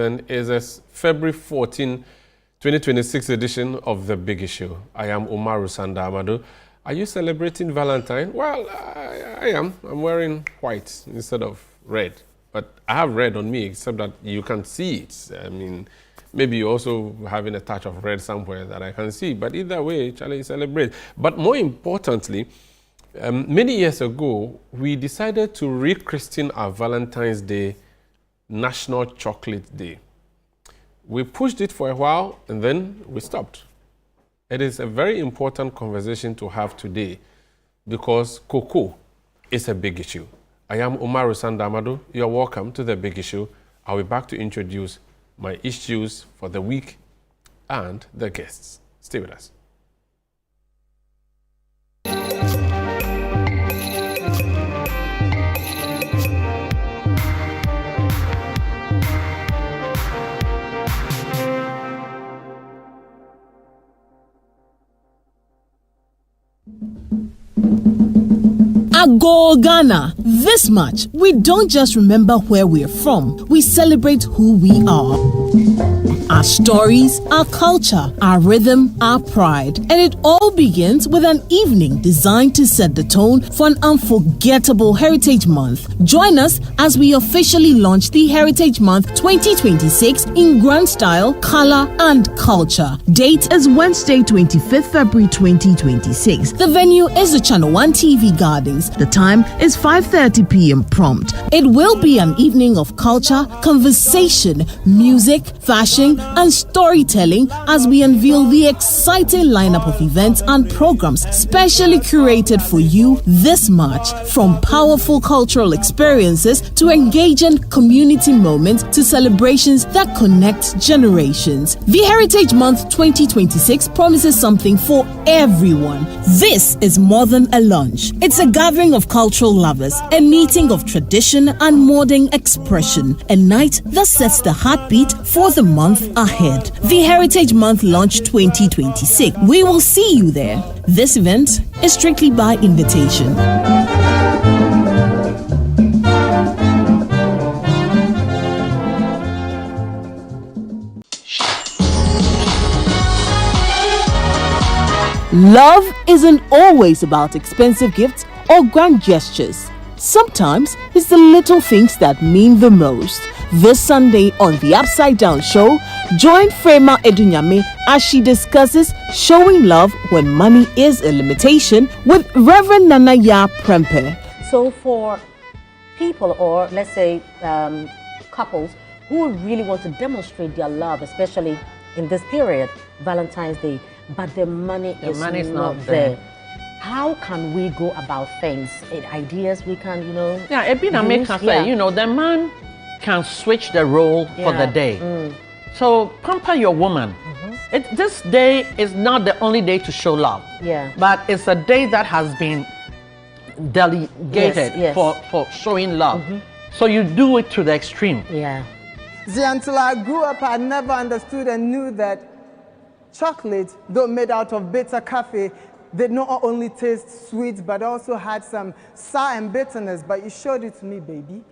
And is a February 14, 2026 edition of The Big Issue. I am Umaru Sandamado. Are you celebrating Valentine? Well, I am. I'm wearing white instead of red. But I have red on me, except that you can see it. I mean, maybe you're also having a touch of red somewhere that I can see. But either way, Charlie, celebrate. But more importantly, many years ago, we decided to rechristen our Valentine's Day National Chocolate Day. We pushed it for a while and then we stopped. It is a very important conversation to have today because cocoa is a big issue. I am Umaru Sandamado. You're welcome to The Big Issue. I'll be back to introduce my issues for the week and the guests. Stay with us. Ago Ghana. This much, we don't just remember where we're from, we celebrate who we are. Our stories, our culture, our rhythm, our pride. And it all begins with an evening designed to set the tone for an unforgettable Heritage Month. Join us as we officially launch the Heritage Month 2026 in grand style, color, and culture. Date is Wednesday, 25th February 2026. The venue is the ChannelOne TV Gardens. The time is 5:30 p.m. prompt. It will be an evening of culture, conversation, music, fashion, and storytelling as we unveil the exciting lineup of events and programs specially curated for you this March. From powerful cultural experiences to engaging community moments to celebrations that connect generations. The Heritage Month 2026 promises something for everyone. This is more than a lunch. It's a gathering of cultural lovers, a meeting of tradition and modern expression, a night that sets the heartbeat for the month ahead. The Heritage Month Launch 2026. We will see you there. This event is strictly by invitation. Love isn't always about expensive gifts or grand gestures. Sometimes it's the little things that mean the most. This Sunday on The Upside Down Show, join Frema Edunyame as she discusses showing love when money is a limitation with Reverend Nanaya Prempe. So for people, or let's say couples, who really want to demonstrate their love, especially in this period, Valentine's Day, but the money is not there. How can we go about things? Ideas we can, Yeah, it been a make cafe. The man can switch the role for the day. So pamper your woman. This day is not the only day to show love. Yeah. But it's a day that has been delegated for showing love. So you do it to the extreme. Yeah. See, until I grew up, I never understood and knew that chocolate, though made out of bitter coffee, did not only taste sweet, but also had some sour and bitterness. But you showed it to me, baby.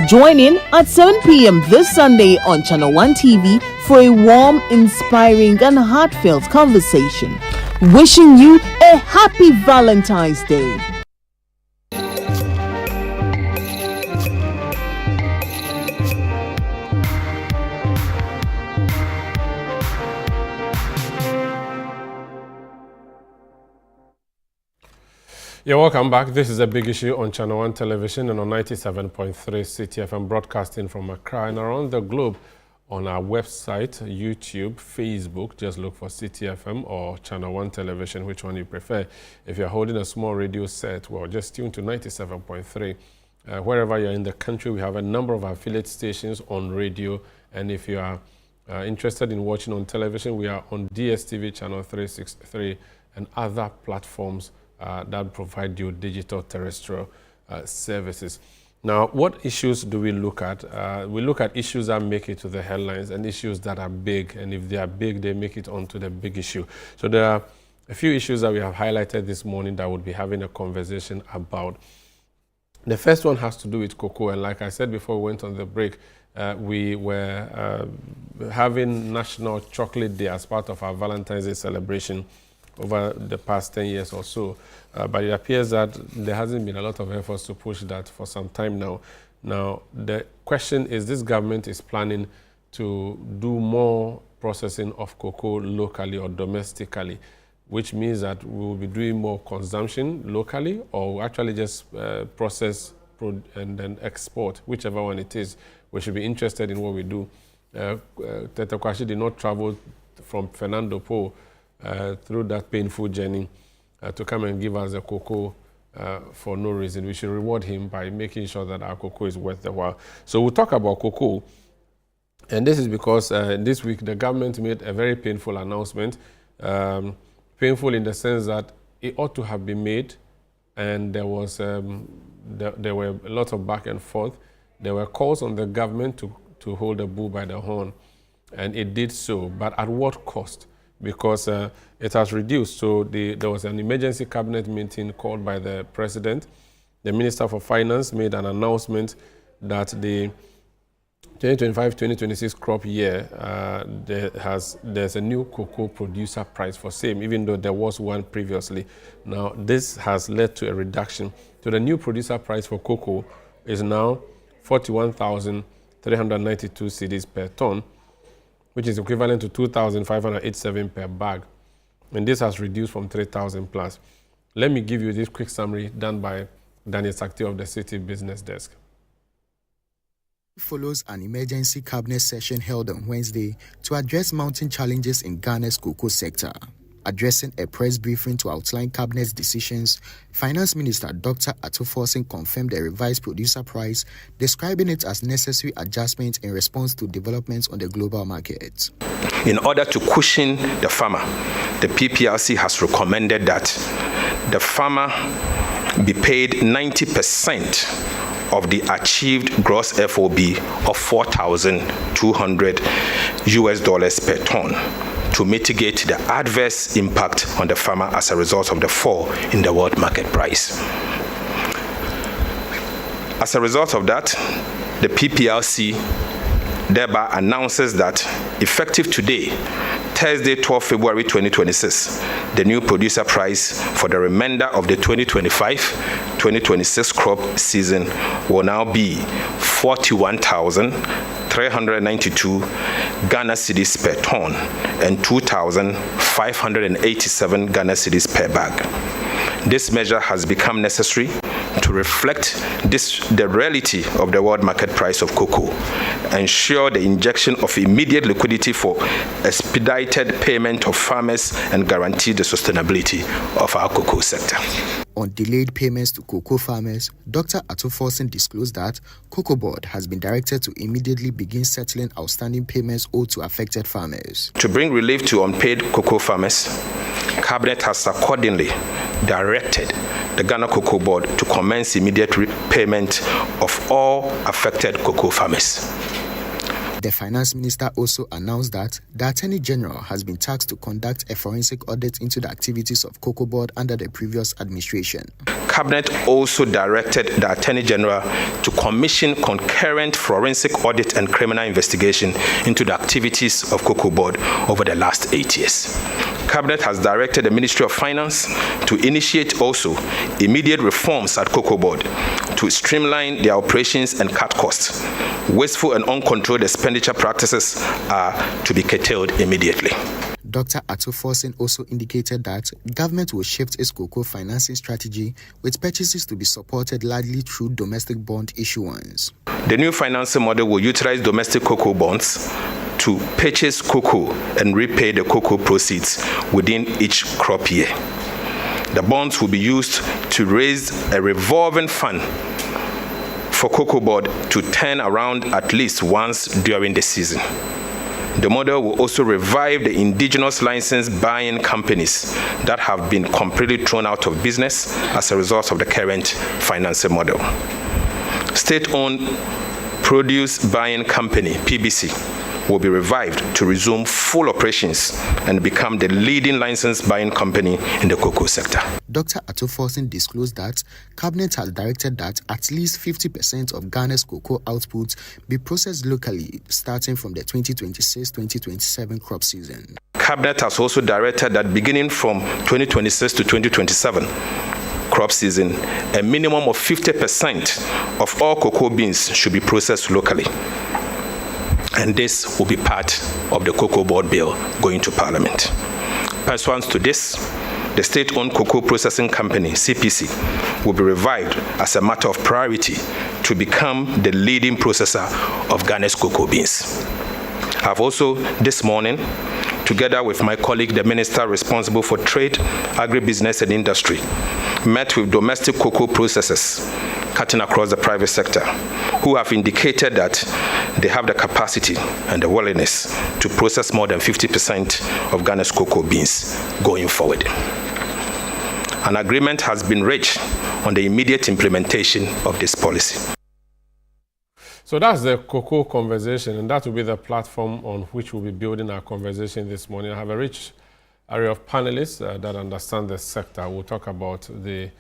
Join in at 7 p.m. this Sunday on ChannelOne TV for a warm, inspiring, and heartfelt conversation. Wishing you a happy Valentine's Day. You're welcome back. This is A Big Issue on ChannelOne Television and on 97.3 City FM, broadcasting from Accra and around the globe on our website, YouTube, Facebook. Just look for City FM or ChannelOne Television, which one you prefer. If you're holding a small radio set, well, just tune to 97.3. Wherever you're in the country, we have a number of affiliate stations on radio. And if you are interested in watching on television, we are on DSTV channel 363 and other platforms that provide you digital terrestrial services. Now, what issues do we look at? We look at issues that make it to the headlines and issues that are big. And if they are big, they make it onto the big issue. So there are a few issues that we have highlighted this morning that we'll be having a conversation about. The first one has to do with cocoa, and like I said before we went on the break, we were having National Chocolate Day as part of our Valentine's Day celebration over the past 10 years or so. But it appears that there hasn't been a lot of efforts to push that for some time now. Now, the question is, this government is planning to do more processing of cocoa locally or domestically, which means that we will be doing more consumption locally, or actually just process and then export, whichever one it is. We should be interested in what we do. Tete Kwashi did not travel from Fernando Po through that painful journey to come and give us the cocoa for no reason. We should reward him by making sure that our cocoa is worth the while. So we'll talk about cocoa. And this is because this week the government made a very painful announcement. Painful in the sense that it ought to have been made, and there was there were a lot of back and forth. There were calls on the government to hold the bull by the horn, and it did so, but at what cost? Because it has reduced. So there was an emergency cabinet meeting called by the president. The Minister for Finance made an announcement that the 2025-2026 crop year, there's a new cocoa producer price for same, even though there was one previously. Now, this has led to a reduction. So the new producer price for cocoa is now 41,392 cedis per ton, which is equivalent to 2,587 per bag. And this has reduced from 3,000 plus. Let me give you this quick summary done by Daniel Sakti of the City Business Desk. Follows an emergency cabinet session held on Wednesday to address mounting challenges in Ghana's cocoa sector. Addressing a press briefing to outline cabinet's decisions, Finance Minister Dr. Addo confirmed a revised producer price, describing it as necessary adjustment in response to developments on the global market. In order to cushion the farmer, the PPLC has recommended that the farmer be paid 90% of the achieved gross FOB of $4,200 per ton to mitigate the adverse impact on the farmer as a result of the fall in the world market price. As a result of that, the PPLC thereby announces that effective today, Thursday, 12 February 2026, the new producer price for the remainder of the 2025-2026 crop season will now be 41,392 Ghana cedis per ton and 2,587 Ghana cedis per bag. This measure has become necessary to reflect the reality of the world market price of cocoa, ensure the injection of immediate liquidity for expedited payment of farmers, and guarantee the sustainability of our cocoa sector. On delayed payments to cocoa farmers, Dr. Addo disclosed that Cocobod has been directed to immediately begin settling outstanding payments owed to affected farmers. To bring relief to unpaid cocoa farmers, Cabinet has accordingly directed the Ghana Cocoa Board to commence immediate repayment of all affected cocoa farmers. The Finance Minister also announced that the Attorney General has been tasked to conduct a forensic audit into the activities of Cocobod under the previous administration. Cabinet also directed the Attorney General to commission concurrent forensic audit and criminal investigation into the activities of Cocobod over the last 8 years. Cabinet has directed the Ministry of Finance to initiate also immediate reforms at Cocobod to streamline their operations and cut costs. Wasteful and uncontrolled expenditure practices are to be curtailed immediately. Dr. Addo also indicated that government will shift its cocoa financing strategy with purchases to be supported largely through domestic bond issuance. The new financing model will utilize domestic cocoa bonds to purchase cocoa and repay the cocoa proceeds within each crop year. The bonds will be used to raise a revolving fund for Cocobod to turn around at least once during the season. The model will also revive the indigenous license buying companies that have been completely thrown out of business as a result of the current financing model. State-owned produce buying company, PBC, will be revived to resume full operations and become the leading license buying company in the cocoa sector. Dr. Atto disclosed that Cabinet has directed that at least 50% of Ghana's cocoa output be processed locally starting from the 2026-2027 crop season. Cabinet has also directed that beginning from 2026 to 2027 crop season, a minimum of 50% of all cocoa beans should be processed locally. And this will be part of the Cocobod bill going to Parliament. Pursuant to this, the state-owned cocoa processing company, CPC, will be revived as a matter of priority to become the leading processor of Ghana's cocoa beans. I've also, this morning, together with my colleague, the Minister responsible for Trade, Agribusiness and Industry, met with domestic cocoa processors cutting across the private sector who have indicated that they have the capacity and the willingness to process more than 50% of Ghana's cocoa beans going forward. An agreement has been reached on the immediate implementation of this policy. So that's the cocoa conversation, and that will be the platform on which we'll be building our conversation this morning. I have a rich array of panelists that understand the sector. We'll talk about the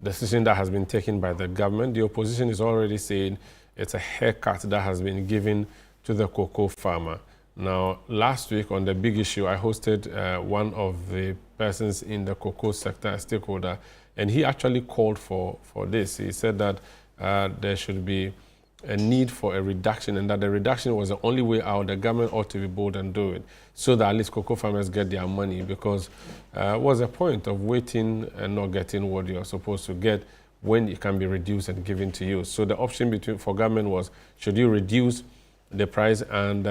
decision that has been taken by the government. The opposition is already saying it's a haircut that has been given to the cocoa farmer. Now, last week on the big issue, I hosted one of the persons in the cocoa sector, a stakeholder, and he actually called for this. He said that there should be a need for a reduction, and that the reduction was the only way out. The government ought to be bold and do it so that at least cocoa farmers get their money, because what's the point of waiting and not getting what you're supposed to get when it can be reduced and given to you? So the option for government was, should you reduce the price and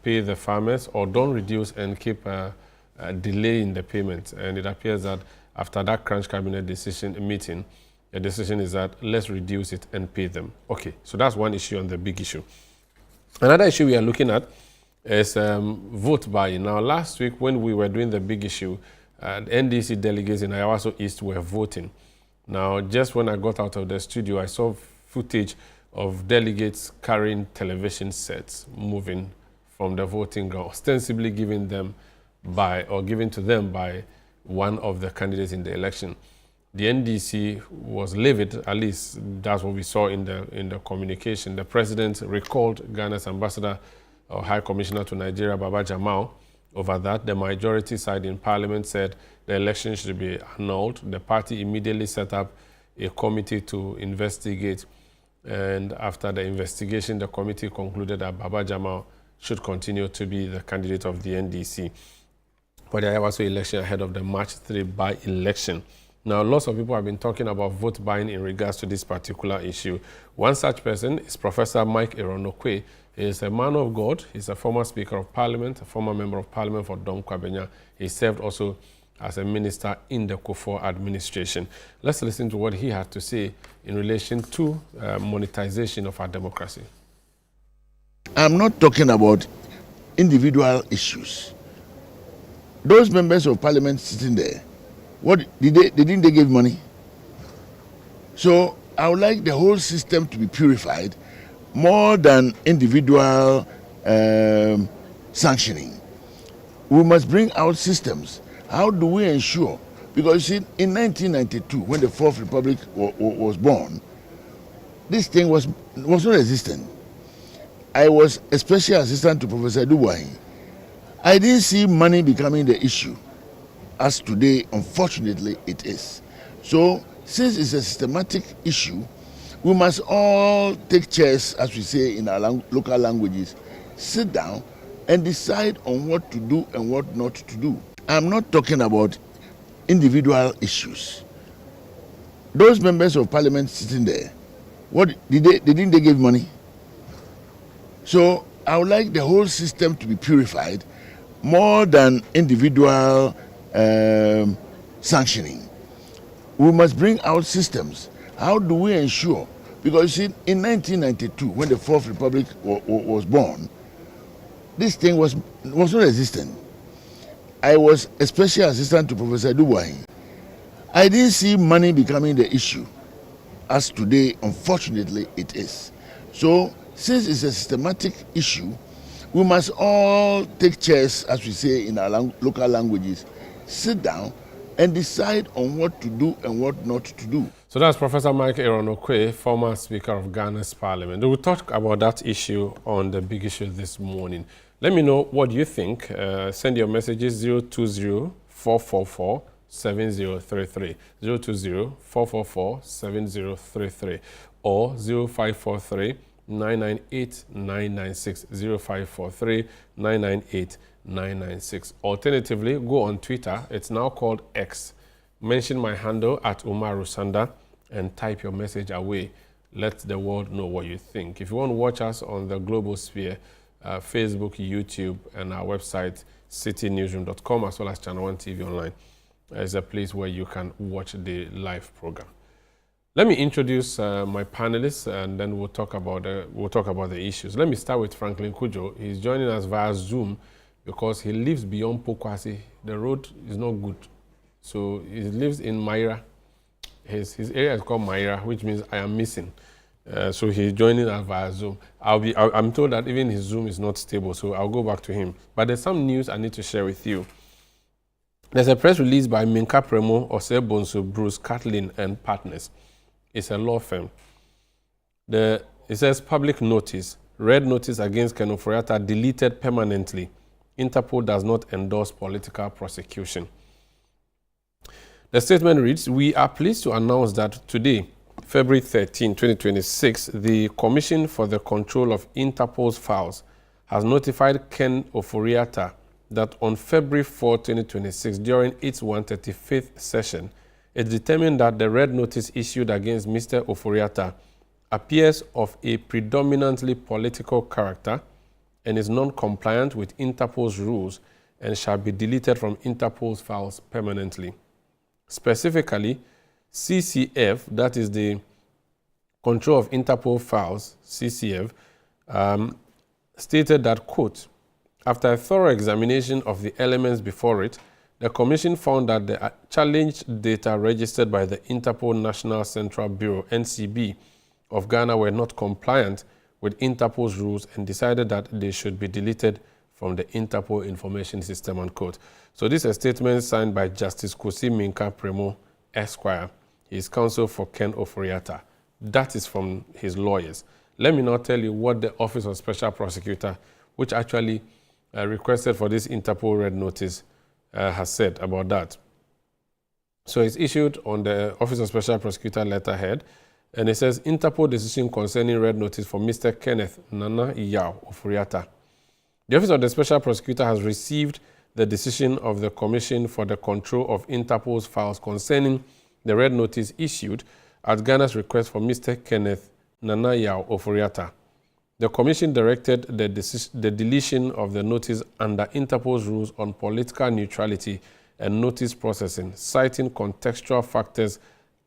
pay the farmers, or don't reduce and keep delaying the payment? And it appears that after that crunch cabinet meeting, the decision is that let's reduce it and pay them. Okay, so that's one issue on the big issue. Another issue we are looking at is vote buying. Now, last week when we were doing the big issue, the NDC delegates in Ayawaso East were voting. Now, just when I got out of the studio, I saw footage of delegates carrying television sets moving from the voting ground, ostensibly given to them by one of the candidates in the election. The NDC was livid, at least that's what we saw in the communication. The president recalled Ghana's ambassador or high commissioner to Nigeria, Baba Jamal, over that. The majority side in parliament said the election should be annulled. The party immediately set up a committee to investigate. And after the investigation, the committee concluded that Baba Jamal should continue to be the candidate of the NDC for the Ayawaso election ahead of the March 3 by-election. Now, lots of people have been talking about vote buying in regards to this particular issue. One such person is Professor Mike Eronokwe. He is a man of God. He's a former Speaker of Parliament, a former Member of Parliament for Dom Kwabenya. He served also as a minister in the Kufuor administration. Let's listen to what he had to say in relation to monetization of our democracy. I'm not talking about individual issues. Those members of Parliament sitting there, what didn't they give money? So I would like the whole system to be purified more than individual sanctioning. We must bring out systems. How do we ensure? Because you see, in 1992, when the Fourth Republic was born, this thing was not existent. I was a special assistant to Professor Addo. I didn't see money becoming the issue, as today, unfortunately, it is. So, since it's a systematic issue, we must all take chairs, as we say in our local languages, sit down and decide on what to do and what not to do. I'm not talking about individual issues. Those members of Parliament sitting there, what didn't they give money? So I would like the whole system to be purified more than individual sanctioning. We must bring out systems. How do we ensure? Because you see, in 1992, when the Fourth Republic was born, this thing was not existent. I was a special assistant to Professor Addo. I didn't see money becoming the issue, as today, unfortunately, it is. So, since it's a systematic issue, We must all take chairs, as we say in our local languages, sit down and decide on what to do and what not to do. So that's Professor Mike Aaron Okyere, former Speaker of Ghana's Parliament. We will talk about that issue on the big issue this morning. Let me know what you think. Send your messages 020-444-7033, 020-444-7033, or 0543-998-996, 0543-998-996. Alternatively, go on Twitter. It's now called X. Mention my handle at Umar Rusanda and type your message away. Let the world know what you think. If you want to watch us on the global sphere, Facebook, YouTube, and our website, citynewsroom.com, as well as ChannelOne TV Online, is a place where you can watch the live program. Let me introduce my panelists, and then we'll talk about the issues. Let me start with Franklin Kujo. He's joining us via Zoom because he lives beyond Pokwasi. The road is not good. So he lives in Maira. His area is called Maira, which means I am missing. So he's joining us via Zoom. I'm told that even his Zoom is not stable, so I'll go back to him. But there's some news I need to share with you. There's a press release by Minka Premo, Osebonso, Bruce, Kathleen, and Partners. It's a law firm. It says public notice, red notice against Ken Ofori-Atta deleted permanently. Interpol does not endorse political prosecution. The statement reads, we are pleased to announce that today, February 13, 2026, the Commission for the Control of Interpol's Files has notified Ken Ofori-Atta that on February 4, 2026, during its 135th session, it determined that the red notice issued against Mr. Ofori-Atta appears of a predominantly political character and is non-compliant with Interpol's rules and shall be deleted from Interpol's files permanently. Specifically, CCF, that is the Control of Interpol Files, CCF, stated that, quote, after a thorough examination of the elements before it, the Commission found that the challenged data registered by the Interpol National Central Bureau, NCB, of Ghana were not compliant with Interpol's rules and decided that they should be deleted from the Interpol information system, unquote. So this is a statement signed by Justice Kosi Minka Premo, Esquire. He is counsel for Ken Ofori-Atta. That is from his lawyers. Let me now tell you what the Office of Special Prosecutor, which actually requested for this Interpol red notice, has said about that. So it's issued on the Office of Special Prosecutor letterhead, and it says, Interpol decision concerning red notice for Mr. Kenneth Nana Yao Ofori-Atta. The Office of the Special Prosecutor has received the decision of the Commission for the Control of Interpol's Files concerning the red notice issued at Ghana's request for Mr. Kenneth Nana Yao Ofori-Atta. The Commission directed the deletion of the notice under Interpol's rules on political neutrality and notice processing, citing contextual factors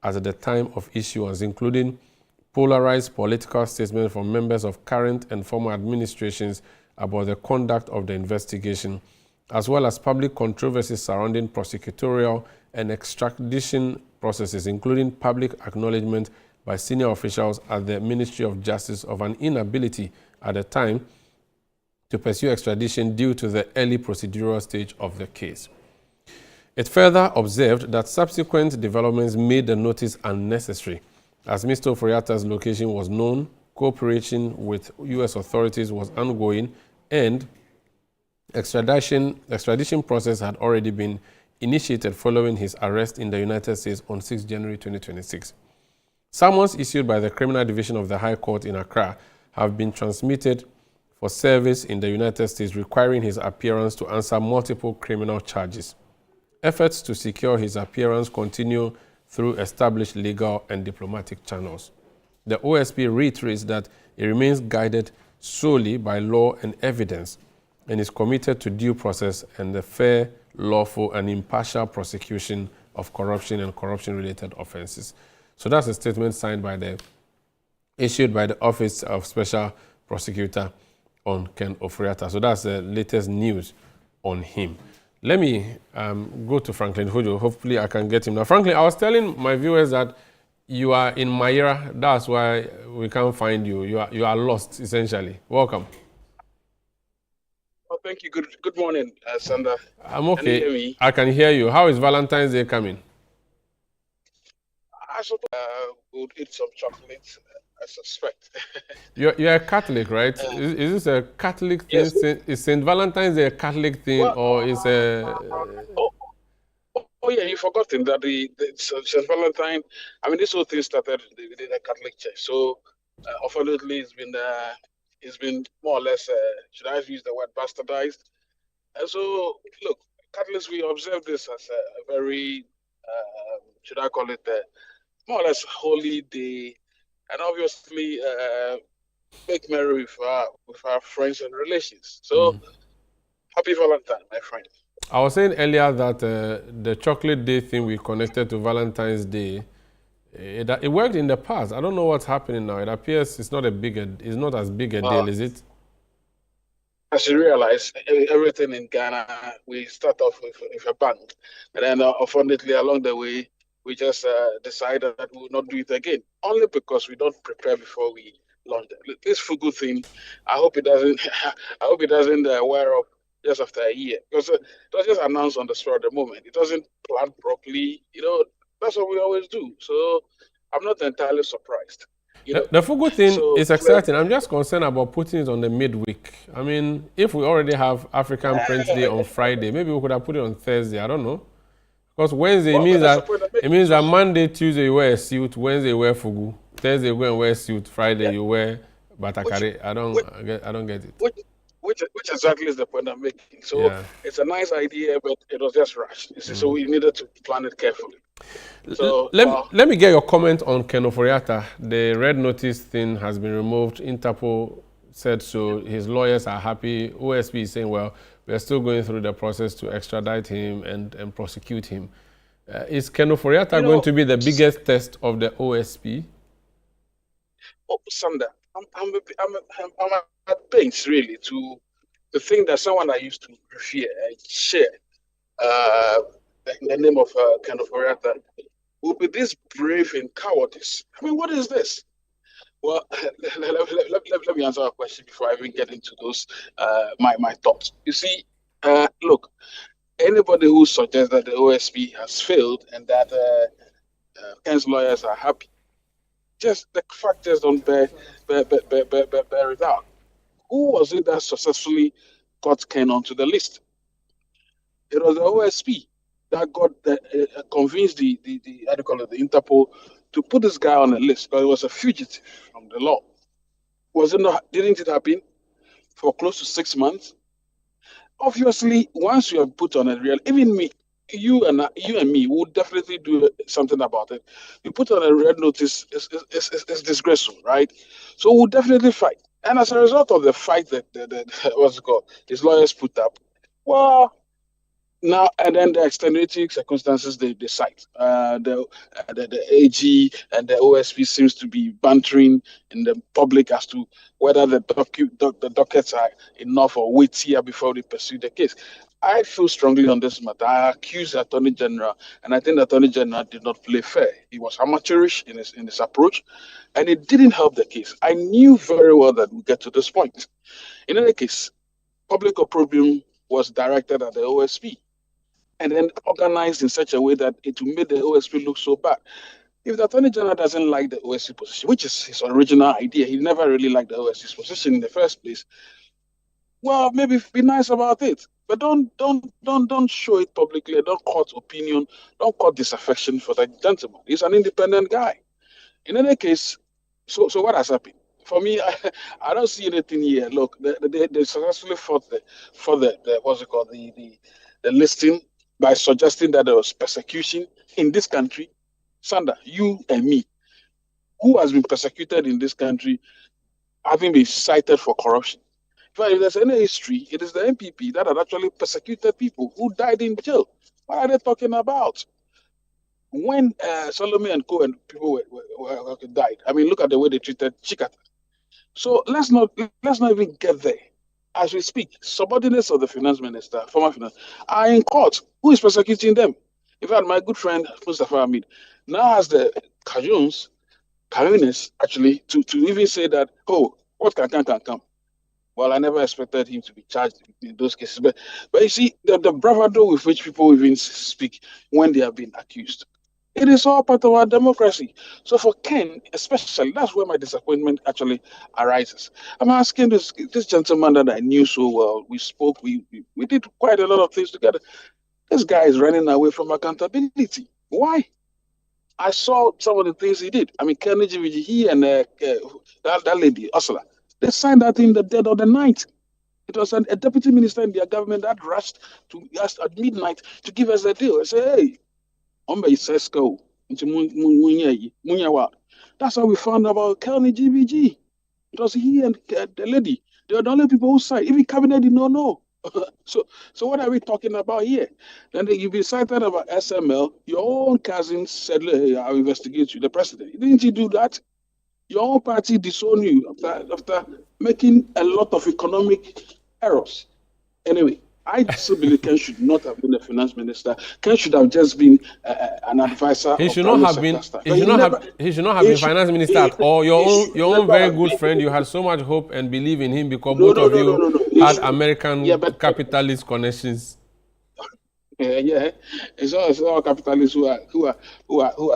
at the time of issuance, including polarized political statements from members of current and former administrations about the conduct of the investigation, as well as public controversies surrounding prosecutorial and extradition processes, including public acknowledgement by senior officials at the Ministry of Justice of an inability at the time to pursue extradition due to the early procedural stage of the case. It further observed that subsequent developments made the notice unnecessary, as Mr. Ofori-Atta's location was known, cooperation with U.S. authorities was ongoing, and extradition process had already been initiated following his arrest in the United States on 6 January 2026. Summons issued by the Criminal Division of the High Court in Accra have been transmitted for service in the United States, requiring his appearance to answer multiple criminal charges. Efforts to secure his appearance continue through established legal and diplomatic channels. The OSP reiterates that it remains guided solely by law and evidence and is committed to due process and the fair, lawful, and impartial prosecution of corruption and corruption-related offenses. So that's a statement issued by the Office of Special Prosecutor on Ken Ofori-Atta. So that's the latest news on him. Let me go to Franklin Hujo. Hopefully I can get him now. Franklin, I was telling my viewers that you are in Maira. That's why we can't find you. You are lost, essentially. Welcome. thank you. Good morning, Sandra. I'm okay. Can you hear me? I can hear you. How is Valentine's Day coming? I suppose we'll eat some chocolates, I suspect. You're a Catholic, right? Is this a Catholic thing? Yes. Is St. Valentine's Day a Catholic thing, Well, or is a... Oh yeah, you've forgotten that the St. Valentine. I mean, this whole thing started within the Catholic Church. So, unfortunately, it's been more or less. Should I use the word bastardized? And so, look, Catholics, we observe this as a very, should I call it, more or less holy day, and obviously make merry with our friends and relations. So, happy Valentine, my friend. I was saying earlier that the chocolate day thing we connected to Valentine's Day, it worked in the past. I don't know what's happening now. It appears it's not as big a deal, is it? As you realize, everything in Ghana, we start off with a bang. And then, unfortunately, along the way, we just decided that we will not do it again, only because we don't prepare before we launch it. This Fugu thing, I hope it doesn't wear off just after a year, because it was just announced on the spur of the moment. It doesn't plan properly. That's what we always do. So I'm not entirely surprised. The Fugu thing is exciting. I'm just concerned about putting it on the midweek. I mean, if we already have African Prince Day on Friday, maybe we could have put it on Thursday. I don't know. Because Wednesday, it means that Monday, Tuesday, you wear a suit. Wednesday, you wear Fugu. Thursday, you go and wear a suit. Friday, you wear Batakari. I don't get it. Which exactly is the point I'm making. So it's a nice idea, but it was just rushed. So we needed to plan it carefully. So let me get your comment on Ofori-Atta. The red notice thing has been removed. Interpol said so. His lawyers are happy. OSP is saying, well, we are still going through the process to extradite him and prosecute him. Is Ofori-Atta going to be the biggest test of the OSP? Oh, Sanda, I'm at pains really to think that someone I used to revere and share in the name of Ofori-Atta will be this brave in cowardice. I mean, what is this? Well, let me answer a question before I even get into those my thoughts. You see, look, anybody who suggests that the OSP has failed and that Ken's lawyers are happy, just the fact just don't bear it out. Who was it that successfully got Ken onto the list? It was the OSP that got convinced the Interpol to put this guy on the list because he was a fugitive from the law. Was it not? Didn't it happen for close to 6 months? Obviously, once you are put on a real, even me, you and me would definitely do something about it. You put on a red notice, it's disgraceful, right? So we'll definitely fight. And as a result of the fight that what's it called, his lawyers put up, well, now and then the extenuating circumstances they cite. The AG and the OSP seems to be bantering in the public as to whether the dockets are enough or weightier before they pursue the case. I feel strongly on this matter. I accuse the Attorney General, and I think the Attorney General did not play fair. He was amateurish in his approach, and it didn't help the case. I knew very well that we get to this point. In any case, public opprobrium was directed at the OSP and then organized in such a way that it will make the OSP look so bad. If the Attorney General doesn't like the OSP position, which is his original idea, he never really liked the OSP's position in the first place, well, maybe be nice about it. But don't show it publicly. Don't court opinion. Don't court disaffection for that gentleman. He's an independent guy. In any case, so what has happened? For me, I don't see anything here. Look, they successfully fought the what's it called, the listing by suggesting that there was persecution in this country. Sandra, you and me, who has been persecuted in this country, having been cited for corruption. But if there's any history, it is the MPP that had actually persecuted people who died in jail. What are they talking about? When Salome and Co and people died, I mean, look at the way they treated Chikata. So let's not even get there. As we speak, subordinates of the finance minister, former finance, are in court. Who is persecuting them? In fact, my good friend Mustafa Hamid now has the Kajuns actually to even say that, oh, what can come. Well, I never expected him to be charged in those cases. But you see, the bravado with which people even speak when they have been accused. It is all part of our democracy. So for Ken, especially, that's where my disappointment actually arises. I'm asking this gentleman that I knew so well. We spoke, we did quite a lot of things together. This guy is running away from accountability. Why? I saw some of the things he did. I mean, Kennedy, he and that lady, Ursula, they signed that in the dead of the night. It was a deputy minister in their government that rushed to us at midnight to give us a deal. I said, hey, says go. That's how we found about Kelly GBG. It was he and the lady. They were the only people who signed. Even cabinet did not know. So what are we talking about here? Then you've been cited about SML. Your own cousin said, hey, I'll investigate you, the president. Didn't you do that? Your own party disowned you after making a lot of economic errors. Anyway, I still believe Ken should not have been the finance minister. Ken should have just been an advisor. He should not have been. He should not have been finance minister at all. Your own very good friend. You had so much hope and believe in him because both of you had American capitalist connections. Yeah, it's all capitalists who are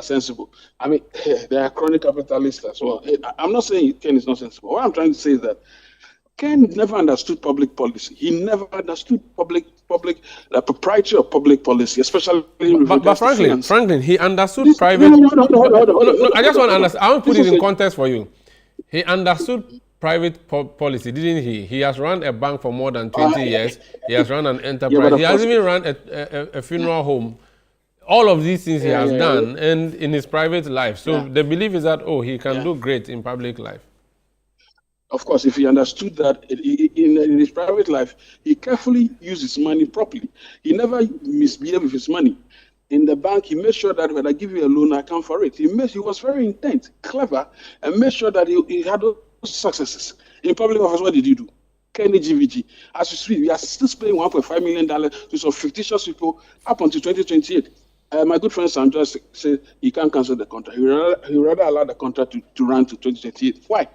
sensible. I mean, they are chronic capitalists as well. I'm not saying Ken is not sensible. What I'm trying to say is that Ken never understood public policy. He never understood the propriety of public policy, especially. But Franklin, he understood private. No, I just want to understand. I want to put it in context for you. He understood private policy, didn't he? He has run a bank for more than 20 years. He has run an enterprise. He has even run a funeral home. All of these things he has done, and in his private life. So the belief is that he can do great in public life. Of course, if he understood that in his private life, he carefully used his money properly. He never misbehaved with his money. In the bank, he made sure that when I give you a loan, I come for it. He was very intent, clever, and made sure that he had those successes. In public office, what did you do? Kenny GVG. As we speak, we are still paying $1.5 million to some fictitious people up until 2028. My good friend Sam just said he can't cancel the contract. He rather allow the contract to run to 2028. Why?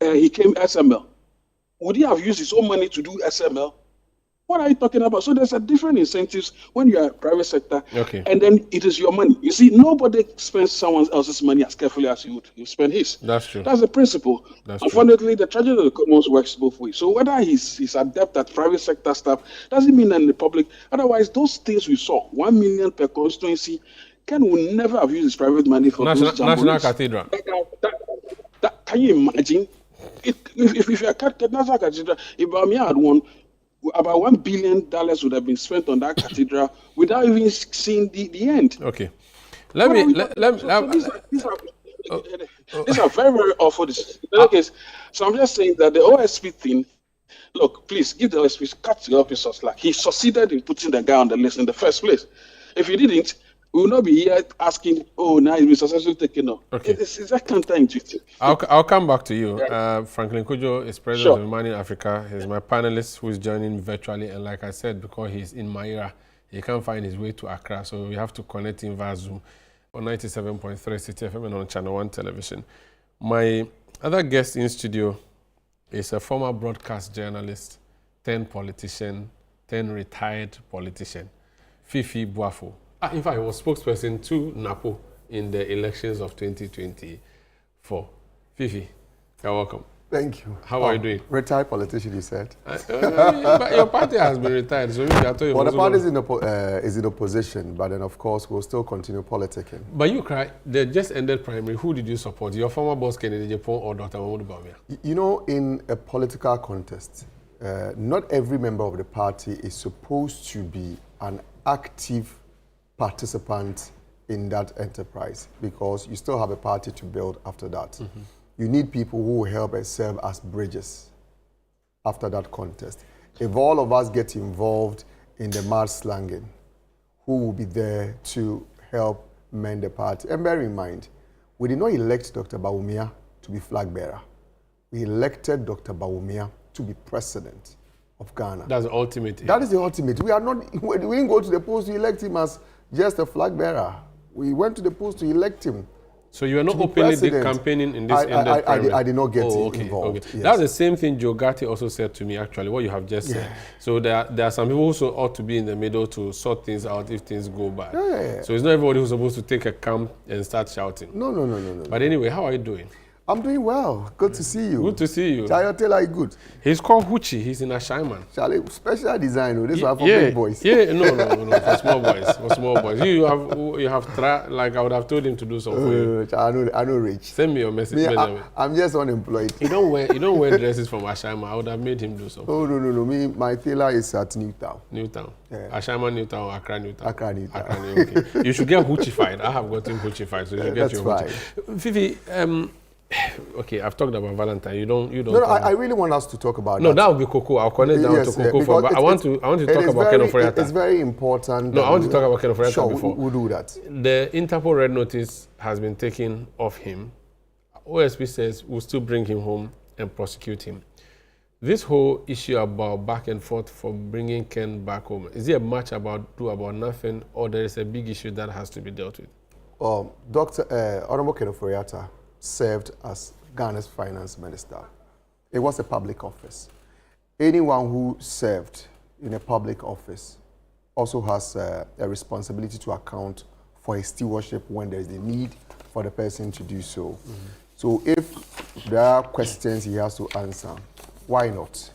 He came SML. Would he have used his own money to do SML? What are you talking about? So there's a different incentives when you are private sector, and then it is your money. You see, nobody spends someone else's money as carefully as you spend his. That's true. That's the principle. Unfortunately, the tragedy of the commons works both ways. So whether he's adept at private sector stuff doesn't mean that in the public. Otherwise, those things we saw, 1 million per constituency, Ken will never have used his private money for National Cathedral. Can you imagine? If you are National Cathedral, if Bamia had won, about $1 billion would have been spent on that cathedral without even seeing the end. Okay. These are very, very awful. So I'm just saying that the OSP thing, look, please give the OSP, cut the officer slack. He succeeded in putting the guy on the list in the first place. If he didn't, we will not be here asking, now he's been successfully taken off. Okay. It's that counterintuitive. I'll come back to you. Franklin Cudjoe is president of Money Africa. He's my panelist who is joining virtually. And like I said, because he's in Maira, he can't find his way to Accra. So we have to connect him via Zoom on 97.3 City FM and on ChannelOne television. My other guest in studio is a former broadcast journalist, 10 politician, 10 retired politician, Fiifi Boafo. In fact, he was spokesperson to NAPO in the elections of 2024. Fiifi, you're welcome. Thank you. How are you doing? Retired politician, you said. But your party has been retired, so the party is in opposition, but then of course we'll still continue politicking. But you cry, they just ended primary. Who did you support? Your former boss, Kennedy Japan, or Dr. Mahmoud Bawumia? You know, in a political contest, not every member of the party is supposed to be an active participant in that enterprise, because you still have a party to build after that. Mm-hmm. You need people who will help and serve as bridges after that contest. If all of us get involved in the mud slanging, who will be there to help mend the party? And bear in mind, we did not elect Dr. Bawumia to be flag bearer. We elected Dr. Bawumia to be president of Ghana. That's the ultimate. That is the ultimate. We didn't go to the polls to elect him as just a flag bearer. We went to the polls to elect him So you are not openly campaigning in this I did not get involved. Yes. That's the same thing Joe Gatti also said to me, actually, what you have just said. So there are some people who ought to be in the middle to sort things out if things go bad. So it's not everybody who's supposed to take a camp and start shouting. No. But anyway, how are you doing? I'm doing well. Good to see you. Good to see you. Chayo Taylor is good. He's called Huchi. He's in Ashaiman. Charlie, special design. This one for big boys. No, for small boys. For small boys. You have tried, like I would have told him to do something for you. I know Rich. Send me your message. I'm just unemployed. You don't wear dresses from Ashaiman. I would have made him do something. Oh, no. My tailor is at Newtown. Newtown. Ashaiman, Newtown, or Accra, Newtown. Accra, Newtown. Okay. You should get Huchified. I have gotten Huchified, so you should get your Huchi. Fiifi, okay, I've talked about Valentine. You don't. No, I really want us to talk about. No, that would be Coco. I'll connect down to Coco. But I want to talk about Ken Ofori-Atta. It's very important. No, I want to talk about Ken Ofori-Atta before. We'll do that. The Interpol red notice has been taken off him. OSP says we'll still bring him home and prosecute him. This whole issue about back and forth for bringing Ken back home, is it a much about nothing, or there is a big issue that has to be dealt with? Honorable Ken Ofori-Atta served as Ghana's finance minister. It was a public office. Anyone who served in a public office also has a responsibility to account for his stewardship when there is a need for the person to do so. So if there are questions he has to answer, why not?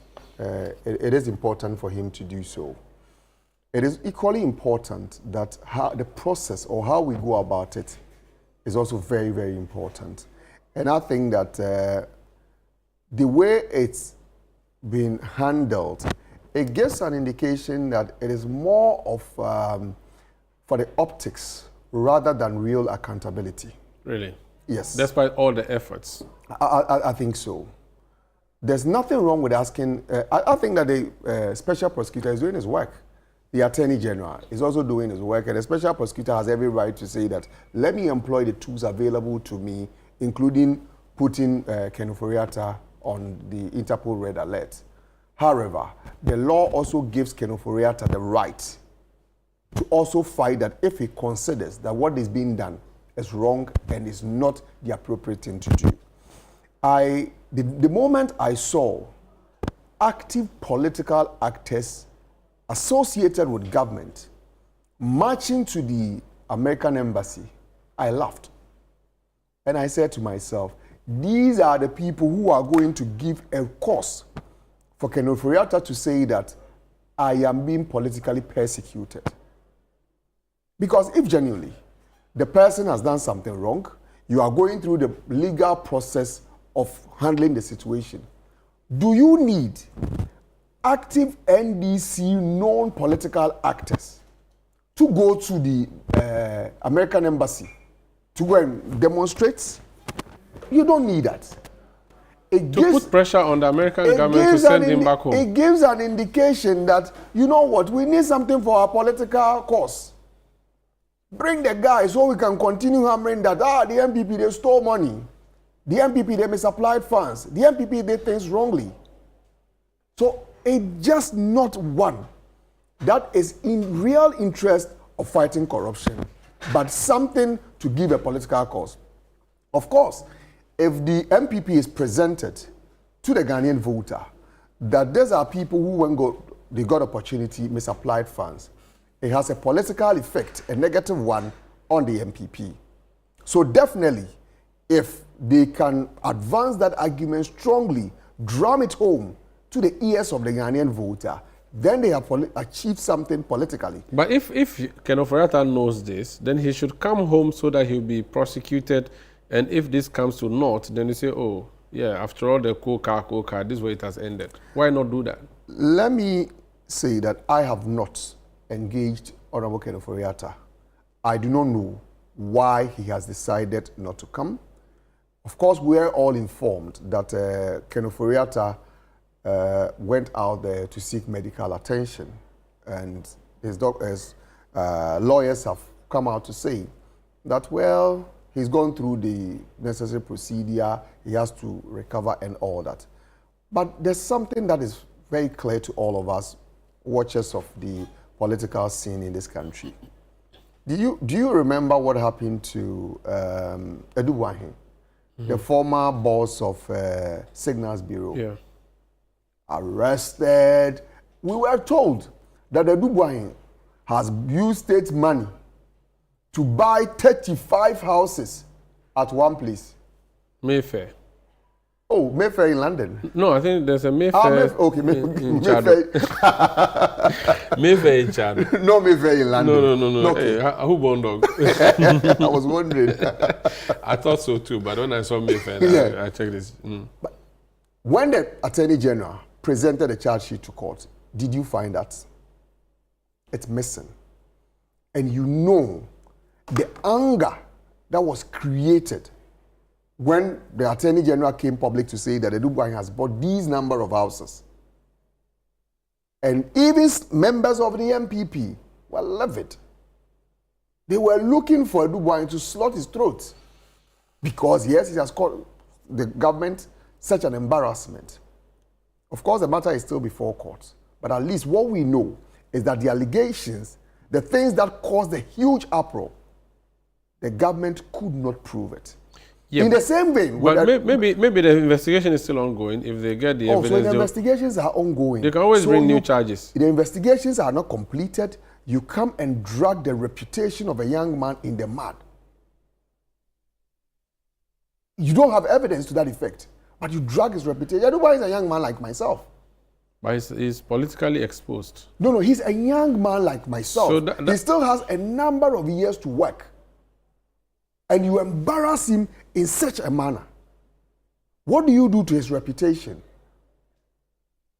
It is important for him to do so. It is equally important that the process or how we go about it is also very, very important. And I think that the way it's been handled, it gives an indication that it is more of for the optics rather than real accountability. Really? Yes. Despite all the efforts? I think so. There's nothing wrong with asking. I think that the special prosecutor is doing his work. The Attorney General is also doing his work, and the special prosecutor has every right to say that, let me employ the tools available to me, including putting Ken Ofori-Atta on the Interpol Red Alert. However, the law also gives Ken Ofori-Atta the right to also fight that if he considers that what is being done is wrong and is not the appropriate thing to do. The moment I saw active political actors associated with government marching to the American embassy, I laughed. And I said to myself, these are the people who are going to give a cause for Ken Ofori-Atta to say that I am being politically persecuted. Because if genuinely the person has done something wrong, you are going through the legal process of handling the situation. Do you need active NDC non-political actors to go to the American embassy to go and demonstrate? You don't need that. Put pressure on the American government to send him back home. It gives an indication that, you know what, we need something for our political cause. Bring the guy so we can continue hammering that, the MPP, they stole money. The MPP, they misapplied funds. The MPP did things wrongly. So it's just not one that is in real interest of fighting corruption, but something to give a political cause. Of course, if the MPP is presented to the Ghanaian voter that these are people who, when they got opportunity, misapplied funds, it has a political effect, a negative one, on the MPP. So definitely, if they can advance that argument strongly, drum it home to the ears of the Ghanaian voter, then they have achieved something politically. But if Ken Ofori-Atta knows this, then he should come home so that he'll be prosecuted. And if this comes to naught, then you say, oh, yeah, after all the coca, this way it has ended. Why not do that? Let me say that I have not engaged Honorable Ken Ofori-Atta. I do not know why he has decided not to come. Of course, we are all informed that Ken Ofori-Atta went out there to seek medical attention, and his lawyers have come out to say that, well, he's gone through the necessary procedure, he has to recover and all that. But there's something that is very clear to all of us, watchers of the political scene in this country. Do you remember what happened to Addo Wahin, the former boss of Signals Bureau? Yeah. Arrested. We were told that Addo Wahin has used state money to buy 35 houses at one place. Mayfair. Oh, Mayfair in London. No, I think there's a Mayfair. Okay, in Mayfair. Mayfair in Chad. No Mayfair in London. No. Okay. Hey, who born dog? I was wondering. I thought so too, but when I saw Mayfair, Yeah. I checked this. But when the Attorney General presented the charge sheet to court, did you find that it's missing? And you know the anger that was created when the Attorney General came public to say that Addo Wahin has bought these number of houses. And even members of the MPP were livid. They were looking for Addo Wahin to slit his throat. Because, yes, he has caused the government such an embarrassment. Of course, the matter is still before court. But at least what we know is that the allegations, the things that caused the huge uproar, the government could not prove it. Yeah, in the same vein. But maybe the investigation is still ongoing. If they get the evidence, so the investigations are ongoing. They can always bring new charges. The investigations are not completed. You come and drag the reputation of a young man in the mud. You don't have evidence to that effect, but you drag his reputation. Addo Wahin is a young man like myself. But he's politically exposed. No, he's a young man like myself. So he still has a number of years to work. And you embarrass him in such a manner. What do you do to his reputation?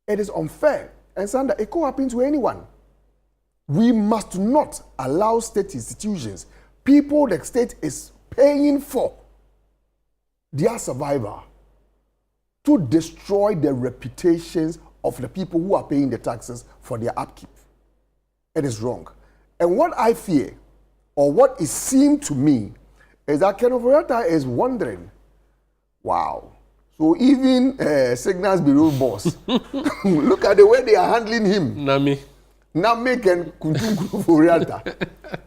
It is unfair. And Sandra, it could happen to anyone. We must not allow state institutions, people the state is paying for their survival, to destroy the reputations of the people who are paying the taxes for their upkeep. It is wrong. And what I fear, or what it seemed to me, is that Ofori-Atta is wondering, wow, so even Signals Bureau boss, look at the way they are handling him. Nami can Ofori-Atta.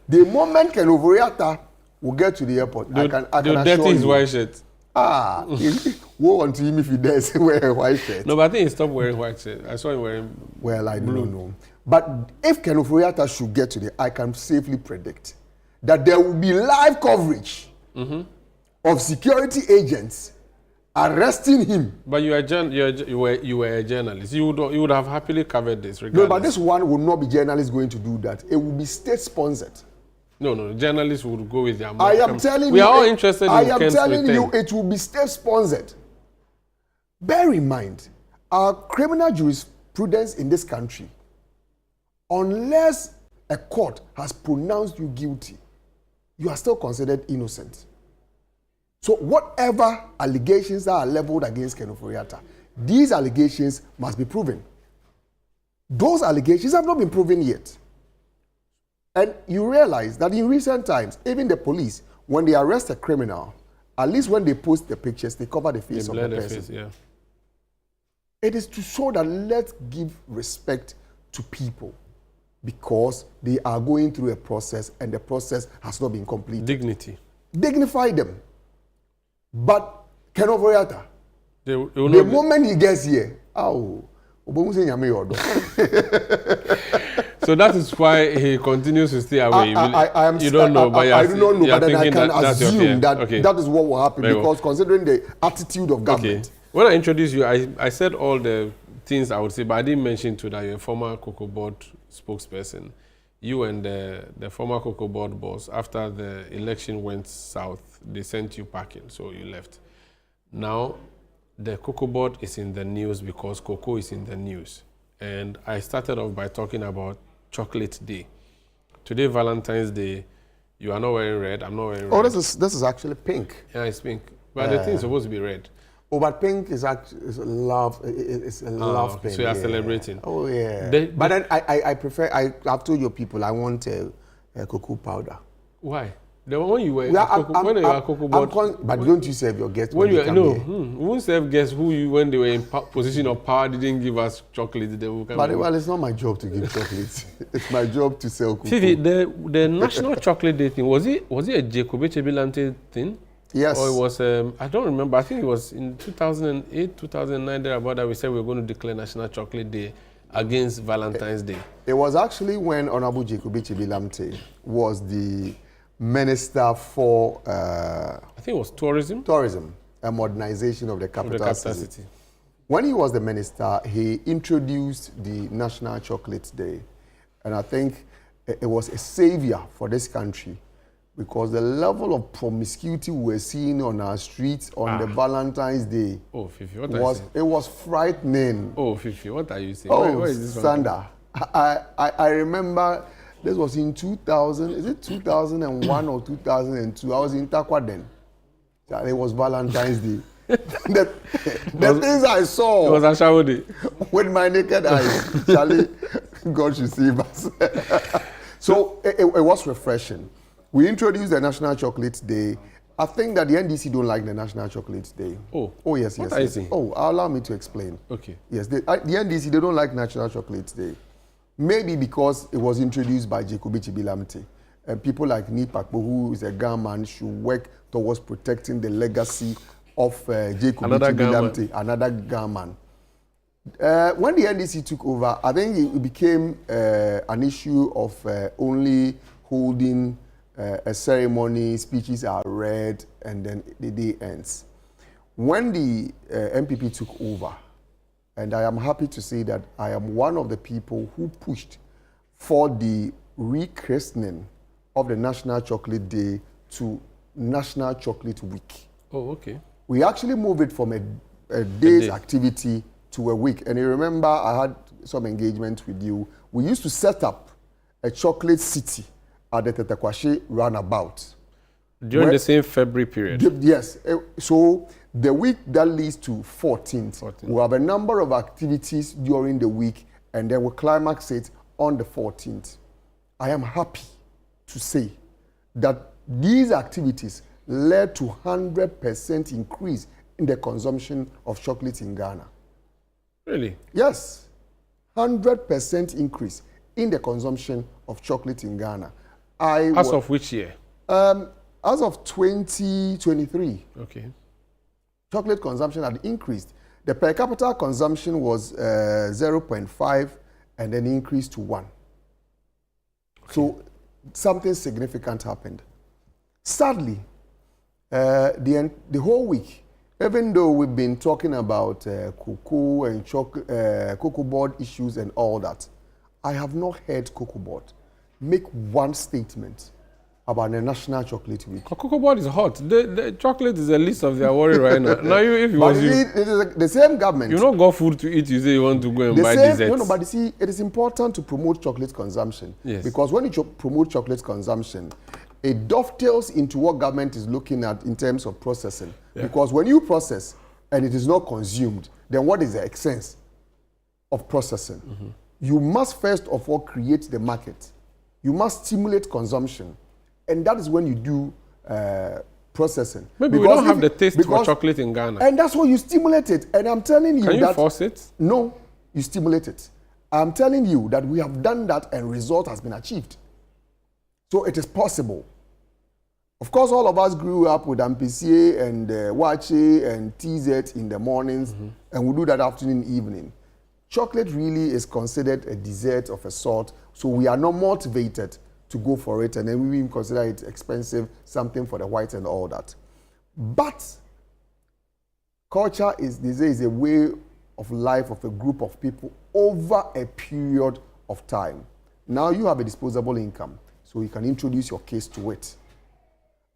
The moment Ofori-Atta will get to the airport, I can dirty his white shirt. Woe unto him if he dares wear a white shirt. No, but I think he stopped wearing white shirt. I saw him wearing Well, I blue. don't know. But if Ofori-Atta should get to the, I can safely predict that there will be live coverage of security agents arresting him. But you were a journalist. You would have happily covered this. No, but this one would not be journalists going to do that. It will be state sponsored. No, journalists would go with their money. I am telling you. We are all interested in I am Ken's telling return. you, it will be state sponsored. Bear in mind, our criminal jurisprudence in this country, unless a court has pronounced you guilty, you are still considered innocent. So whatever allegations that are leveled against Ofori-Atta, these allegations must be proven. Those allegations have not been proven yet. And you realize that in recent times, even the police, when they arrest a criminal, at least when they post the pictures, they cover the face of the person. It is to show that let's give respect to people because they are going through a process and the process has not been completed. Dignity. Dignify them. But Ofori-Atta, the moment he gets here, so that is why he continues to stay away. You don't know, but I do not know, but then I can assume that that is what will happen because considering the attitude of government. Okay. When I introduced you, I said all the things I would say, but I didn't mention to that you're a former Cocobod spokesperson. You and the former Cocobod boss, after the election went south, they sent you packing, so you left. Now, the Cocobod is in the news because cocoa is in the news. And I started off by talking about Chocolate Day. Today, Valentine's Day, you are not wearing red, I'm not wearing red. Oh, this is actually pink. Yeah, it's pink. But the thing is supposed to be red. Oh, but pink is actually love. It's a love pink. So you are celebrating. Oh yeah. But then I prefer. I've told your people I want a cocoa powder. Why? The one you were, when you were Cocobod. But don't you serve your guests when you come no, here? We won't serve guests who you, when they were in position of power, didn't give us chocolate. They will come. But well, it's not my job to give chocolates. It's my job to sell cocoa. Fiifi, the National Chocolate Day thing, was it a Jacob Echebilante thing? Yes. Or it was, I don't remember. I think it was in 2008, 2009, there about that we said we were going to declare National Chocolate Day against Valentine's Day. It was actually when Honorable Jacob Echebilante was the Minister for I think it was tourism and modernization of the capital city. When he was the minister, he introduced the National Chocolate Day, and I think it was a savior for this country because the level of promiscuity we were seeing on our streets on the Valentine's Day was frightening. Oh, Fiifi, what are you saying? Oh, where is this Sanda, I remember. This was in 2000, is it 2001 or 2002? I was in Takwa then. It was Valentine's Day. the things I saw. It was Ashawodi. With my naked eyes. Charlie, God should save us. So it was refreshing. We introduced the National Chocolate Day. I think that the NDC don't like the National Chocolate Day. Oh yes. What are you saying? Oh, allow me to explain. Okay. Yes, the NDC, they don't like National Chocolate Day. Maybe because it was introduced by Jacob Echebilante. And people like Kpakpo, who is a Ghanaian, should work towards protecting the legacy of Jacob Echebilante, another Ghanaian. When the NDC took over, I think it became an issue of only holding a ceremony, speeches are read, and then the day ends. When the MPP took over, and I am happy to say that I am one of the people who pushed for the rechristening of the National Chocolate Day to National Chocolate Week. Oh, okay. We actually moved it from a day's activity to a week. And you remember I had some engagement with you. We used to set up a chocolate city at the Tetekwashe roundabout. During the same February period? Yes. So the week that leads to 14th, we'll have a number of activities during the week, and then we'll climax it on the 14th. I am happy to say that these activities led to 100% increase in the consumption of chocolate in Ghana. Really? Yes. 100% increase in the consumption of chocolate in Ghana. As of which year? As of 2023. Okay. Chocolate consumption had increased. The per capita consumption was 0.5 and then increased to 1. Okay. So something significant happened. Sadly, the whole week, even though we've been talking about cocoa and Cocobod issues and all that, I have not heard Cocobod make one statement about the National Chocolate Week. Cocobod is hot. The chocolate is the least of their worry right now. Now, if you but it is the same government. You don't got food to eat, you say you want to go and buy desserts. No, but you see, it is important to promote chocolate consumption. Yes. Because when you promote chocolate consumption, it dovetails into what government is looking at in terms of processing. Yeah. Because when you process and it is not consumed, then what is the essence of processing? Mm-hmm. You must first of all create the market. You must stimulate consumption. And that is when you do processing. Maybe we don't have the taste for chocolate in Ghana. And that's why you stimulate it. And I'm telling you that... Can you force it? No, you stimulate it. I'm telling you that we have done that and result has been achieved. So it is possible. Of course, all of us grew up with Ampesier and Wache and TZ in the mornings, and we do that afternoon, evening. Chocolate really is considered a dessert of a sort, so we are not motivated to go for it, and then we even consider it expensive, something for the whites and all that. But culture is a way of life of a group of people over a period of time. Now you have a disposable income, so you can introduce your case to it.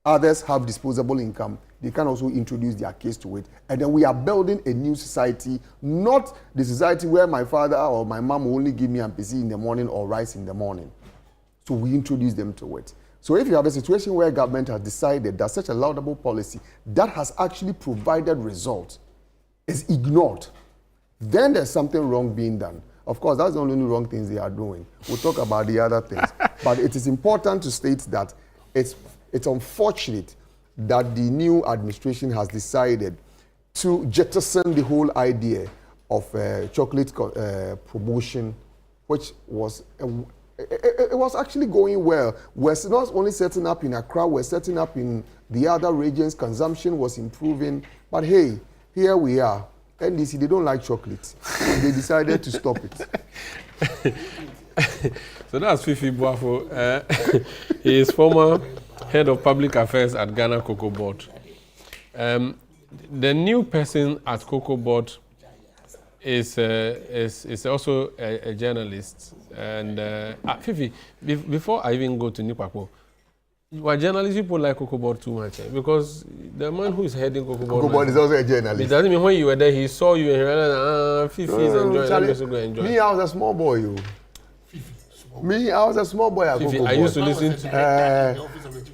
Others have disposable income, they can also introduce their case to it. And then we are building a new society, not the society where my father or my mom will only give me ampesi in the morning or rice in the morning. So we introduce them to it. So if you have a situation where government has decided that such a laudable policy that has actually provided results is ignored, then there's something wrong being done. Of course, that's the only wrong things they are doing. We'll talk about the other things. But it is important to state that it it's unfortunate that the new administration has decided to jettison the whole idea of chocolate promotion, which was it was actually going well. We're not only setting up in Accra, we're setting up in the other regions. Consumption was improving, but hey, here we are. NDC, they don't like chocolate. They decided to stop it. So that's Fiifi Boafo. He is former head of public affairs at Ghana Cocobod. The new person at Cocobod is also a journalist. And Fiifi, before I even go to Kpakpo, why journalists people like Cocobod too much? Because the man who is heading Cocobod is also a journalist. It doesn't mean when you were there, he saw you and he realized, Fiifi is enjoying. Let me also go enjoy. Me, I was a small boy. Me, I was a small boy at Cocobod. I used to listen to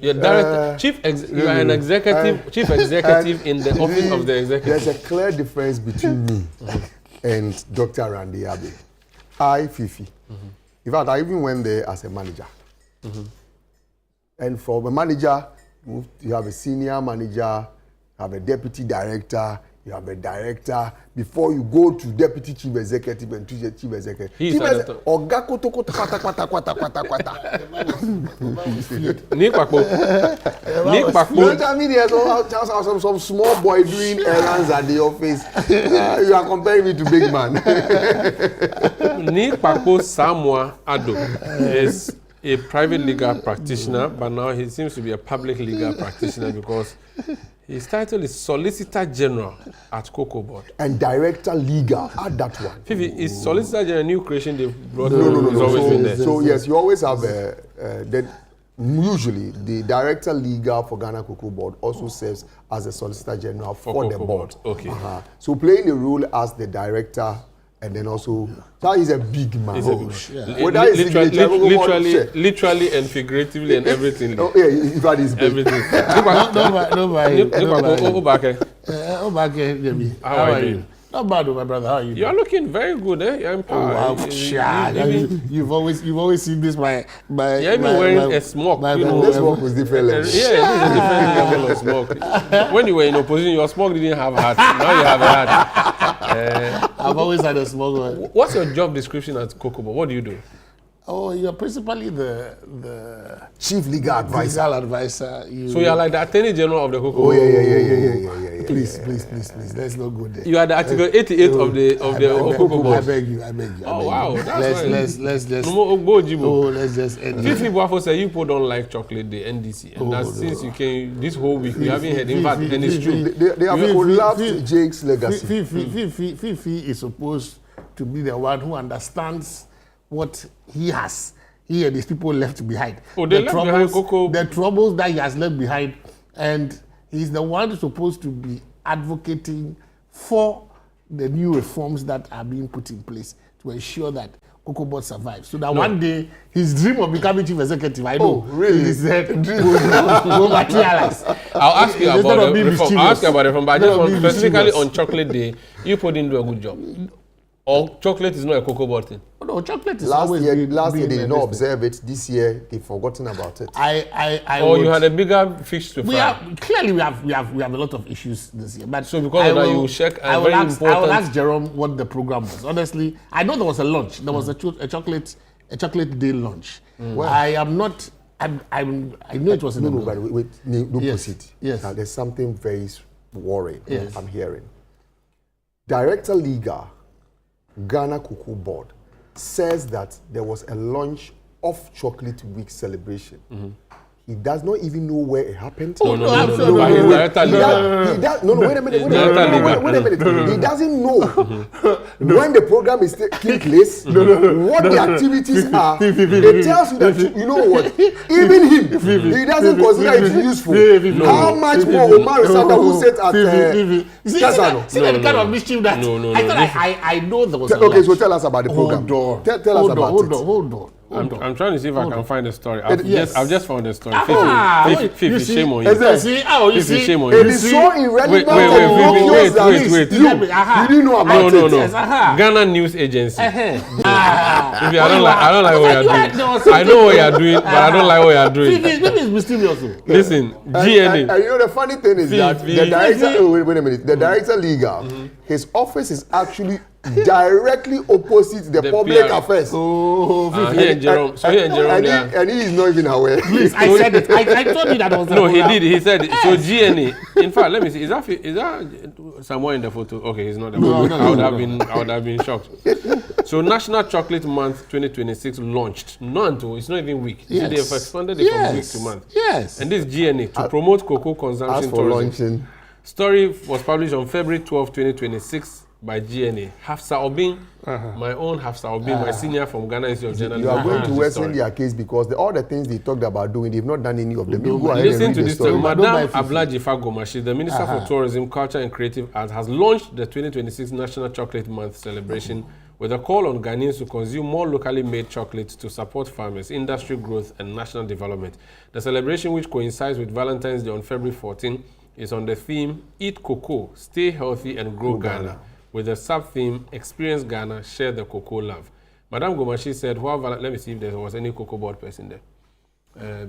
you are an executive, chief executive in the office of the executive. There's a clear difference between me and Dr. Randy Abbey. I, Fiifi. In fact, I even went there as a manager. And for a manager, you have a senior manager, you have a deputy director, you have a director. Before you go to deputy chief executive and to the chief executive. He's Oga koto kwata. I mean, there's some small boy doing errands at the office. You are comparing me to big man. Kpakpo Samoa Addo is a private legal practitioner, but now he seems to be a public legal practitioner because his title is Solicitor-General at Cocobod. And Director Legal, add that one. Fiifi, is Solicitor-General a new creation they've brought? No. So yes, you always have usually the Director Legal for Ghana Cocobod also serves as a Solicitor-General for the board. Okay. So playing the role as the director. And then also, he's a big man. Literally and figuratively and everything. Oh, yeah, in fact, he's big. Everything. How are you? Not bad, my brother. How are you? You're looking very good, eh? You're empowered. You've always seen this. You're even wearing a smock. This smoke was different. Yeah, this is a different level of smoke. When you were in opposition, your smoke didn't have a hat. Now you have a hat. I've always had a smoke. What's your job description at Cocobod? What do you do? Oh, you're principally the chief legal advisor. So you're like the Attorney General of the Cocobod. Oh yeah. Please. Let's not go there. You are the Article 88 of the Cocobod. I beg you. Oh wow, that's let's just. Let's just end. Fiifi Boafo said you people don't like chocolate, the NDC, and since you came this whole week, we haven't heard. In fact, and it's true. They have collapsed Jake's legacy. Fiifi is supposed to be the one who understands what he and his people left behind. Oh, they left behind Coco. The troubles that he has left behind, and he's the one supposed to be advocating for the new reforms that are being put in place to ensure that Cocobod survives. So that one day his dream of becoming chief executive, I know, will materialize. I'll ask you about the reform. I'll ask you about the reform, but I just want specifically on Chocolate Day, you put in do a good job. Or chocolate is not a Cocobod thing? Oh, no, chocolate is last year they did not observe it. This year they've forgotten about it. You had a bigger fish to fry. We have a lot of issus this year. But so because of that, you will check. I will ask Jerome what the program was. Honestly, I know there was a lunch. There was a chocolate day lunch. Well, I am not. I know it was no, but wait, proceed. Yes. Now, there's something very worrying. Yes. I'm hearing. Director Legal, Ghana Cocobod, says that there was a launch of Chocolate Week celebration. He does not even know where it happened. No, wait a minute. He doesn't know when the program is taking place, what the activities are. It tells you that, you know what, even him, he doesn't consider it useful. How much more Omar Sanda who said at See the kind of mischief that I thought I know there was a okay, so tell us about the program. Hold on. I'm trying to see if I can find the story. Yes. I've just found the story. You see? Shame on You you. see? Oh, you see? Shame on It you. is so irrelevant Wait, and innocuous that wait. you didn't know about No. it. Yes, Ghana News Agency. Fiifi, I don't like what you're doing. I know what you're doing, but I don't like what you're doing. Maybe it's mysterious. Listen, GNA. And you know the funny thing is that the director, wait a minute, the director legal, his office is actually directly opposite the public PR. affairs. Here in Jerome. So here in Jerome, and he is not even aware. Please, I said it. I told you that was No, he did. He said it. So GNA. In fact, let me see. Is that Samoa in the photo? Okay, he's not the photo. I would have been shocked. So National Chocolate Month 2026 launched. It's not even week. Yes. They have expanded it from week to month. Yes. And this GNA to promote cocoa As consumption for tourism. launching, Story was published on February 12, 2026 by GNA. Hafsa Obin, my own Hafsa Obin, my senior from Ghana Institute of Journalism. you are going to this worsen story. their case because all the things they talked about doing, they've not done any of them. You go ahead Listen and to read the this story. story. Madam Ablajifa Gomashi, the Minister for Tourism, Culture and Creative Arts, has launched the 2026 National Chocolate Month celebration with a call on Ghanaians to consume more locally made chocolates to support farmers, industry growth, and national development. The celebration, which coincides with Valentine's Day on February 14, is on the theme Eat Cocoa, Stay Healthy, and Grow Ghana, with the sub-theme Experience Ghana, Share the Cocoa Love. Madam Gomashi said, let me see if there was any Cocobod person there.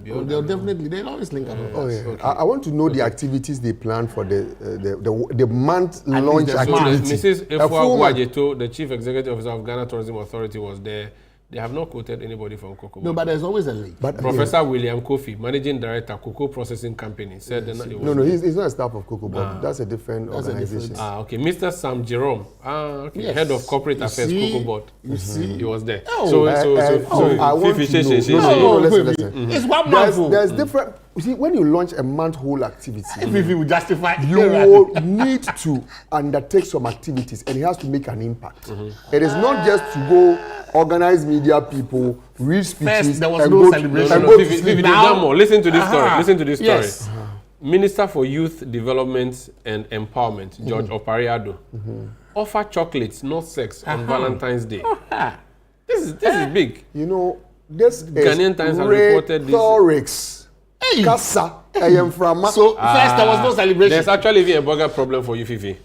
They'll always link up. Oh, yeah. Okay. I want to know the activities they plan for the month launch So activity. Mrs. Efua Guajeto, the Chief Executive Officer of Ghana Tourism Authority, was there. They have not quoted anybody from Cocobod. No, but there's always a link. But, Professor William Kofi, Managing Director, Cocoa Processing Company, said that it was... No, he's not a staff of Cocobod. That's a different organization. Okay. Mr. Sam Jerome, Yes. Head of Corporate Affairs, Cocobod. You see? He was there. I want to know. Listen. It's 1 month. There's different... You see, when you launch a month-whole activity, If you will justify you will need to undertake some activities, and it has to make an impact. It is not just to go organize media people, read speeches, First, there was and no go celebration. and go to sleep. Vivi, listen to this story. Listen to this story. Yes. Minister for Youth Development and Empowerment, George Ofori-Atta, offer chocolates, not sex, on Valentine's Day. This is big. You know, this Ghanaian Times have reported this. rhetorics. Kasa, I am from. So first there was no celebration. There's actually even a bigger problem for you, Fiifi.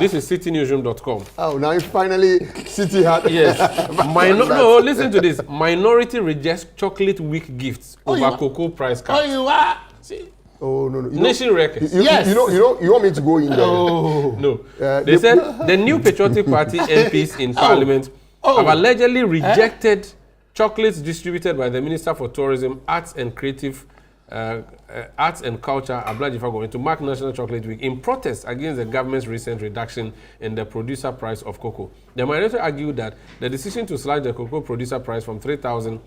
This is citynewsroom.com. Oh, now finally, City had. Yes. No, listen to this. Minority rejects chocolate week gifts over cocoa price cap. Oh, you are. See? Oh no. Nation records. Yes. You want me to go in there? No. They said the new Patriotic Party MPs in Parliament have allegedly rejected chocolates distributed by the Minister for Tourism, Arts and Creative Arts and Culture, Ablajifa Gomashi, to mark National Chocolate Week in protest against the government's recent reduction in the producer price of cocoa. The minority argued that the decision to slash the cocoa producer price from 3,000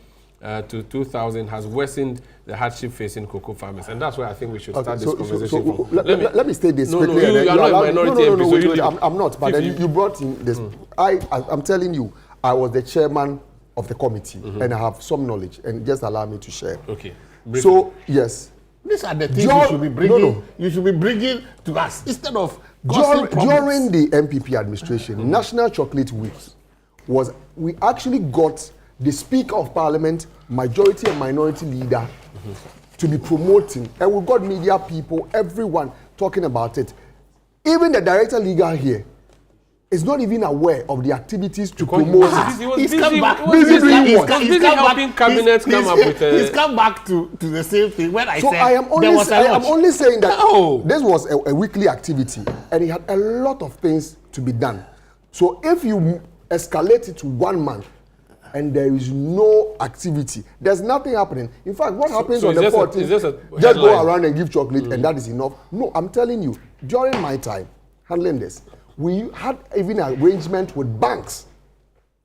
to 2,000 has worsened the hardship facing cocoa farmers, and that's why I think we should start this conversation from. Let me state this quickly. You are not a minority MP. Wait, I'm not. But then you brought in this. I'm telling you, I was the chairman of the committee, and I have some knowledge, and just allow me to share. Okay. So yes, these are the things you should be bringing. You should be bringing to us instead of during the MPP administration, National Chocolate Week we actually got the Speaker of Parliament, majority and minority leader, to be promoting, and we got media people, everyone talking about it. Even the director legal here is not even aware of the activities to promote it. He was He's busy. come back. He's helping cabinets come up with. He's come back to the same thing. When I So said I am only saying that this was a weekly activity, and it had a lot of things to be done. So if you escalate it to 1 month, and there is no activity, there's nothing happening. In fact, what happens on the 14th? Just go around and give chocolate, and that is enough. No, I'm telling you, during my time handling this, we had even an arrangement with banks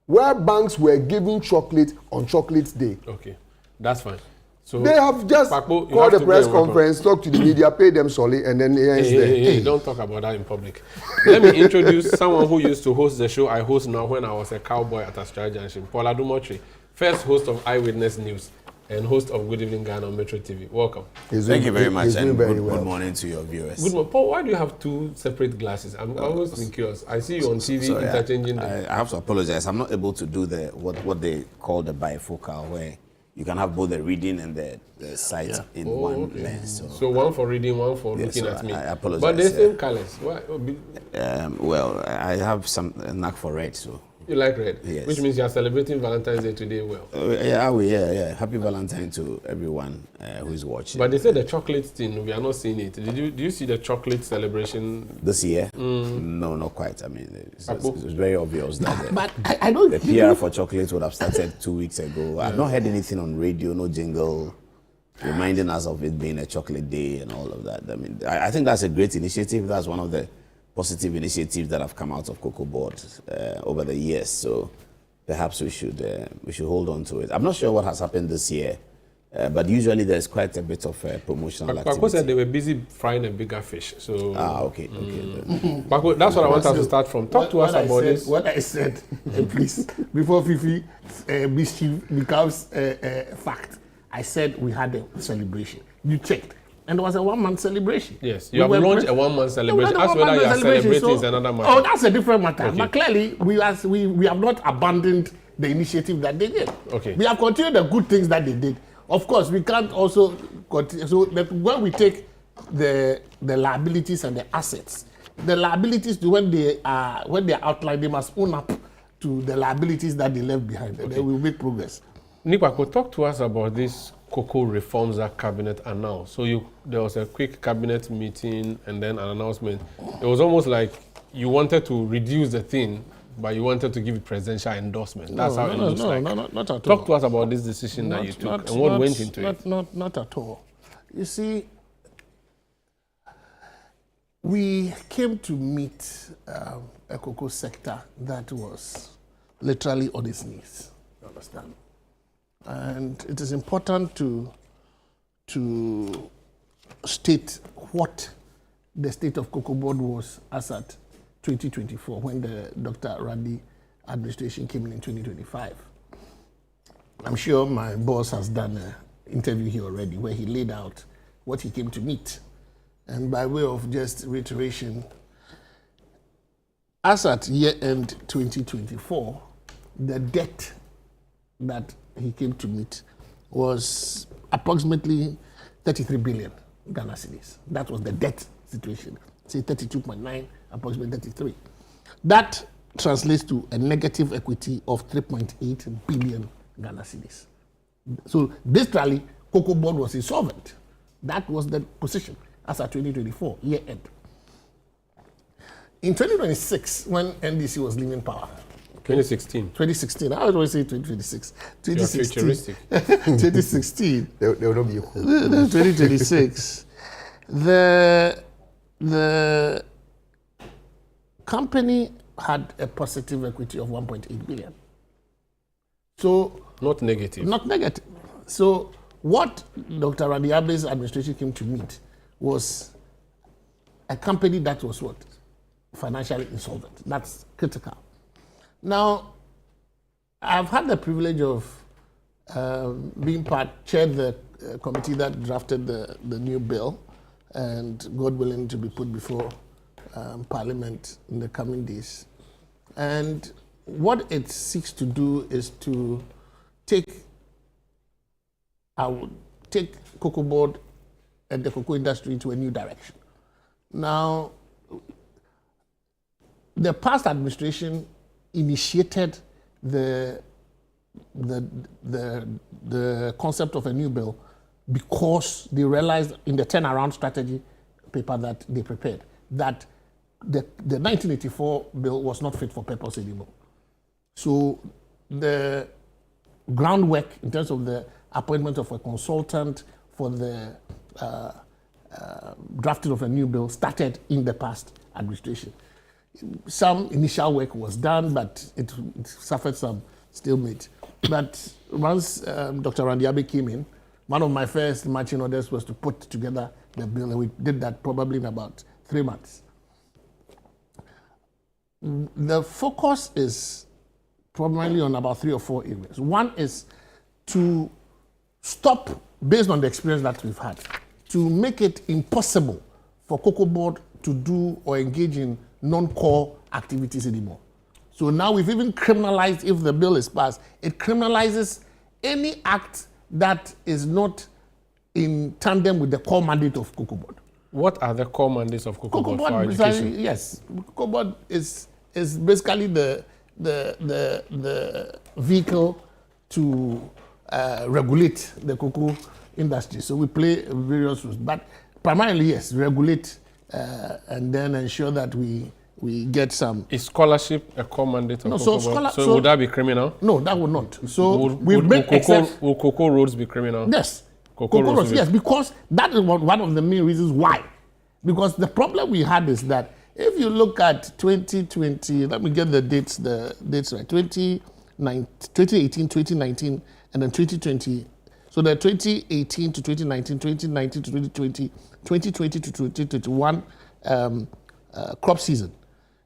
where banks were giving chocolate on Chocolate Day. Okay, that's fine. So they have just Kpakpo, called a press conference, talk to the media, pay them solely, and then hey, don't talk about that in public. Let me introduce someone who used to host the show I host now when I was a cowboy at Australia Junction, Paul Addo, first host of Eyewitness News. and host of Good Evening Ghana on Metro TV. Welcome. Thank you very much, and very good morning to your viewers. Good morning. Paul, why do you have two separate glasses? I'm always been curious. I see you on TV interchanging them. I have to apologize. I'm not able to do the what they call the bifocal, where you can have both the reading and the sight in one lens. So one for reading, one for looking at me. I apologize. But they're same colors. Why? Well, I have some knack for red, so. You like red? Yes. Which means you are celebrating Valentine's Day today well. Yeah. Happy Valentine to everyone who is watching. But they said the chocolate thing, we are not seeing it. Do you see the chocolate celebration? This year? No, not quite. I mean, it's very obvious that but I don't. The PR for chocolate would have started 2 weeks ago. I've not heard anything on radio, no jingle, reminding us of it being a chocolate day and all of that. I mean, I think that's a great initiative. That's one of the positive initiatives that have come out of Cocobod over the years. So perhaps we should hold on to it. I'm not sure what has happened this year, but usually there's quite a bit of promotional activity. Kpakpo said they were busy frying a bigger fish. So okay. Kpakpo, that's what I want us to start from. Talk to us about this. What I said, please, before Fiifi mischief becomes fact. I said we had a celebration. You checked. And it was a one-month celebration. Yes, you have launched a one-month celebration. As whether you are celebrating is another matter. Oh, that's a different matter. Okay. But clearly, we have not abandoned the initiative that they did. Okay. We have continued the good things that they did. Of course, we can't also continue. So when we take the liabilities and the assets, the liabilities, when they are outlined, they must own up to the liabilities that they left behind. And then we'll make progress. Kpakpo, talk to us about this cocoa reforms that cabinet announced. So there was a quick cabinet meeting and then an announcement. It was almost like you wanted to reduce the thing, but you wanted to give it presidential endorsement. That's how it looks like. No, not at all. Talk to us about this decision that you took and what went into it. Not at all. You see, we came to meet a cocoa sector that was literally on its knees. You understand? And it is important to state what the state of Cocobod was as at 2024 when the Dr. Randi administration came in 2025. I'm sure my boss has done an interview here already where he laid out what he came to meet. And by way of just reiteration, as at year-end 2024, the debt that he came to meet was approximately 33 billion Ghana cedis. That was the debt situation. Say 32.9, approximately 33. That translates to a negative equity of 3.8 billion Ghana cedis. So literally, Cocobod was insolvent. That was the position as at 2024, year end. In 2026, when NDC was leaving power, 2016. I always say 2026. 2016. 2016. They will not be cool. 2026. The company had a positive equity of 1.8 billion. So not negative. Not negative. So what Dr. Randi Abe's administration came to meet was a company that was what? Financially insolvent. That's critical. Now, I've had the privilege of chaired the committee that drafted the new bill, and God willing to be put before Parliament in the coming days. And what it seeks to do is to take Cocobod and the cocoa industry into a new direction. Now, the past administration initiated the concept of a new bill because they realized in the turnaround strategy paper that they prepared that the 1984 bill was not fit for purpose anymore. So the groundwork in terms of the appointment of a consultant for the drafting of a new bill started in the past administration. Some initial work was done, but it suffered some stalemate. But once Dr. Randi Abe came in, one of my first marching orders was to put together the bill, and we did that probably in about 3 months. The focus is primarily on about 3 or 4 areas. One is to stop, based on the experience that we've had, to make it impossible for Cocobod to do or engage in non-core activities anymore. So now we've even criminalized, if the bill is passed, it criminalizes any act that is not in tandem with the core mandate of Cocobod. What are the core mandates of Cocobod for education? Yes, Cocobod is basically the vehicle to regulate the cocoa industry. So we play various roles, but primarily, yes, regulate and then ensure that we get some. Is scholarship a core mandate of No, Cocobod? So would that be criminal? No, that would not. So will cocoa roads be criminal? Yes. Cocoa roads, yes, because that is one of the main reasons why. Because the problem we had is that if you look at 2020, let me get the dates right, 2018, 2019, and then 2020. So the 2018 to 2019, 2019 to 2020, 2020 to 2021 crop season.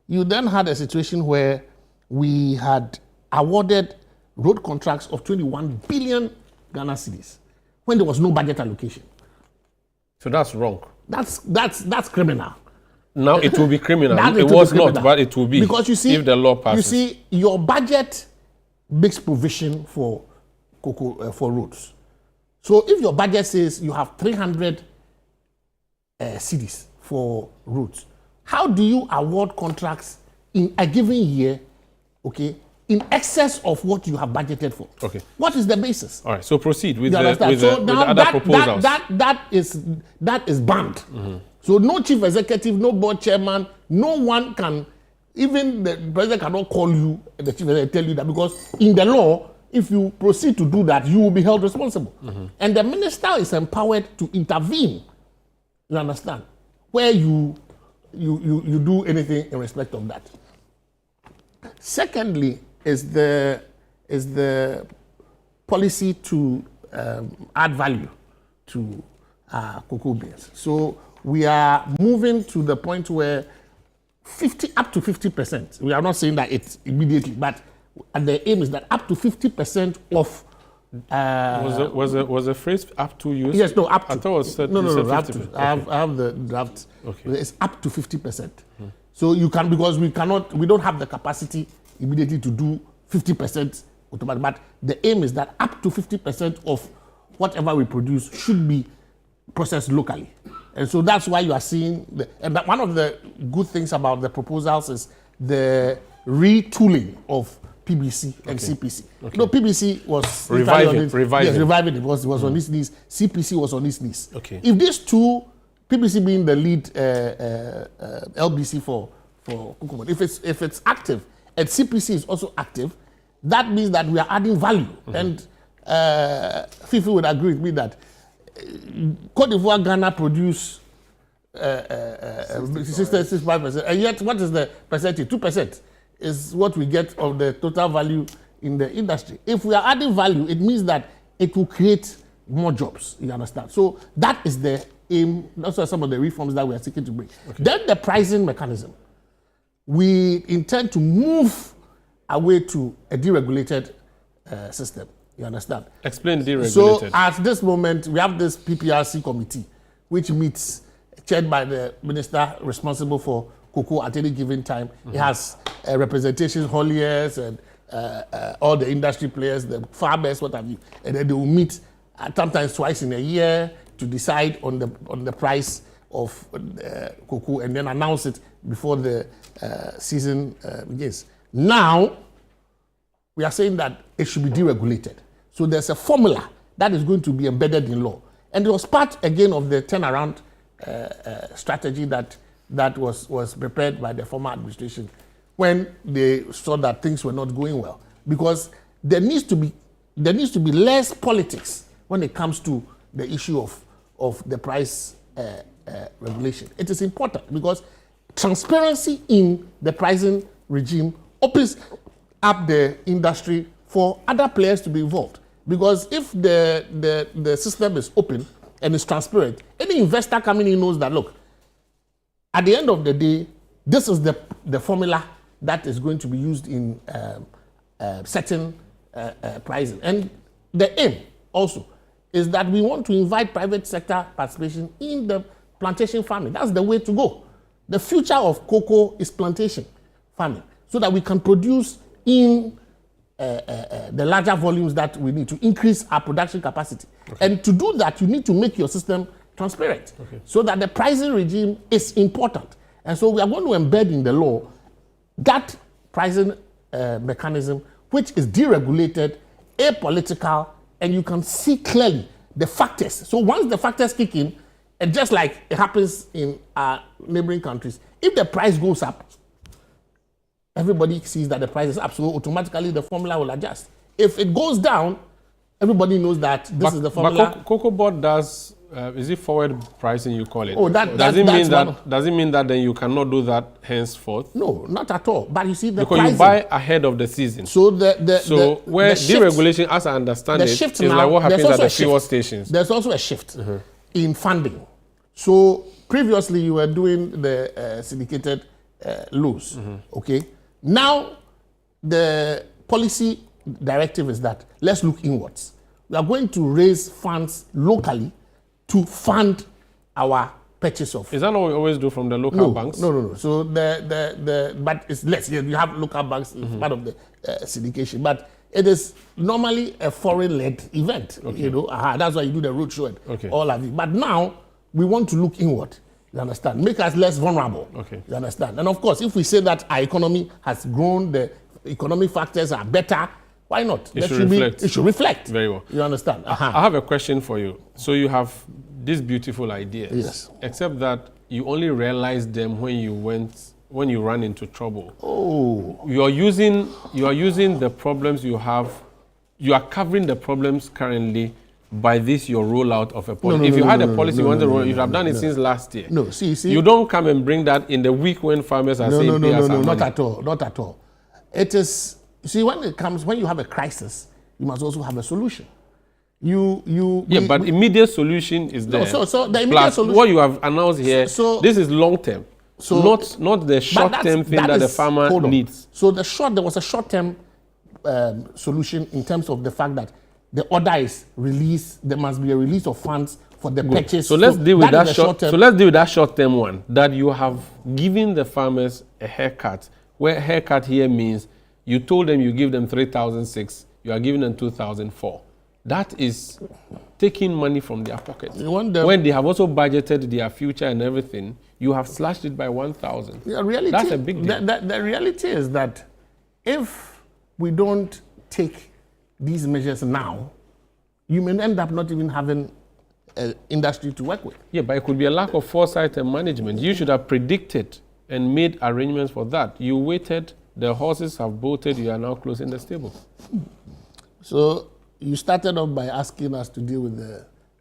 You then had a situation where we had awarded road contracts of 21 billion Ghana cedis when there was no budget allocation. So that's wrong. That's criminal. Now it will be criminal. It was not, but it will be. Because you see, if the law passes. You see, your budget makes provision for roads. So if your budget says you have 300 cedis for roads, how do you award contracts in a given year, okay, in excess of what you have budgeted for? Okay. What is the basis? All right. So proceed with the now other proposals. That is banned. Mm-hmm. So no chief executive, no board chairman, no one can, even the president cannot call you, the chief executive tell you that, because in the law, if you proceed to do that, you will be held responsible. Mm-hmm. And the minister is empowered to intervene, you understand, where you do anything in respect of that. Secondly, is the policy to add value to cocoa beans. So we are moving to the point where up to 50%. We are not saying that it's immediately, but the aim is that up to 50% of. Was the phrase up to used? Yes, no, up to. I thought it was said, no, up to. Okay. I have the draft. Okay. It's up to 50%. So you can, because we don't have the capacity immediately to do 50% automatic, but the aim is that up to 50% of whatever we produce should be processed locally. And so that's why you are seeing, and that one of the good things about the proposals is the retooling of PBC and CPC. Okay. No, PBC was reviving it. It was on its knees. CPC was on its knees. Okay. If these two, PBC being the lead LBC for Cocobod, if it's active and CPC is also active, that means that we are adding value. Mm-hmm. And Fiifi would agree with me that Cote d'Ivoire, Ghana produce 65%, and yet what is the percentage? 2% is what we get of the total value in the industry. If we are adding value, it means that it will create more jobs, you understand? So that is the aim. Those are some of the reforms that we are seeking to bring. Okay. Then the pricing mechanism. We intend to move away to a deregulated system. You understand? Explain deregulated. So at this moment, we have this PPRC committee, which meets, chaired by the minister responsible for cocoa at any given time. Mm-hmm. It has representations, hauliers, and all the industry players, the farmers, what have you. And then they will meet sometimes twice in a year to decide on the price of cocoa and then announce it before the season begins. Now, we are saying that it should be deregulated. So there's a formula that is going to be embedded in law. And it was part, again, of the turnaround strategy that was prepared by the former administration when they saw that things were not going well. Because there needs to be less politics when it comes to the issue of the price regulation. It is important because transparency in the pricing regime opens up the industry for other players to be involved. Because if the system is open and is transparent, any investor coming in knows that, look, at the end of the day, this is the formula that is going to be used in setting pricing. And the aim also is that we want to invite private sector participation in the plantation farming. That's the way to go. The future of cocoa is plantation farming, so that we can produce in the larger volumes that we need to increase our production capacity. Okay. And to do that, you need to make your system transparent, so that the pricing regime is important. And so we are going to embed in the law that pricing mechanism, which is deregulated, apolitical, and you can see clearly the factors. So once the factors kick in, and just like it happens in our neighboring countries, if the price goes up, everybody sees that the price is up, so automatically the formula will adjust. If it goes down, everybody knows that this is the formula. But Cocobod does, is it forward pricing you call it? Oh, does it mean that then you cannot do that henceforth? No, not at all. But you see the because pricing, you buy ahead of the season. So where deregulation, as I understand it, is like what happens at the fuel stations. There's also a shift in funding. So previously you were doing the syndicated loans, okay? Now the policy directive is that let's look inwards. We are going to raise funds locally to fund our purchase of. Is that what we always do from the local banks? No. So but it's less. You have local banks as part of the syndication, but it is normally a foreign-led event. You know, that's why you do the roadshow and all of it. But now we want to look inward. You understand? Make us less vulnerable. You understand? And of course, if we say that our economy has grown, the economic factors are better, why not? It should reflect. Very well. You understand? I have a question for you. So you have these beautiful ideas. Yes. Except that you only realized them when you ran into trouble. Oh. You are using the problems you have. You are covering the problems currently by this your rollout of a policy. If you had a policy you wanted to roll, you should have done it since last year. No, see. You don't come and bring that in the week when farmers are saying pay us our money. Not at all. Not at all. It is. See, when you have a crisis, you must also have a solution. But immediate solution is there. No, so the immediate solution. What you have announced here, this is long term. So not the short term thing that the farmer needs. So there was a short term solution in terms of the fact that the order is released. There must be a release of funds for the purchase. So let's deal with that short. So let's deal with that short term one. That you have given the farmers a haircut. Where haircut here means you told them you give them 3,006. You are giving them 2,004. That is taking money from their pockets. When they have also budgeted their future and everything, you have slashed it by 1,000. That's a big deal. The reality is that if we don't take these measures now, you may end up not even having an industry to work with. Yeah, but it could be a lack of foresight and management. You should have predicted and made arrangements for that. You waited, the horses have bolted, you are now closing the stable. So you started off by asking us to deal with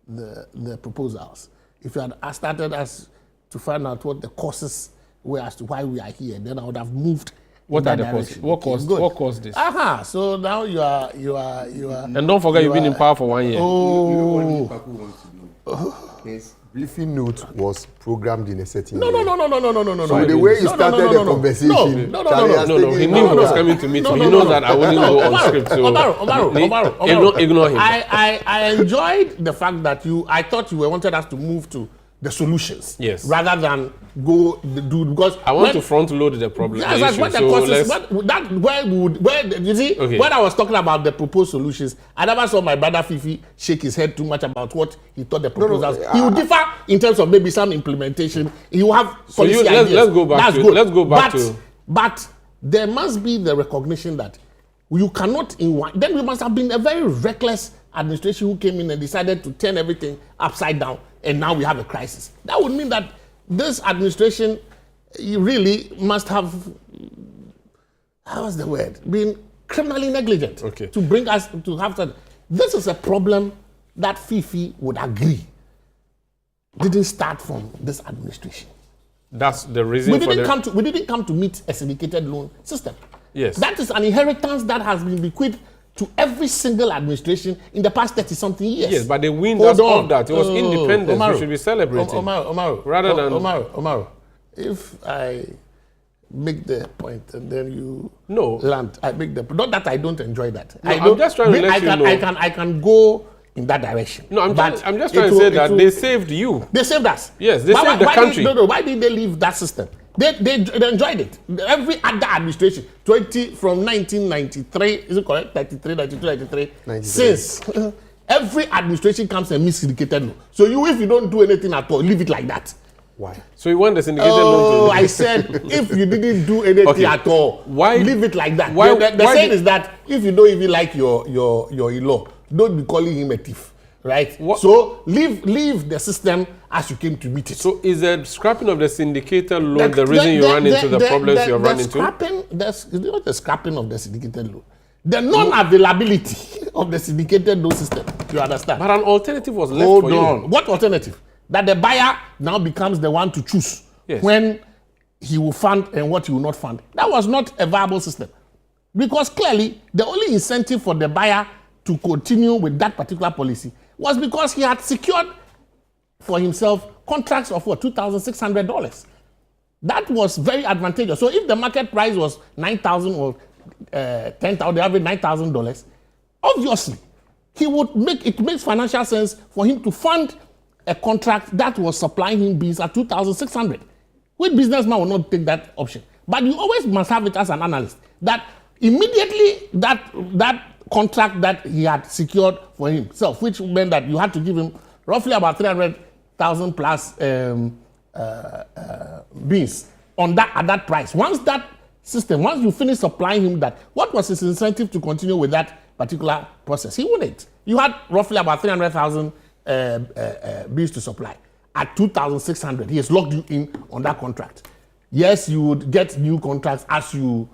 the proposals. If you had started us to find out what the causes were as to why we are here, then I would have moved. What are the causes? What caused this? So now you are. And don't forget you've been in power for 1 year. Oh. His briefing note was programmed in a certain way. No. So the way you started the conversation. No. He knew he was coming to meet me. He knows that I wouldn't go on script. So Omaro, ignore him. I enjoyed the fact that I thought you wanted us to move to the solutions. Yes. Rather than go do because I want to front load the problem. Yes, that's what the causes. You see, when I was talking about the proposed solutions, I never saw my brother Fiifi shake his head too much about what he thought the proposals. He would differ in terms of maybe some implementation. He will have policy ideas. Let's go back. Let's go back to. But there must be the recognition that you cannot then we must have been a very reckless administration who came in and decided to turn everything upside down, and now we have a crisis. That would mean that this administration really must have, been criminally negligent to bring us to have that. This is a problem that Fiifi would agree didn't start from this administration. That's the reason we didn't come to meet a syndicated loan system. Yes. That is an inheritance that has been bequeathed to every single administration in the past 30-something years. Yes, but the win that's of that. It was independence. We should be celebrating. Omaro, if I make the point and then you land, I make the not that I don't enjoy that. No, I'm just trying to let you know. I can go in that direction. No, I'm just trying to say that they saved you. They saved us. Yes, they saved the country. Why did they leave that system? They enjoyed it. Every other administration, from 1993, is it correct? 93, 92, 93. Since every administration comes and syndicated loan. So if you don't do anything at all, leave it like that. Why? So you want the syndicated loan to... I said, if you didn't do anything at all, leave it like that. The saying is that if you don't even like your in-law, don't be calling him a thief, right? So leave the system as you came to meet it. So is the scrapping of the syndicated loan the reason you ran into the problems you run into? It's not the scrapping of the syndicated loan. The non-availability of the syndicated loan system. You understand? But an alternative was left for you. Hold on. What alternative? That the buyer now becomes the one to choose when he will fund and what he will not fund. That was not a viable system. Because clearly, the only incentive for the buyer to continue with that particular policy was because he had secured for himself contracts of what, $2,600. That was very advantageous. So if the market price was $9,000 or $10,000, the average $9,000, obviously, it makes financial sense for him to fund a contract that was supplying him beans at $2,600. Which businessman will not take that option? But you always must have it as an analyst that immediately that contract that he had secured for himself, which meant that you had to give him roughly about 300,000 plus beans at that price. Once you finish supplying him that, what was his incentive to continue with that particular process? He wouldn't. You had roughly about 300,000 beans to supply at 2,600. He has locked you in on that contract. Yes, you would get new contracts as you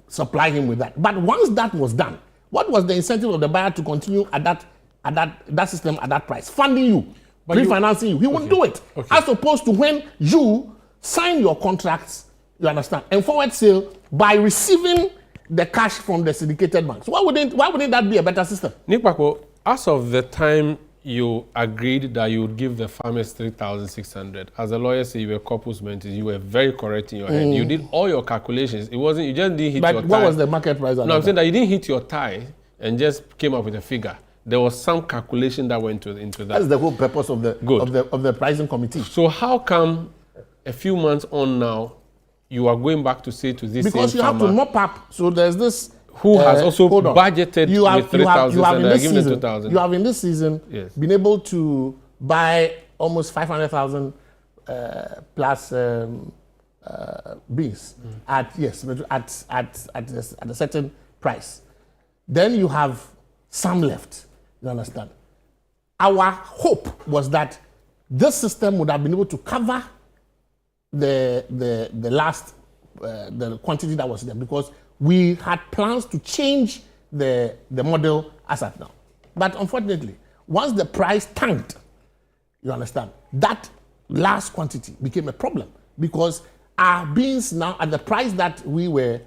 supply him with that. But once that was done, what was the incentive of the buyer to continue at that system at that price? Funding you, refinancing you. He wouldn't do it. As opposed to when you sign your contracts, you understand, and forward sale by receiving the cash from the syndicated banks. Why wouldn't that be a better system? Kpakpo, as of the time you agreed that you would give the farmers 3,600, as the lawyer said, you were corpus mentis, you were very correct in your head. You did all your calculations. You just didn't hit your tie. What was the market price? No, I'm saying that you didn't hit your tie and just came up with a figure. There was some calculation that went into that. That's the whole purpose of the pricing committee. So how come a few months on now you are going back to say to this because you have to mop up. So there's this who has also budgeted with 3,000 and they're giving them 2,000. You have in this season been able to buy almost 500,000 plus beans at a certain price. Then you have some left. You understand? Our hope was that this system would have been able to cover the last the quantity that was there, because we had plans to change the model as at now. But unfortunately, once the price tanked, you understand, that last quantity became a problem, because our beans now at the price that we were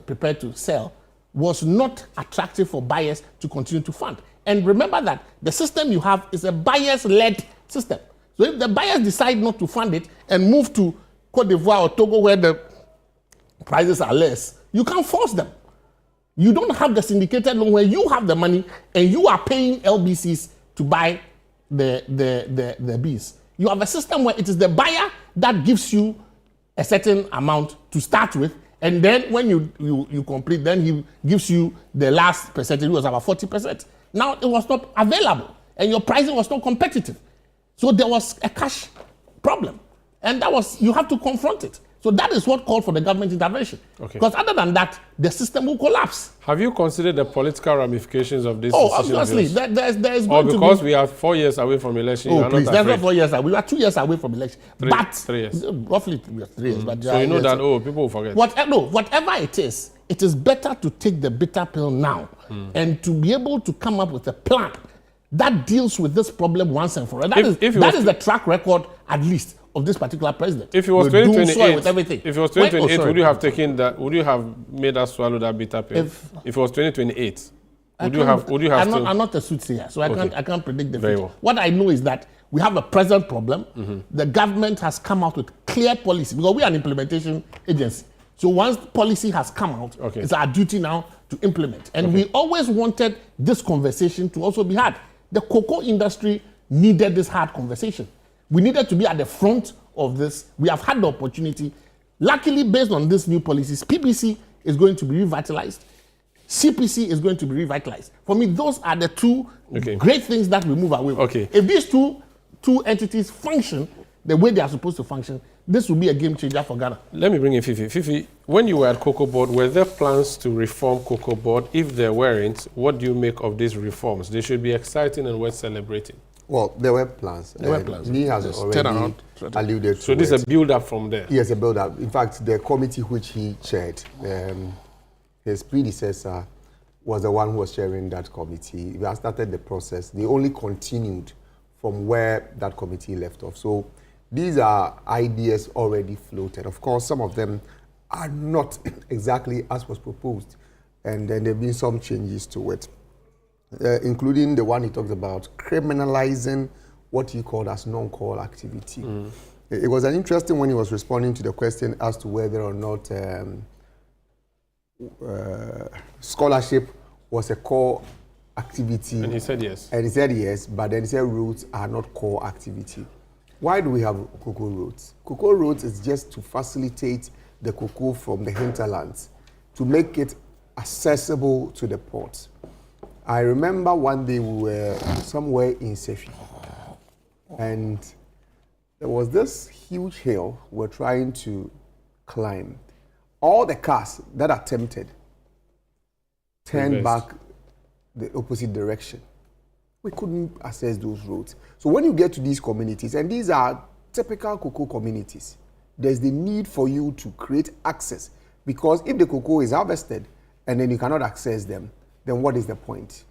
prepared to sell was not attractive for buyers to continue to fund. And remember that the system you have is a buyers-led system. So if the buyers decide not to fund it and move to Cote d'Ivoire or Togo where the prices are less, you can't force them. You don't have the syndicated loan where you have the money and you are paying LBCs to buy the beans. You have a system where it is the buyer that gives you a certain amount to start with, and then when you complete, then he gives you the last percentage, which was about 40%. Now it was not available and your pricing was not competitive. So there was a cash problem, and you have to confront it. So that is what called for the government intervention. Okay. Because other than that, the system will collapse. Have you considered the political ramifications of this? Obviously. There's going to be... because we are 4 years away from election. Oh, please, there's not 4 years away. We are 2 years away from election. 3 years. Roughly 3 years. But so you know that, people will forget. Whatever it is better to take the bitter pill now and to be able to come up with a plan that deals with this problem once and for all. That is the track record, at least, of this particular president. If it was 2028, if it was 2028, would you have taken that? Would you have made us swallow that bitter pill? If it was 2028, would you have? I'm not a soothsayer, so I can't predict the future. Well. What I know is that we have a present problem. The government has come out with clear policy, because we are an implementation agency. So once policy has come out, it's our duty now to implement. And we always wanted this conversation to also be had. The cocoa industry needed this hard conversation. We needed to be at the front of this. We have had the opportunity. Luckily, based on these new policies, PBC is going to be revitalized. CPC is going to be revitalized. For me, those are the two great things that we move away with. If these two entities function the way they are supposed to function, this will be a game changer for Ghana. Let me bring in Fiifi. Fiifi, when you were at Cocobod, were there plans to reform Cocobod? If there weren't, what do you make of these reforms? They should be exciting and worth celebrating. Well, there were plans. There were plans. He has already alluded to So this is a build-up from there? Yes, a build-up. In fact, the committee which he chaired, his predecessor was the one who was chairing that committee. We have started the process. They only continued from where that committee left off. So these are ideas already floated. Of course, some of them are not exactly as was proposed, and then there have been some changes to it, including the one he talks about, criminalizing what he called as non-core activity. It was an interesting when he was responding to the question as to whether or not scholarship was a core activity. And he said yes. And he said yes, but then he said roads are not core activity. Why do we have cocoa roads? Cocoa roads is just to facilitate the cocoa from the hinterlands, to make it accessible to the port. I remember one day we were somewhere in Sefi, and there was this huge hill we're trying to climb. All the cars that attempted turned back the opposite direction. We couldn't access those roads. So when you get to these communities, and these are typical cocoa communities, there's the need for you to create access, because if the cocoa is harvested and then you cannot access them, then what is the point?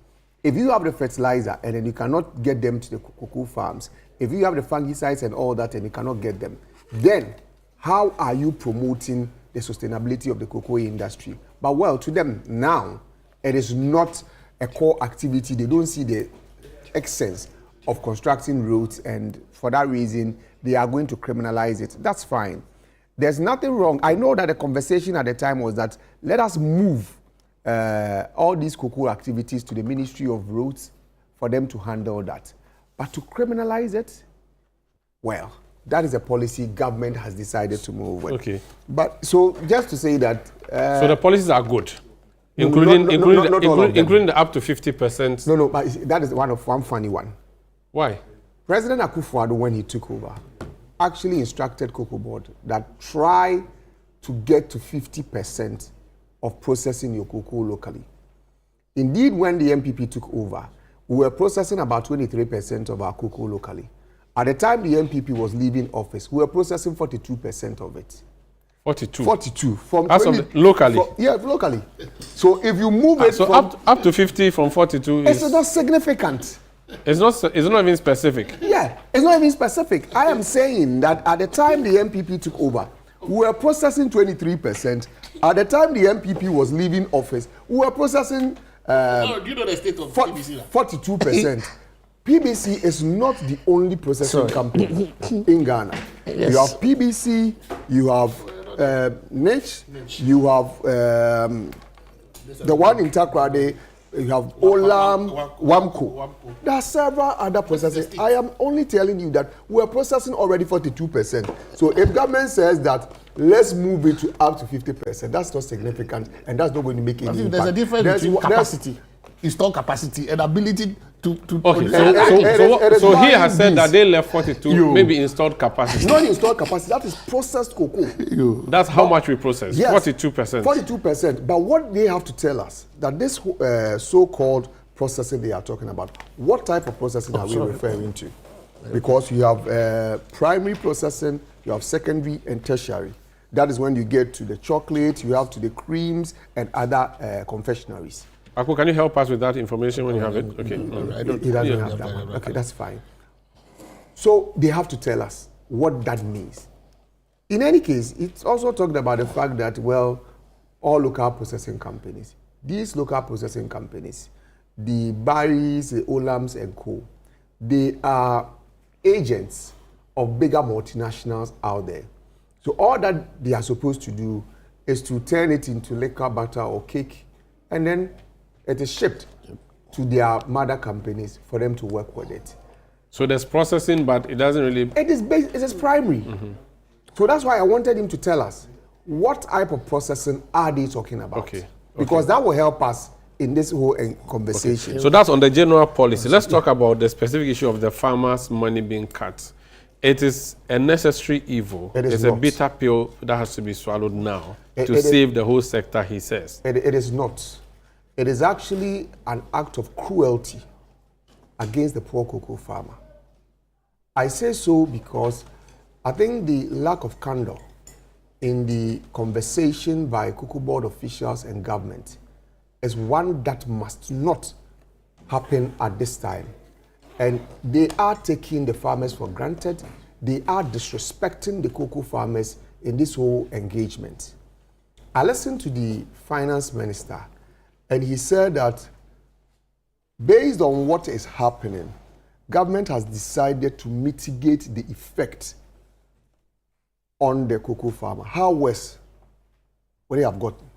If you have the fertilizer and then you cannot get them to the cocoa farms, if you have the fungicides and all that and you cannot get them, then how are you promoting the sustainability of the cocoa industry? But well, to them now, it is not a core activity. They don't see the essence of constructing roads, and for that reason, they are going to criminalize it. That's fine. There's nothing wrong. I know that the conversation at the time was that let us move all these cocoa activities to the Ministry of Roads for them to handle that. But to criminalize it, well, that is a policy government has decided to move with. Okay. But so just to say that... so the policies are good? Including the up to 50%. No, but that is one funny one. Why? President Akufo-Addo, when he took over, actually instructed Cocobod that try to get to 50% of processing your cocoa locally. Indeed, when the MPP took over, we were processing about 23% of our cocoa locally. At the time the MPP was leaving office, we were processing 42% of it. 42. 42 from as 20, of locally. Yeah, locally. So if you move it so from, up to 50 from 42 is it's not significant. It's not even specific. Yeah, it's not even specific. I am saying that at the time the MPP took over, we were processing 23%. At the time the MPP was leaving office, we were processing do you know the state of PBC? 42%. PBC is not the only processing company in Ghana. Yes. You have PBC, you have Niche, you have the one in Takrade, you have Olam, Wamco. There are several other processing. I am only telling you that we are processing already 42%. So if government says that let's move it to up to 50%, that's not significant, and that's not going to make any impact. There's a difference between capacity, installed capacity, and ability to okay, so he has said that they left 42, maybe installed capacity. Not installed capacity, that is processed cocoa. That's how much we process, yes, 42%. 42%, but what they have to tell us, that this so-called processing they are talking about, what type of processing are we referring to? Because you have primary processing, you have secondary and tertiary. That is when you get to the chocolate, you have to the creams and other confectionaries. Akko, can you help us with that information when you have it? Okay. He doesn't have that one. Okay, that's fine. So they have to tell us what that means. In any case, it's also talked about the fact that, well, all local processing companies, these local processing companies, the Barrys, the Olams and co, they are agents of bigger multinationals out there. So all that they are supposed to do is to turn it into liquor, butter or cake, and then it is shipped to their mother companies for them to work with it. So there's processing, but it doesn't really... It is primary. So that's why I wanted him to tell us what type of processing are they talking about. Okay. Because that will help us in this whole conversation. Okay. So that's on the general policy. Let's talk about the specific issue of the farmers' money being cut. It is a necessary evil. It's a bitter pill that has to be swallowed now to save the whole sector, he says. It is not. It is actually an act of cruelty against the poor cocoa farmer. I say so because I think the lack of candor in the conversation by Cocobod officials and government is one that must not happen at this time. And they are taking the farmers for granted. They are disrespecting the cocoa farmers in this whole engagement. I listened to the finance minister, and he said that based on what is happening, government has decided to mitigate the effect on the cocoa farmer. How worse would they have gotten?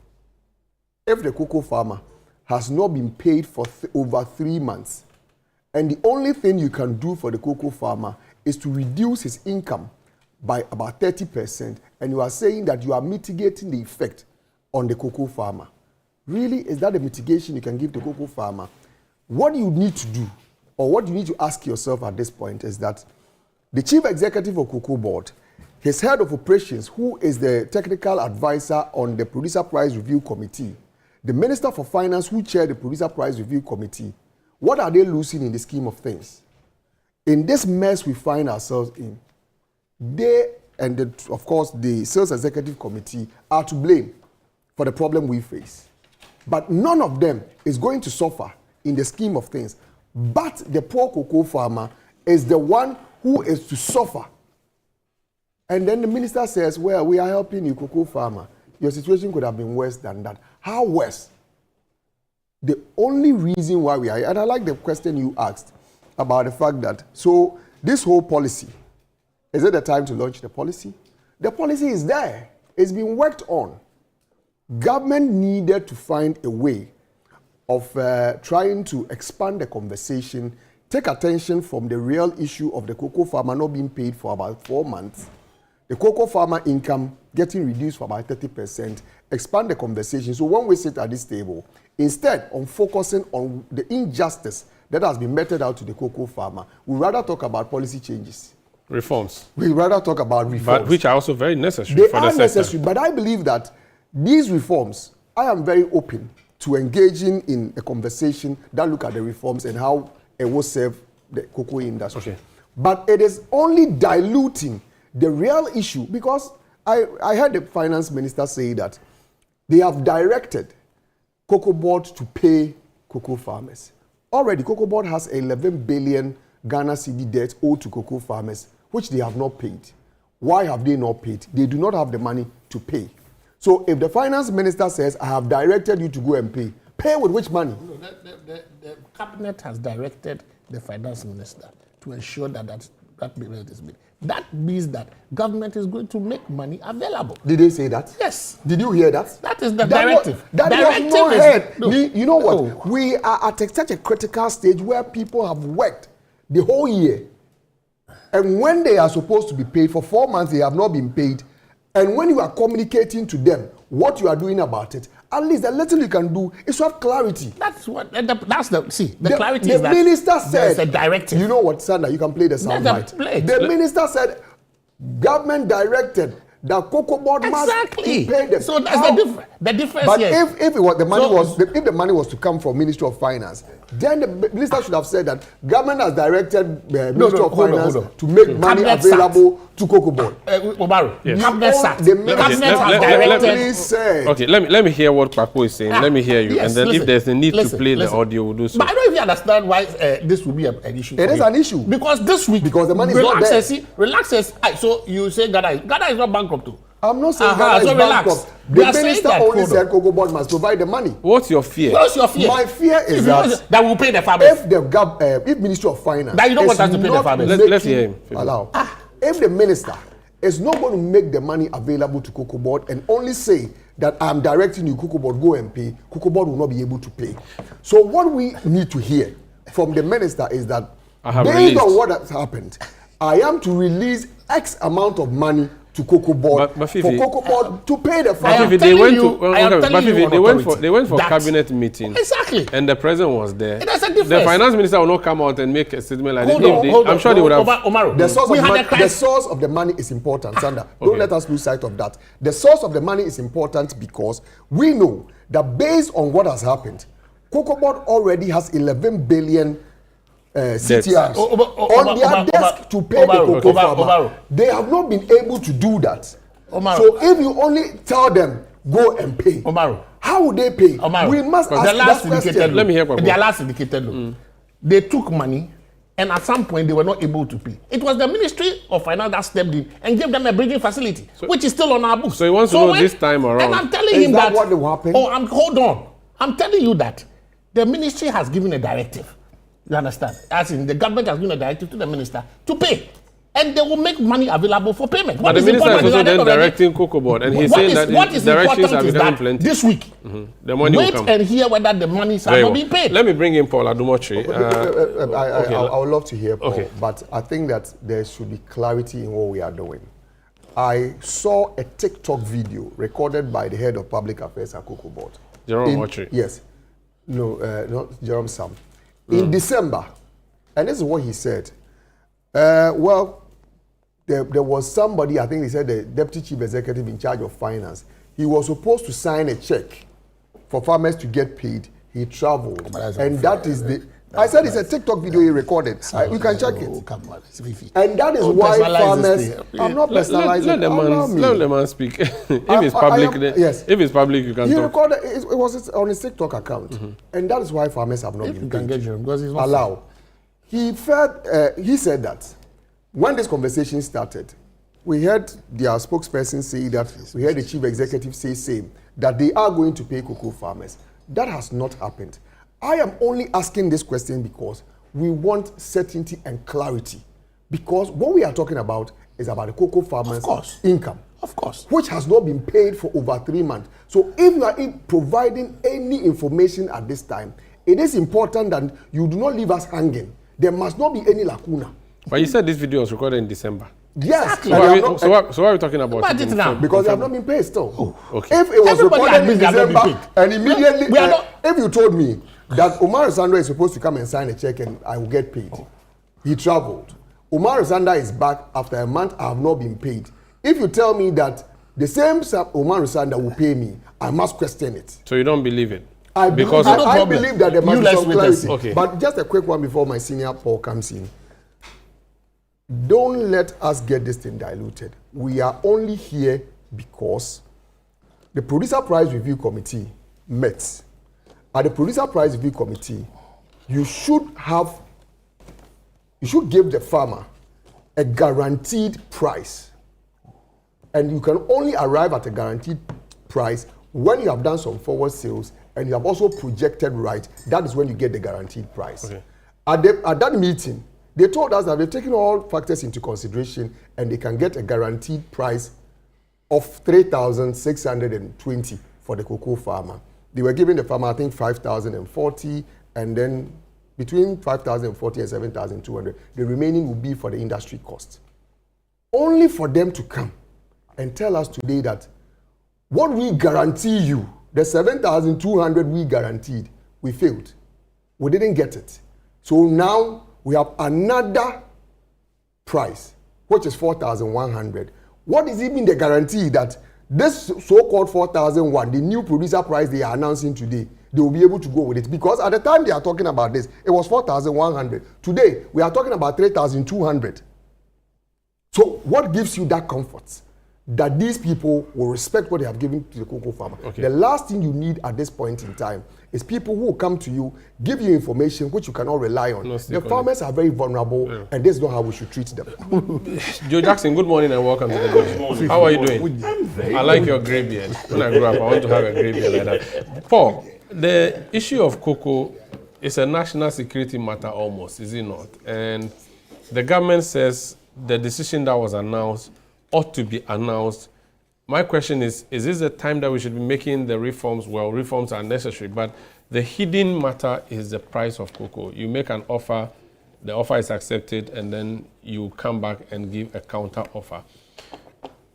If the cocoa farmer has not been paid for over 3 months, and the only thing you can do for the cocoa farmer is to reduce his income by about 30%, and you are saying that you are mitigating the effect on the cocoa farmer. Really, is that the mitigation you can give the cocoa farmer? What you need to do, or what you need to ask yourself at this point, is that the chief executive of Cocobod, his head of operations, who is the technical advisor on the Producer Price Review Committee, the Minister for Finance, who chaired the Producer Price Review Committee, what are they losing in the scheme of things? In this mess we find ourselves in, they and of course the Sales Executive Committee are to blame for the problem we face. But none of them is going to suffer in the scheme of things. But the poor cocoa farmer is the one who is to suffer. And then the minister says, well, we are helping you, cocoa farmer. Your situation could have been worse than that. How worse? The only reason why we are here, and I like the question you asked about the fact that, so this whole policy, is it the time to launch the policy? The policy is there. It's been worked on. Government needed to find a way of trying to expand the conversation, take attention from the real issue of the cocoa farmer not being paid for about 4 months, the cocoa farmer income getting reduced for about 30%, expand the conversation. So when we sit at this table, instead of focusing on the injustice that has been meted out to the cocoa farmer, we rather talk about policy changes. Reforms. We rather talk about reforms. But which are also very necessary they for the are sector. necessary, but I believe that these reforms, I am very open to engaging in a conversation that look at the reforms and how it will serve the cocoa industry. Okay. But it is only diluting the real issue, because I heard the finance minister say that they have directed Cocobod to pay cocoa farmers. Already, Cocobod has 11 billion Ghana cedi debt owed to cocoa farmers, which they have not paid. Why have they not paid? They do not have the money to pay. So if the finance minister says, I have directed you to go and pay with which money? No, the cabinet has directed the finance minister to ensure that that payment is made. That means that government is going to make money available. Did they say that? Yes. Did you hear that? That is the directive. That directive was not heard. No. You know what? We are at such a critical stage where people have worked the whole year. And when they are supposed to be paid for 4 months, they have not been paid. And when you are communicating to them what you are doing about it, at least the little you can do is to have clarity. That's what. The clarity is that the minister said. There's a directive. You know what, Sandra? You can play the sound right. The minister said, government directed that Cocobod must pay them. So that's the difference. But here. if it was the money was to come from Ministry of Finance, then the minister should have said that government has directed the Ministry of Finance to make money available to Cocobod. Obaru, yes. Cabinet has directed. Said. Okay, let me hear what Kpakpo is saying. Let me hear you, Yes, and then listen, if there's a need to play the audio, we'll do so. But I don't even understand why this will be an issue. It is an issue because this week the money is not there. Relaxes. So you say Ghana is not bankrupt too. I'm not saying Ghana is bankrupt. The minister only said Cocobod must provide the money. What's your fear? What's your fear? My fear is that will pay the farmers. If Ministry of Finance, that you don't want us to pay the farmers. Let's hear him. If the minister is not going to make the money available to Cocobod and only say that I'm directing you, Cocobod, go and pay. Cocobod will not be able to pay. So what we need to hear from the minister is that based on what has happened, I am to release X amount of money to Cocobod for Cocobod to pay the fine. They went for cabinet meeting. Exactly. And the president was there. That's a difference. The finance minister will not come out and make a statement like hold that. On, I'm sure they would have. Omaru, the source of the money is important, Sandra. Don't let us lose sight of that. The source of the money is important because we know that based on what has happened, Cocobod already has 11 billion CTRs on their desk to pay the cocoa farmer. They have not been able to do that. So if you only tell them, go and pay, how would they pay? We must ask that question. Let me hear Kpakpo. Their last indicated they took money and at some point they were not able to pay. It was the Ministry of Finance that stepped in and gave them a bridging facility, which is still on our books. So he wants to know this time around. And I'm telling him that what will happen? Hold on. I'm telling you that the ministry has given a directive. You understand? As in, the government has given a directive to the minister to pay. And they will make money available for payment. But the minister is also then directing Cocobod, and he's saying that what is directions have important become is plenty. This week, the money will come. and hear whether the money are not being paid. Let me bring in Paul Adumochi. I would love to hear Paul, but I think that there should be clarity in what we are doing. I saw a TikTok video recorded by the head of public affairs at Cocobod. Jerome Okyere. Yes. No, not Jerome Sam. In December, and this is what he said. There was somebody, I think he said the deputy chief executive in charge of finance. He was supposed to sign a check for farmers to get paid. He traveled. And that is the... I said it's a TikTok video he recorded. You can check it. And that is why farmers... I'm not personalizing. Let the man speak. If it's public, you can talk. He recorded... It was on his TikTok account. And that is why farmers have not been paid. Allow. He said that when this conversation started, we heard their spokesperson say that, we heard the chief executive say same, that they are going to pay cocoa farmers. That has not happened. I am only asking this question because we want certainty and clarity. Because what we are talking about is about the cocoa farmers' income. Of course. Which has not been paid for over 3 months. So if you are providing any information at this time, it is important that you do not leave us hanging. There must not be any lacuna. But you said this video was recorded in December. Yes. So why are we talking about it now? Because they have not been paid still. Okay. If it was recorded in December and immediately, if you told me that Omar Sanda is supposed to come and sign a check and I will get paid, he traveled. Omar Sanda is back after a month, I have not been paid. If you tell me that the same Omar Sanda will pay me, I must question it. So you don't believe it? I believe that there must be some clarity. Okay. But just a quick one before my senior Paul comes in. Don't let us get this thing diluted. We are only here because the Producer Price Review Committee met. At the Producer Price Review Committee, you should give the farmer a guaranteed price. And you can only arrive at a guaranteed price when you have done some forward sales and you have also projected right. That is when you get the guaranteed price. Okay. At that meeting, they told us that they've taken all factors into consideration and they can get a guaranteed price of 3,620 for the cocoa farmer. They were giving the farmer, I think, 5,040, and then between 5,040 and 7,200, the remaining will be for the industry cost. Only for them to come and tell us today that what we guarantee you, the 7,200 we guaranteed, we failed. We didn't get it. So now we have another price, which is 4,100. What is even the guarantee that this so-called 4,001, the new producer price they are announcing today, they will be able to go with it? Because at the time they are talking about this, it was 4,100. Today, we are talking about 3,200. So what gives you that comfort? That these people will respect what they have given to the cocoa farmer. Okay. The last thing you need at this point in time is people who will come to you, give you information which you cannot rely on. The farmers are very vulnerable, and this is not how we should treat them. Joe Jackson, good morning and welcome to the show. How are you doing? I like your grey beard. When I grow up, I want to have a grey beard like that. Paul, the issue of cocoa is a national security matter almost, is it not? And the government says the decision that was announced ought to be announced. My question is this the time that we should be making the reforms? Well, reforms are necessary, but the hidden matter is the price of cocoa. You make an offer, the offer is accepted, and then you come back and give a counter offer.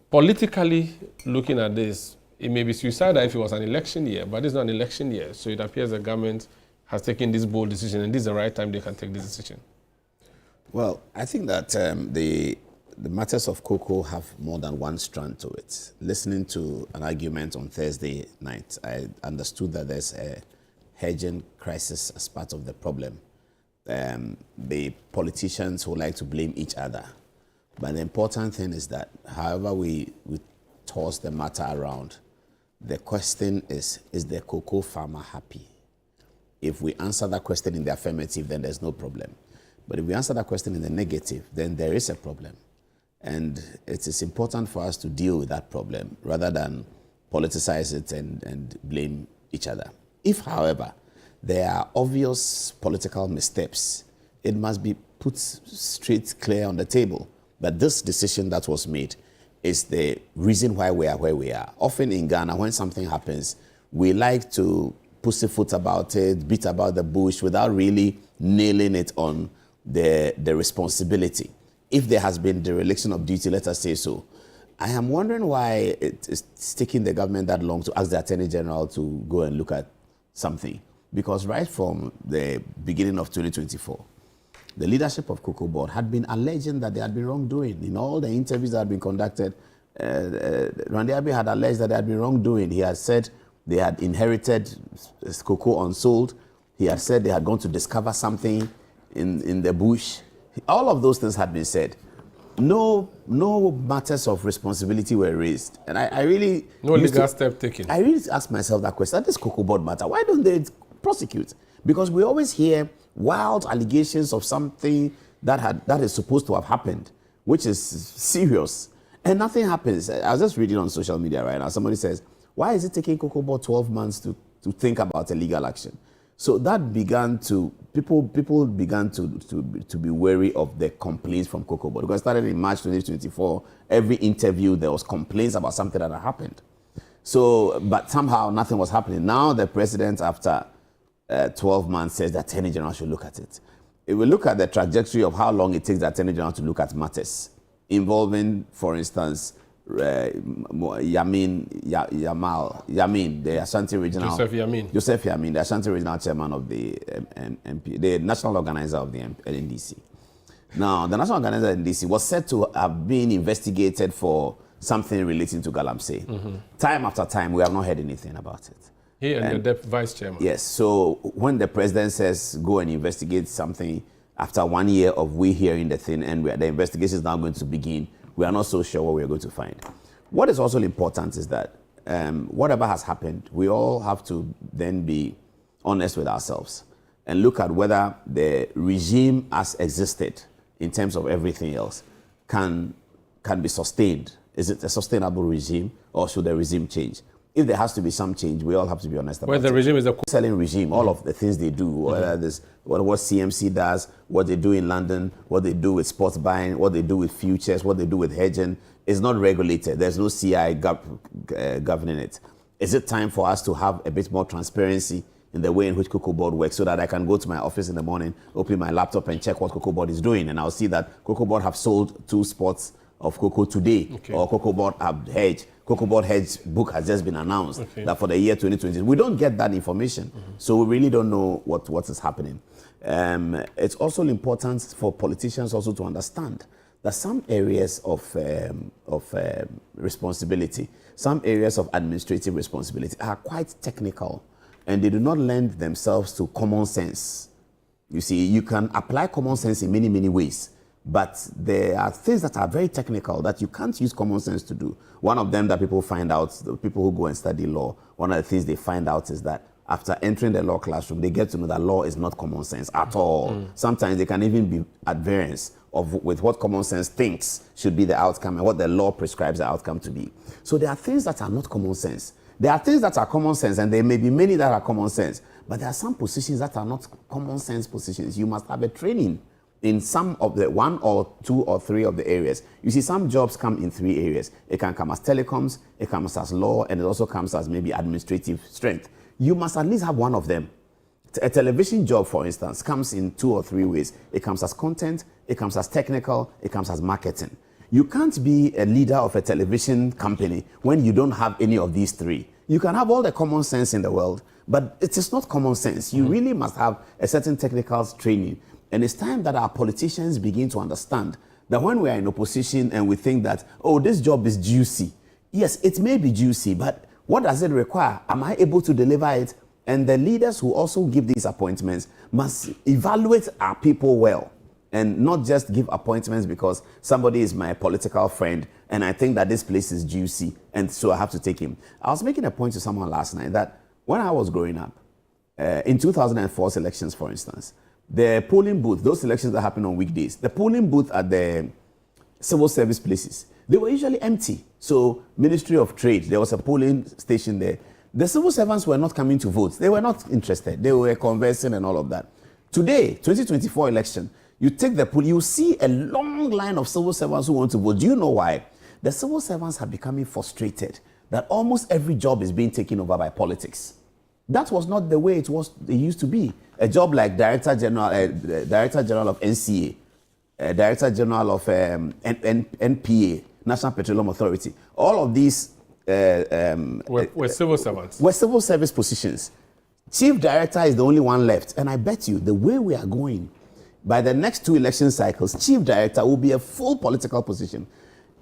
Politically, looking at this, it may be suicidal if it was an election year, but it's not an election year. So it appears the government has taken this bold decision, and this is the right time they can take this decision. Well, I think that the matters of cocoa have more than one strand to it. Listening to an argument on Thursday night, I understood that there's a hedging crisis as part of the problem. The politicians who like to blame each other. But the important thing is that however we toss the matter around, the question is the cocoa farmer happy? If we answer that question in the affirmative, then there's no problem. But if we answer that question in the negative, then there is a problem. And it is important for us to deal with that problem rather than politicize it and blame each other. If, however, there are obvious political missteps, it must be put straight clear on the table that this decision that was made is the reason why we are where we are. Often in Ghana, when something happens, we like to pussyfoot about it, beat about the bush without really nailing it on the responsibility. If there has been dereliction of duty, let us say so. I am wondering why it is taking the government that long to ask the Attorney General to go and look at something. Because right from the beginning of 2024, the leadership of Cocobod had been alleging that there had been wrongdoing. In all the interviews that had been conducted, Randy Abbey had alleged that there had been wrongdoing. He had said they had inherited cocoa unsold. He had said they had gone to discover something in the bush. All of those things had been said. No matters of responsibility were raised. And I really... No legal step taken. I really asked myself that question. That is Cocobod matter. Why don't they prosecute? Because we always hear wild allegations of something that is supposed to have happened, which is serious, and nothing happens. I was just reading on social media right now. Somebody says, why is it taking Cocobod 12 months to think about a legal action? So that began to, people began to be wary of the complaints from Cocobod. Because it started in March 2024, every interview there was complaints about something that had happened. So, but somehow nothing was happening. Now the president, after 12 months, says the Attorney General should look at it. If we look at the trajectory of how long it takes the Attorney General to look at matters involving, for instance, Yamin, the Ashanti Regional... Joseph Yamin, the Ashanti Regional Chairman of the MP, the National Organizer of the NDC. Now, the National Organizer of the NDC was said to have been investigated for something relating to Galamsey. Time after time, we have not heard anything about it. He and the vice chairman. Yes, so when the president says go and investigate something after 1 year of we hearing the thing and the investigation is now going to begin, we are not so sure what we are going to find. What is also important is that whatever has happened, we all have to then be honest with ourselves and look at whether the regime as existed in terms of everything else can be sustained. Is it a sustainable regime or should the regime change? If there has to be some change, we all have to be honest about it. Where the regime is a selling regime, all of the things they do, whether this, what CMC does, what they do in London, what they do with sports buying, what they do with futures, what they do with hedging, is not regulated. There's no CI governing it. Is it time for us to have a bit more transparency in the way in which Cocobod works so that I can go to my office in the morning, open my laptop and check what Cocobod is doing, and I'll see that Cocobod have sold 2 spots of cocoa today, or Cocobod have hedged. Cocobod hedge book has just been announced that for the year 2020. We don't get that information, so we really don't know what is happening. It's also important for politicians also to understand that some areas of responsibility, some areas of administrative responsibility are quite technical, and they do not lend themselves to common sense. You see, you can apply common sense in many, many ways. But there are things that are very technical that you can't use common sense to do. One of them that people find out, the people who go and study law, one of the things they find out is that after entering the law classroom, they get to know that law is not common sense at all. Sometimes they can even be at variance with what common sense thinks should be the outcome and what the law prescribes the outcome to be. So there are things that are not common sense. There are things that are common sense, and there may be many that are common sense. But there are some positions that are not common sense positions. You must have a training in some of the 1 or 2 or 3 of the areas. You see, some jobs come in 3 areas. It can come as telecoms, it comes as law, and it also comes as maybe administrative strength. You must at least have one of them. A television job, for instance, comes in 2 or 3 ways. It comes as content, it comes as technical, it comes as marketing. You can't be a leader of a television company when you don't have any of these 3. You can have all the common sense in the world, but it is not common sense. You really must have a certain technical training. And it's time that our politicians begin to understand that when we are in opposition and we think that, oh, this job is juicy. Yes, it may be juicy, but what does it require? Am I able to deliver it? And the leaders who also give these appointments must evaluate our people well and not just give appointments because somebody is my political friend and I think that this place is juicy and so I have to take him. I was making a point to someone last night that when I was growing up, in 2004 elections, for instance, the polling booth, those elections that happen on weekdays, the polling booth at the civil service places, they were usually empty. So Ministry of Trade, there was a polling station there. The civil servants were not coming to vote. They were not interested. They were conversing and all of that. Today, 2024 election, you take the poll, you see a long line of civil servants who want to vote. Do you know why? The civil servants are becoming frustrated that almost every job is being taken over by politics. That was not the way it used to be. A job like Director General of NCA, Director General of NPA, National Petroleum Authority, all of these were civil servants. Were civil service positions. Chief Director is the only one left. And I bet you the way we are going, by the next 2 election cycles, Chief Director will be a full political position.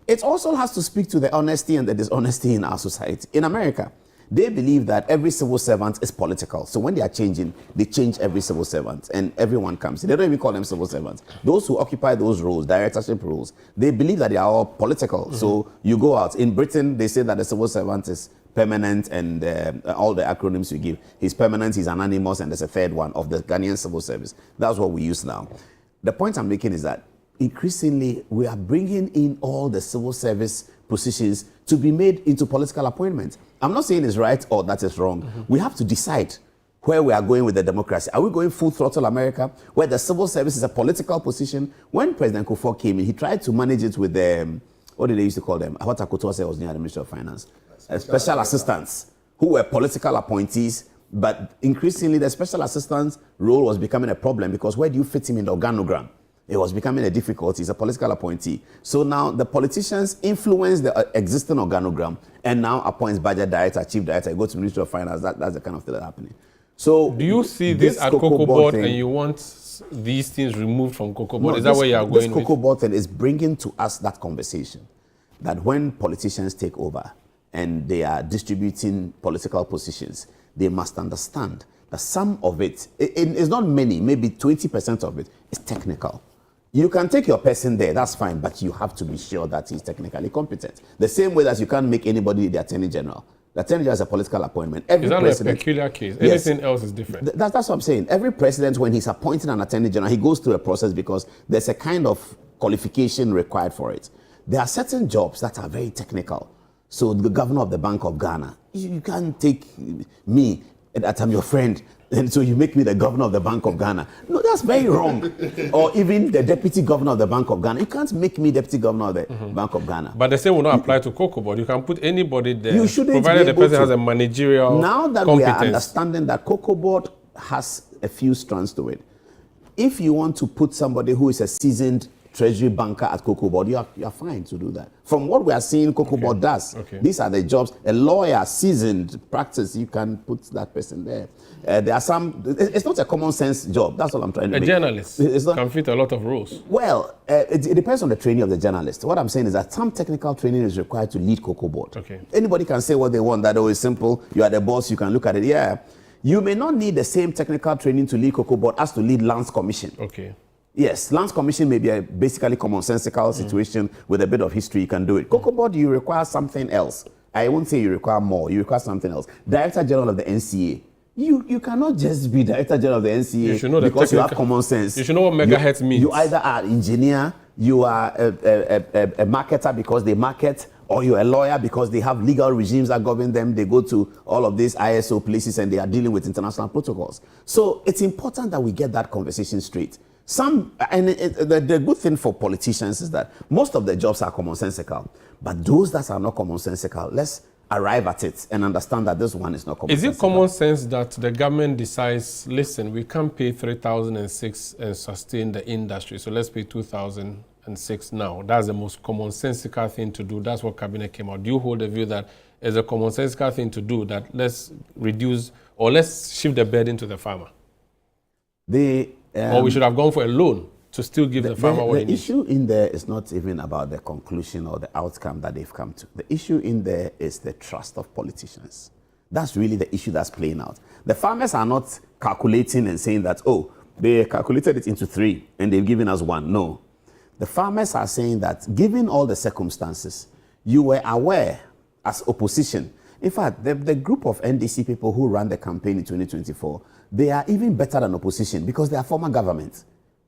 It also has to speak to the honesty and the dishonesty in our society. In America, they believe that every civil servant is political. So when they are changing, they change every civil servant and everyone comes in. They don't even call them civil servants. Those who occupy those roles, directorship roles, they believe that they are all political. So you go out. In Britain, they say that the civil servant is permanent and all the acronyms we give. He's permanent, he's anonymous, and there's a third one of the Ghanaian civil service. That's what we use now. The point I'm making is that increasingly we are bringing in all the civil service positions to be made into political appointments. I'm not saying it's right or that is wrong. We have to decide where we are going with the democracy. Are we going full throttle America, where the civil service is a political position? When President Kufo came in, he tried to manage it with the, what did they used to call them? What Akoto said was near the Ministry of Finance. Special assistants who were political appointees, but increasingly the special assistant's role was becoming a problem because where do you fit him in the organogram? It was becoming a difficulty. He's a political appointee. So now the politicians influence the existing organogram and now appoints budget director, chief director, go to the Ministry of Finance. That's the kind of thing that's happening. So do you see this at Cocobod and you want these things removed from Cocobod? No, is that where you are going with? This Cocobod thing is bringing to us that conversation that when politicians take over and they are distributing political positions, they must understand that some of it is not many, maybe 20% of it is technical. You can take your person there, that's fine, but you have to be sure that he's technically competent. The same way that you can't make anybody the Attorney General. The Attorney General is a political appointment. Is that a peculiar case? Yes. Anything else is different? That's what I'm saying. Every president, when he's appointing an Attorney General, he goes through a process because there's a kind of qualification required for it. There are certain jobs that are very technical. So the governor of the Bank of Ghana, you can't take me, that I'm your friend, and so you make me the governor of the Bank of Ghana. No, that's very wrong. Or even the deputy governor of the Bank of Ghana. You can't make me deputy governor of the Bank of Ghana. But the same will not apply to Cocobod. You can put anybody there, you shouldn't provided the person has a managerial Now that competence. We are understanding that Cocobod has a few strands to it. If you want to put somebody who is a seasoned treasury banker at Cocobod, you are fine to do that. From what we are seeing Cocobod does, these are the jobs. A lawyer, seasoned practice, you can put that person there. There are some, it's not a common sense job. That's what I'm trying to make. A journalist can fit a lot of roles. Well, it depends on the training of the journalist. What I'm saying is that some technical training is required to lead Cocobod. Anybody can say what they want, that it's simple. You are the boss, you can look at it. Yeah. You may not need the same technical training to lead Cocobod as to lead Lands Commission. Yes, Lands Commission may be a basically commonsensical situation with a bit of history, you can do it. Cocobod, you require something else. I won't say you require more, you require something else. Director General of the NCA. You cannot just be Director General of the NCA because you have common sense. You should know what megahertz means. You either are an engineer, you are a marketer because they market, or you're a lawyer because they have legal regimes that govern them. They go to all of these ISO places and they are dealing with international protocols. So it's important that we get that conversation straight. The good thing for politicians is that most of the jobs are commonsensical, but those that are not commonsensical, let's arrive at it and understand that this one is not commonsensical. Is it common sense that the government decides, listen, we can't pay 3,006 and sustain the industry, so let's pay 2,006 now? That's the most commonsensical thing to do. That's what cabinet came out. Do you hold the view that it's a commonsensical thing to do, that let's reduce or let's shift the burden to the farmer? Or we should have gone for a loan to still give the farmer what he needs? The issue in there is not even about the conclusion or the outcome that they've come to. The issue in there is the trust of politicians. That's really the issue that's playing out. The farmers are not calculating and saying that, oh, they calculated it into 3 and they've given us 1. No. The farmers are saying that given all the circumstances, you were aware as opposition. In fact, the group of NDC people who ran the campaign in 2024, they are even better than opposition because they are former government.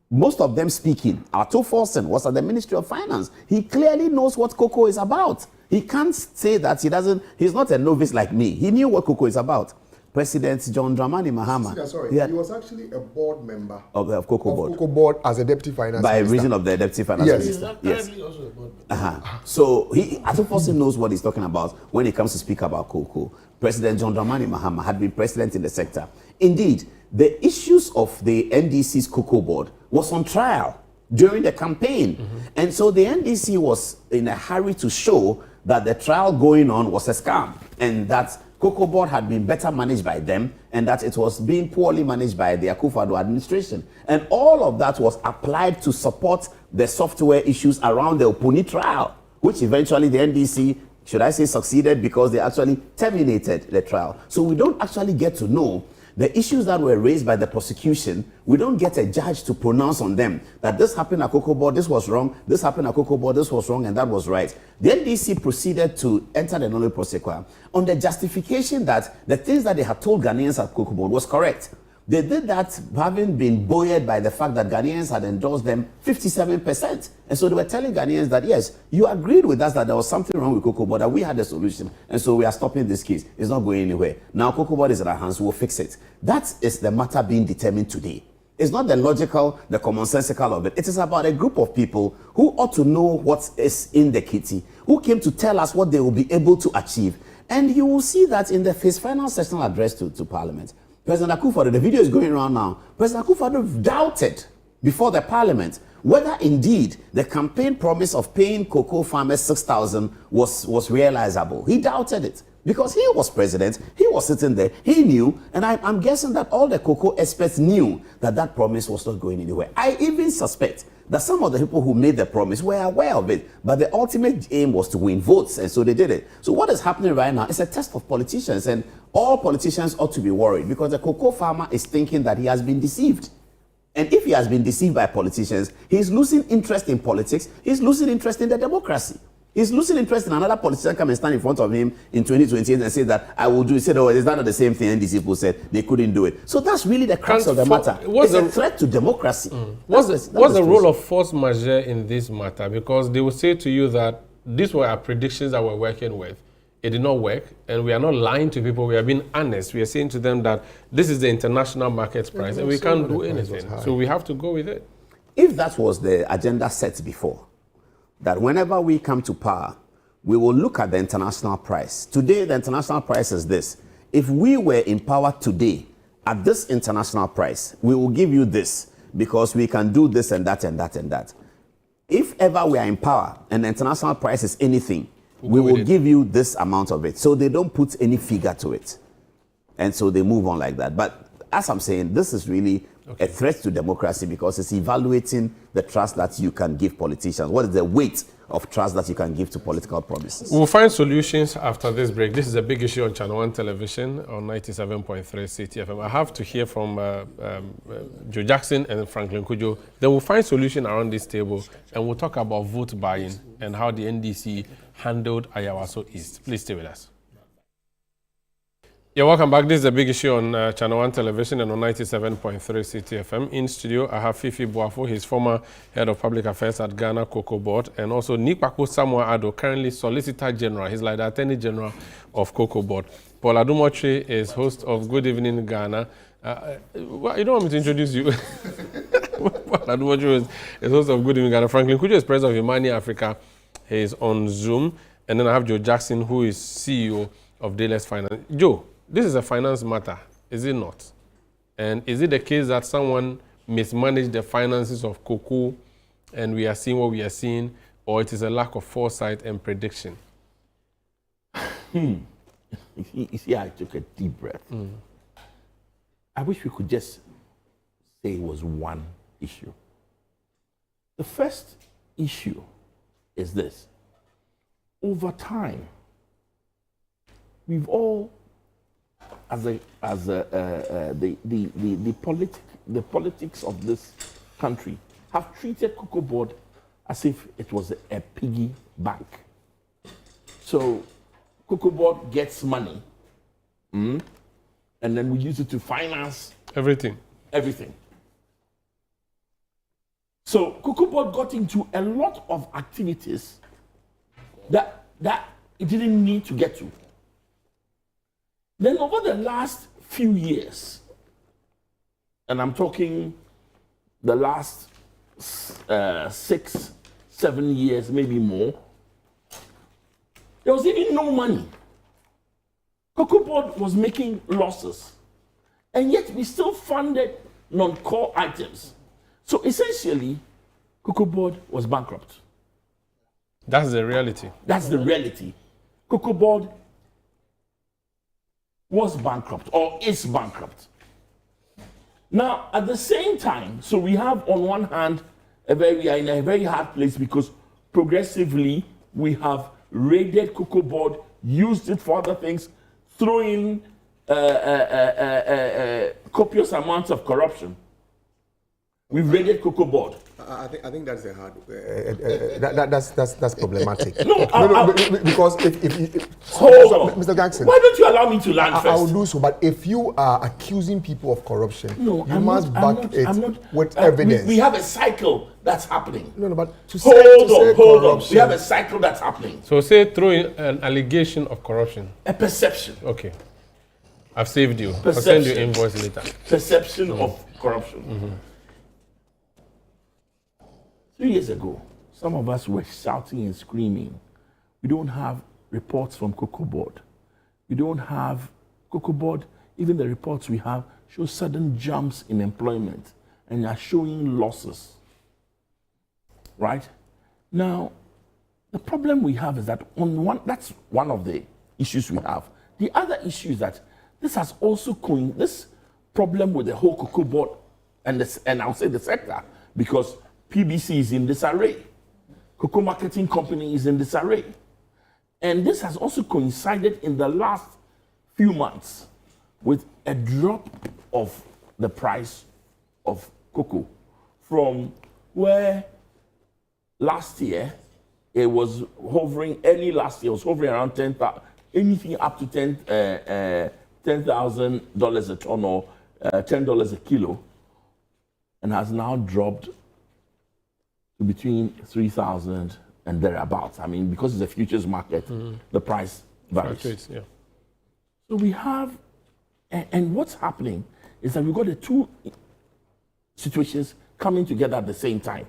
Most of them speaking. Arto Forsen was at the Ministry of Finance. He clearly knows what cocoa is about. He can't say that he's not a novice like me. He knew what cocoa is about. President John Dramani Mahama. Sorry, he was actually a board member of Cocobod. Cocobod as a deputy finance by minister. reason of the deputy finance minister. Yes. Also a board member. So Arto Forsen knows what he's talking about when it comes to speak about cocoa. President John Dramani Mahama had been president in the sector. Indeed, the issues of the NDC's Cocobod was on trial during the campaign. And so the NDC was in a hurry to show that the trial going on was a scam and that Cocobod had been better managed by them and that it was being poorly managed by the Akufo-Addo administration. And all of that was applied to support the software issues around the Opuni trial, which eventually the NDC, should I say, succeeded because they actually terminated the trial. So we don't actually get to know the issues that were raised by the prosecution. We don't get a judge to pronounce on them that this happened at Cocobod, this was wrong, this happened at Cocobod, this was wrong, and that was right. The NDC proceeded to enter the nolle prosequi on the justification that the things that they had told Ghanaians at Cocobod was correct. They did that having been buoyed by the fact that Ghanaians had endorsed them 57%. And so they were telling Ghanaians that, yes, you agreed with us that there was something wrong with Cocobod, that we had a solution. And so we are stopping this case. It's not going anywhere. Now Cocobod is in our hands. We'll fix it. That is the matter being determined today. It's not the logical, the commonsensical of it. It is about a group of people who ought to know what is in the kitty, who came to tell us what they will be able to achieve. And you will see that in his final sessional address to Parliament. President Akufo-Addo, the video is going around now. President Akufo-Addo doubted before the Parliament whether indeed the campaign promise of paying cocoa farmers 6,000 was realizable. He doubted it because he was president. He was sitting there. He knew, and I'm guessing that all the cocoa experts knew that that promise was not going anywhere. I even suspect that some of the people who made the promise were aware of it, but the ultimate aim was to win votes, and so they did it. So what is happening right now is a test of politicians, and all politicians ought to be worried because the cocoa farmer is thinking that he has been deceived. And if he has been deceived by politicians, he's losing interest in politics, he's losing interest in the democracy. He's losing interest in another politician come and stand in front of him in 2028 and say that I will do it. He said, oh, it's not the same thing NDC people said. They couldn't do it. So that's really the crux of the matter. It's a threat to democracy. What's the role of force majeure in this matter? Because they will say to you that these were our predictions that we're working with. It did not work, and we are not lying to people. We are being honest. We are saying to them that this is the international market price, and we can't do anything. So we have to go with it. If that was the agenda set before, that whenever we come to power, we will look at the international price. Today, the international price is this. If we were in power today at this international price, we will give you this because we can do this and that and that and that. If ever we are in power and the international price is anything, we will give you this amount of it. So they don't put any figure to it. And so they move on like that. But as I'm saying, this is really a threat to democracy because it's evaluating the trust that you can give politicians. What is the weight of trust that you can give to political promises? We'll find solutions after this break. This is a big issue on ChannelOne television on 97.3 CTFM. I have to hear from Joe Jackson and Franklin Kujo. Then we'll find solution around this table and we'll talk about vote buying and how the NDC handled Ayawaso East. Please stay with us. Yeah, welcome back. This is a big issue on ChannelOne television and on 97.3 CTFM. In studio, I have Fiifi Boafo. He's former head of public affairs at Ghana Cocobod, and also Kpakpo Samoa Addo, currently Solicitor-General. He's like the Attorney General of Cocobod. Paul Adom is host of Good Evening Ghana. Well, you don't want me to introduce you. Adumoju is host of Good Evening Ghana. Franklin Kujo is president of Imani Africa. He is on Zoom. And then I have Joe Jackson, who is CEO of Dayless Finance. Joe, this is a finance matter, is it not? And is it the case that someone mismanaged the finances of cocoa and we are seeing what we are seeing, or it is a lack of foresight and prediction? You see, I took a deep breath. I wish we could just say it was one issue. The first issue is this. Over time, we've all, the politics of this country have treated Cocobod as if it was a piggy bank. So Cocobod gets money, and then we use it to finance everything. So Cocobod got into a lot of activities that it didn't need to get to. Then over the last few years, and I'm talking the last 6, 7 years, maybe more, there was even no money. Cocobod was making losses, and yet we still funded non-core items. So essentially, Cocobod was bankrupt. That's the reality. That's the reality. Cocobod was bankrupt or is bankrupt. Now, at the same time, so we have on one hand, we are in a very hard place because progressively we have raided Cocobod, used it for other things, throwing copious amounts of corruption. We've raided Cocobod. I think that's a hard. That's problematic. No, because if hold on, Mr. Jackson, why don't you allow me to land first? I will do so. But if you are accusing people of corruption, you must back it with evidence. We have a cycle that's happening. No, but hold on. We have a cycle that's happening. So say throw in an allegation of corruption. A perception. Okay. I've saved you. Perception. I'll send you invoice later. Perception of corruption. 3 years ago, some of us were shouting and screaming. We don't have reports from Cocobod. We don't have Cocobod. Even the reports we have show sudden jumps in employment and are showing losses. Right? Now, the problem we have is that that's one of the issues we have. The other issue is that this has also this problem with the whole Cocobod and I'll say the sector, because PBC is in disarray. Cocoa Marketing Company is in disarray. And this has also coincided in the last few months with a drop of the price of cocoa from where last year it was hovering, around 10,000, anything up to $10,000 a ton or $10 a kilo, and has now dropped between 3,000 and thereabouts. I mean, because it's a futures market, the price varies. Yeah. So we have, and what's happening is that we've got the two situations coming together at the same time.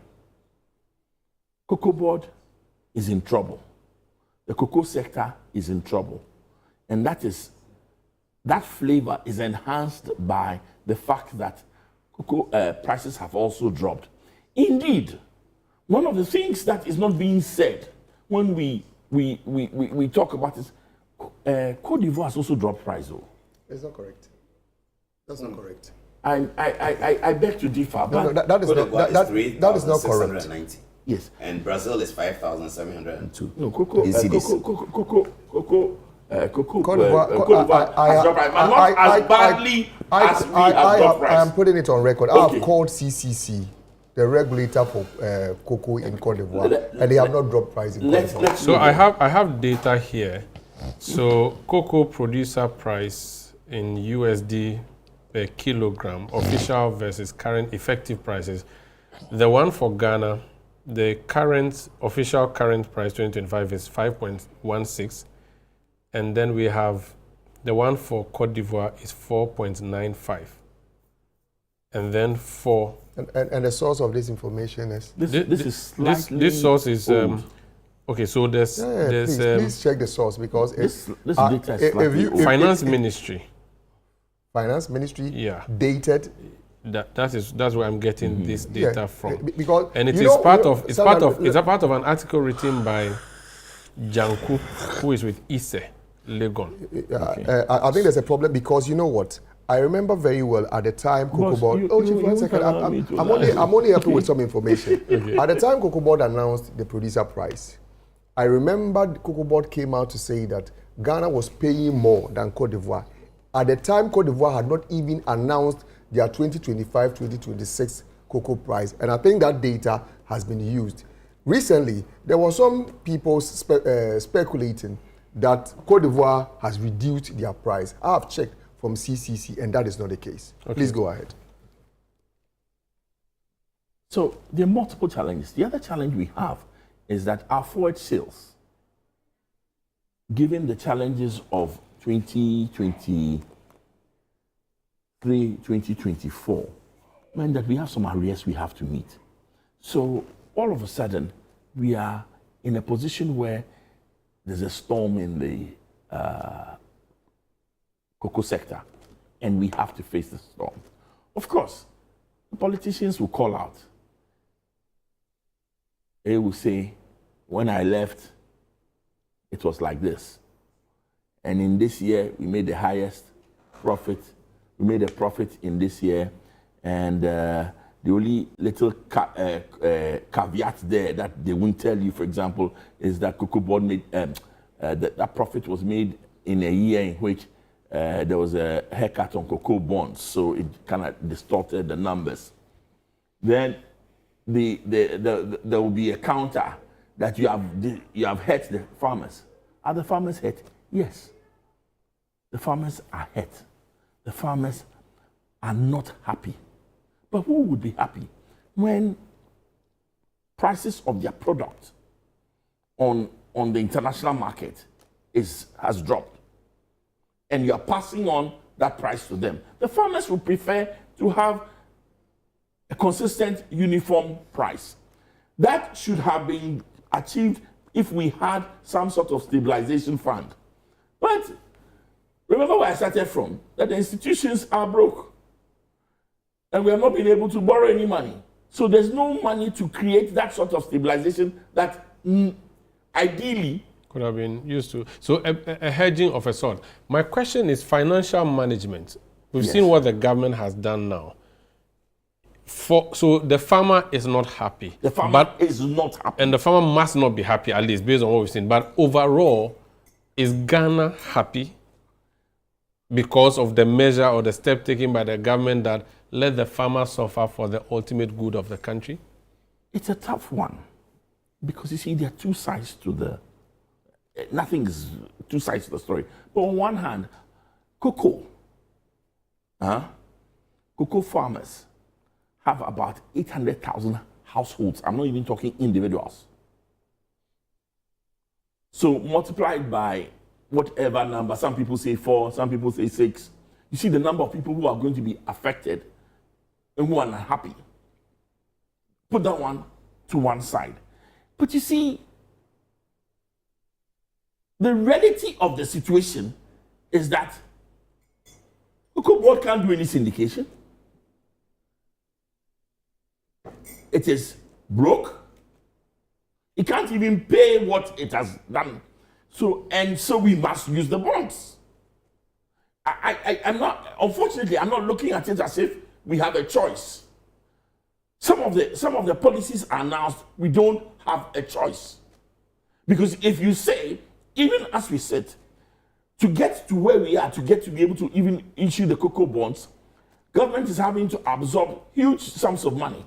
Cocobod is in trouble. The cocoa sector is in trouble. And that flavor is enhanced by the fact that cocoa prices have also dropped. Indeed, one of the things that is not being said when we talk about this, Côte d'Ivoire has also dropped price. Though. It's not correct. That's not correct. I beg to differ. No, that is not correct. Yes. And Brazil is 5,702. No, cocoa. Côte d'Ivoire has dropped price, but not as badly as we have dropped price. I am putting it on record. I have called CCC, the regulator for cocoa in Côte d'Ivoire, and they have not dropped price in Côte d'Ivoire. So I have data here. So cocoa producer price in USD per kilogram, official versus current effective prices. The one for Ghana, the official current price 2025 is 5.16, and then we have the one for Côte d'Ivoire is 4.95. And then for... And the source of this information is? This source is... okay, so there's... please check the source because this data is slightly old. Finance Ministry. Finance Ministry? Yeah. Dated? That's where I'm getting this data from. Because and it's part of an article written by Janku, who is with Ise Legon. I think there's a problem because you know what? I remember very well at the time Cocobod. Chief, 1 second. I'm only helping with some information. Okay. At the time Cocobod announced the producer price, I remember Cocobod came out to say that Ghana was paying more than Cote d'Ivoire. At the time, Cote d'Ivoire had not even announced their 2025-2026 cocoa price, and I think that data has been used. Recently, there were some people speculating that Cote d'Ivoire has reduced their price. I have checked from CCC, and that is not the case. Okay. Please go ahead. So there are multiple challenges. The other challenge we have is that our forward sales, given the challenges of 2023, 2024, meant that we have some arrears we have to meet. So all of a sudden, we are in a position where there's a storm in the cocoa sector, and we have to face the storm. Of course, the politicians will call out. They will say, when I left, it was like this. And in this year, we made the highest profit. We made a profit in this year. And the only little caveat there that they won't tell you, for example, is that Cocobod made, that profit was made in a year in which there was a haircut on cocoa bonds, so it kind of distorted the numbers. Then there will be a counter that you have hurt the farmers. Are the farmers hurt? Yes. The farmers are hurt. The farmers are not happy. But who would be happy when prices of their product on the international market has dropped, and you are passing on that price to them? The farmers would prefer to have a consistent, uniform price. That should have been achieved if we had some sort of stabilization fund. But remember where I started from, that the institutions are broke. And we have not been able to borrow any money. So there's no money to create that sort of stabilization that ideally could have been used to. So a hedging of a sort. My question is financial management. We've seen what the government has done now. So the farmer is not happy. The farmer is not happy. And the farmer must not be happy, at least based on what we've seen. But overall, is Ghana happy because of the measure or the step taken by the government that let the farmer suffer for the ultimate good of the country? It's a tough one. Because you see, there are two sides to the... Nothing is two sides to the story. But on one hand, cocoa farmers have about 800,000 households. I'm not even talking individuals. So multiplied by whatever number, some people say 4, some people say 6. You see the number of people who are going to be affected and who are not happy. Put that one to one side. But you see, the reality of the situation is that Cocobod can't do any syndication. It is broke. It can't even pay what it has done. So we must use the bonds. I'm not, unfortunately, I'm not looking at it as if we have a choice. Some of the policies are announced, we don't have a choice. Because if you say, even as we said, to get to where we are, to get to be able to even issue the cocoa bonds, government is having to absorb huge sums of money,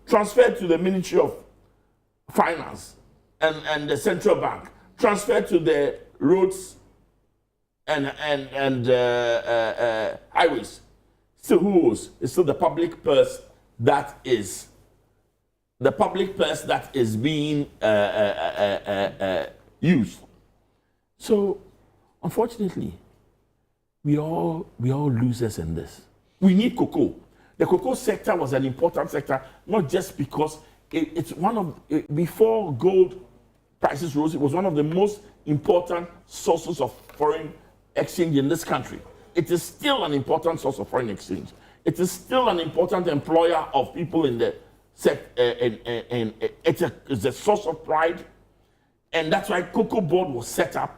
transferred to the Ministry of Finance and the Central Bank, transferred to the roads and highways. Still who owes? It's still the public purse that is being used. So, unfortunately, we all losers in this. We need cocoa. the cocoa sector was an important sector, not just because it's one of, before gold prices rose, it was one of the most important sources of foreign exchange in this country. It is still an important source of foreign exchange. It is still an important employer of people in the sector, and it's a source of pride. And that's why Cocobod was set up.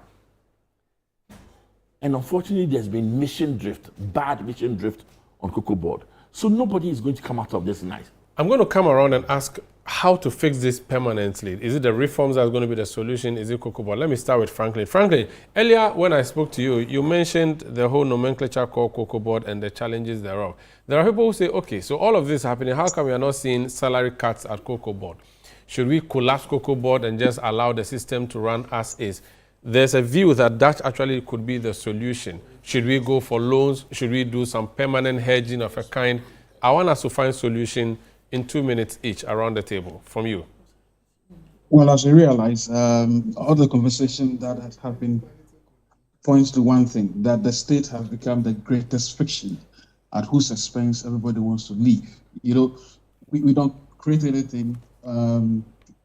And unfortunately, there's been mission drift, bad mission drift on Cocobod. So nobody is going to come out of this nice. I'm going to come around and ask how to fix this permanently. Is it the reforms that are going to be the solution? Is it Cocobod? Let me start with Franklin. Franklin, earlier when I spoke to you, you mentioned the whole nomenclature called Cocobod and the challenges thereof. There are people who say, okay, so all of this happening, how come we are not seeing salary cuts at Cocobod? Should we collapse Cocobod and just allow the system to run as is? There's a view that that actually could be the solution. Should we go for loans? Should we do some permanent hedging of a kind? I want us to find solution in 2 minutes each around the table. From you. Well, as you realize, all the conversation that has happened points to one thing, that the state has become the greatest fiction at whose expense everybody wants to live. You know, we don't create anything.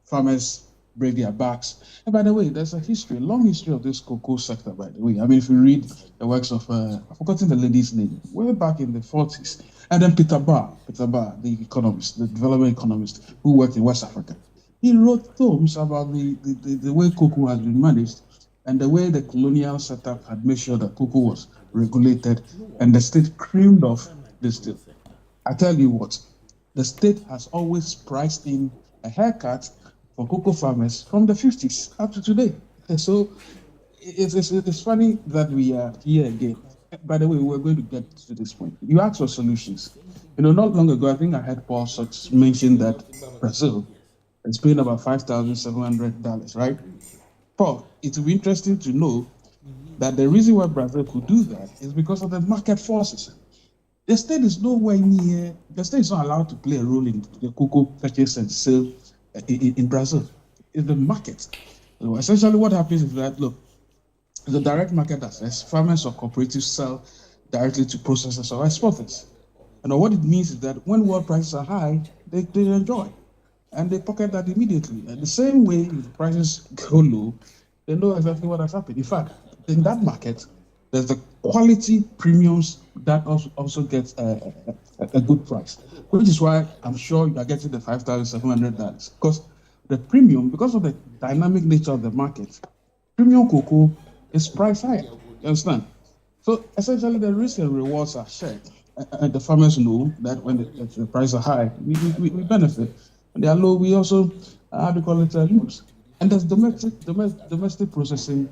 Farmers break their backs. And by the way, there's a history, a long history of this cocoa sector, by the way. I mean, if you read the works of, I've forgotten the lady's name, way back in the 40s. And then Peter Barr, the economist, the development economist who worked in West Africa. He wrote tomes about the way cocoa has been managed and the way the colonial setup had made sure that cocoa was regulated and the state creamed off this deal. I tell you what, the state has always priced in a haircut for cocoa farmers from the 50s up to today. And so it's funny that we are here again. By the way, we're going to get to this point. You asked for solutions. You know, not long ago, I think I heard Paul Sachs mention that Brazil is paying about $5,700, right? Paul, it will be interesting to know that the reason why Brazil could do that is because of the market forces. The state is nowhere near, the state is not allowed to play a role in the cocoa purchase and sale in Brazil. It's the market. So essentially what happens is that, look, the direct market access, farmers or cooperatives sell directly to processors or exporters. And what it means is that when world prices are high, they enjoy. And they pocket that immediately. And the same way, if the prices go low, they know exactly what has happened. In fact, in that market, there's the quality premiums that also gets a good price, which is why I'm sure you are getting the $5,700. Because the premium, because of the dynamic nature of the market, premium cocoa is priced higher. You understand? So essentially, the risks and rewards are shared. And the farmers know that when the prices are high, we benefit. When they are low, we also, lose. And the domestic processing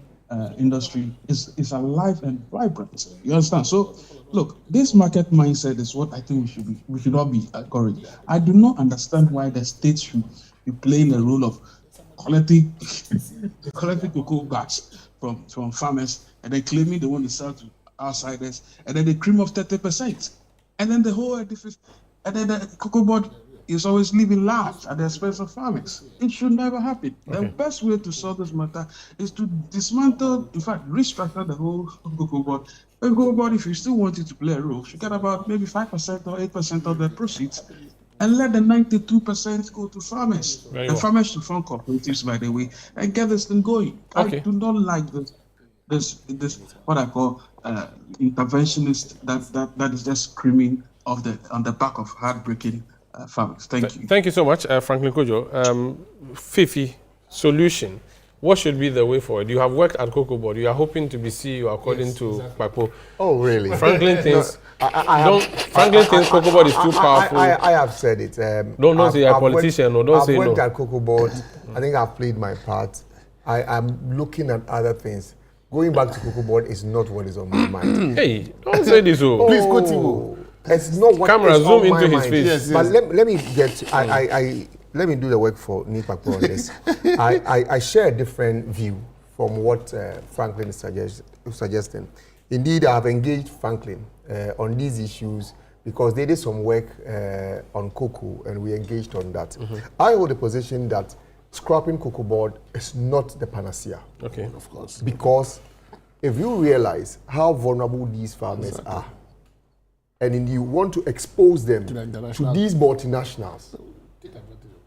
industry is alive and vibrant. You understand? So, look, this market mindset is what I think we should all be encouraged. I do not understand why the state should be playing the role of collecting cocoa bags from farmers and then claiming they want to sell to outsiders, and then they cream off 30%. And then the whole edifice, and then the Cocobod is always living large at the expense of farmers. It should never happen. Okay. The best way to solve this matter is to dismantle, in fact, restructure the whole Cocobod. The Cocobod, if you still want it to play a role, should get about maybe 5% or 8% of the proceeds and let the 92% go to farmers. And farmers should form cooperatives, by the way, and get this thing going. Okay. I do not like this what I call interventionist that is just screaming on the back of heartbreaking farmers. Thank you. Thank you so much, Franklin Kojo. Fiifi, solution. What should be the way forward? You have worked at Cocobod. You are hoping to be CEO according to Kpakpo. Oh, really? Franklin thinks Franklin thinks Cocobod is too powerful. I have said it. Don't say you're a politician or don't say no. I've worked at Cocobod. I think I've played my part. I'm looking at other things. Going back to Cocobod is not what is on my mind. Hey, don't say this. Please continue. It's not what Camera, is zoom on into my his mind. face. Yes. But let me get. Let me do the work for Kpakpo on this. I share a different view from what Franklin is suggesting. Indeed, I have engaged Franklin on these issues because they did some work on cocoa and we engaged on that. Mm-hmm. I hold the position that scrapping Cocobod is not the panacea. Okay, of course. Because if you realize how vulnerable these farmers are, and you want to expose them to these multinationals,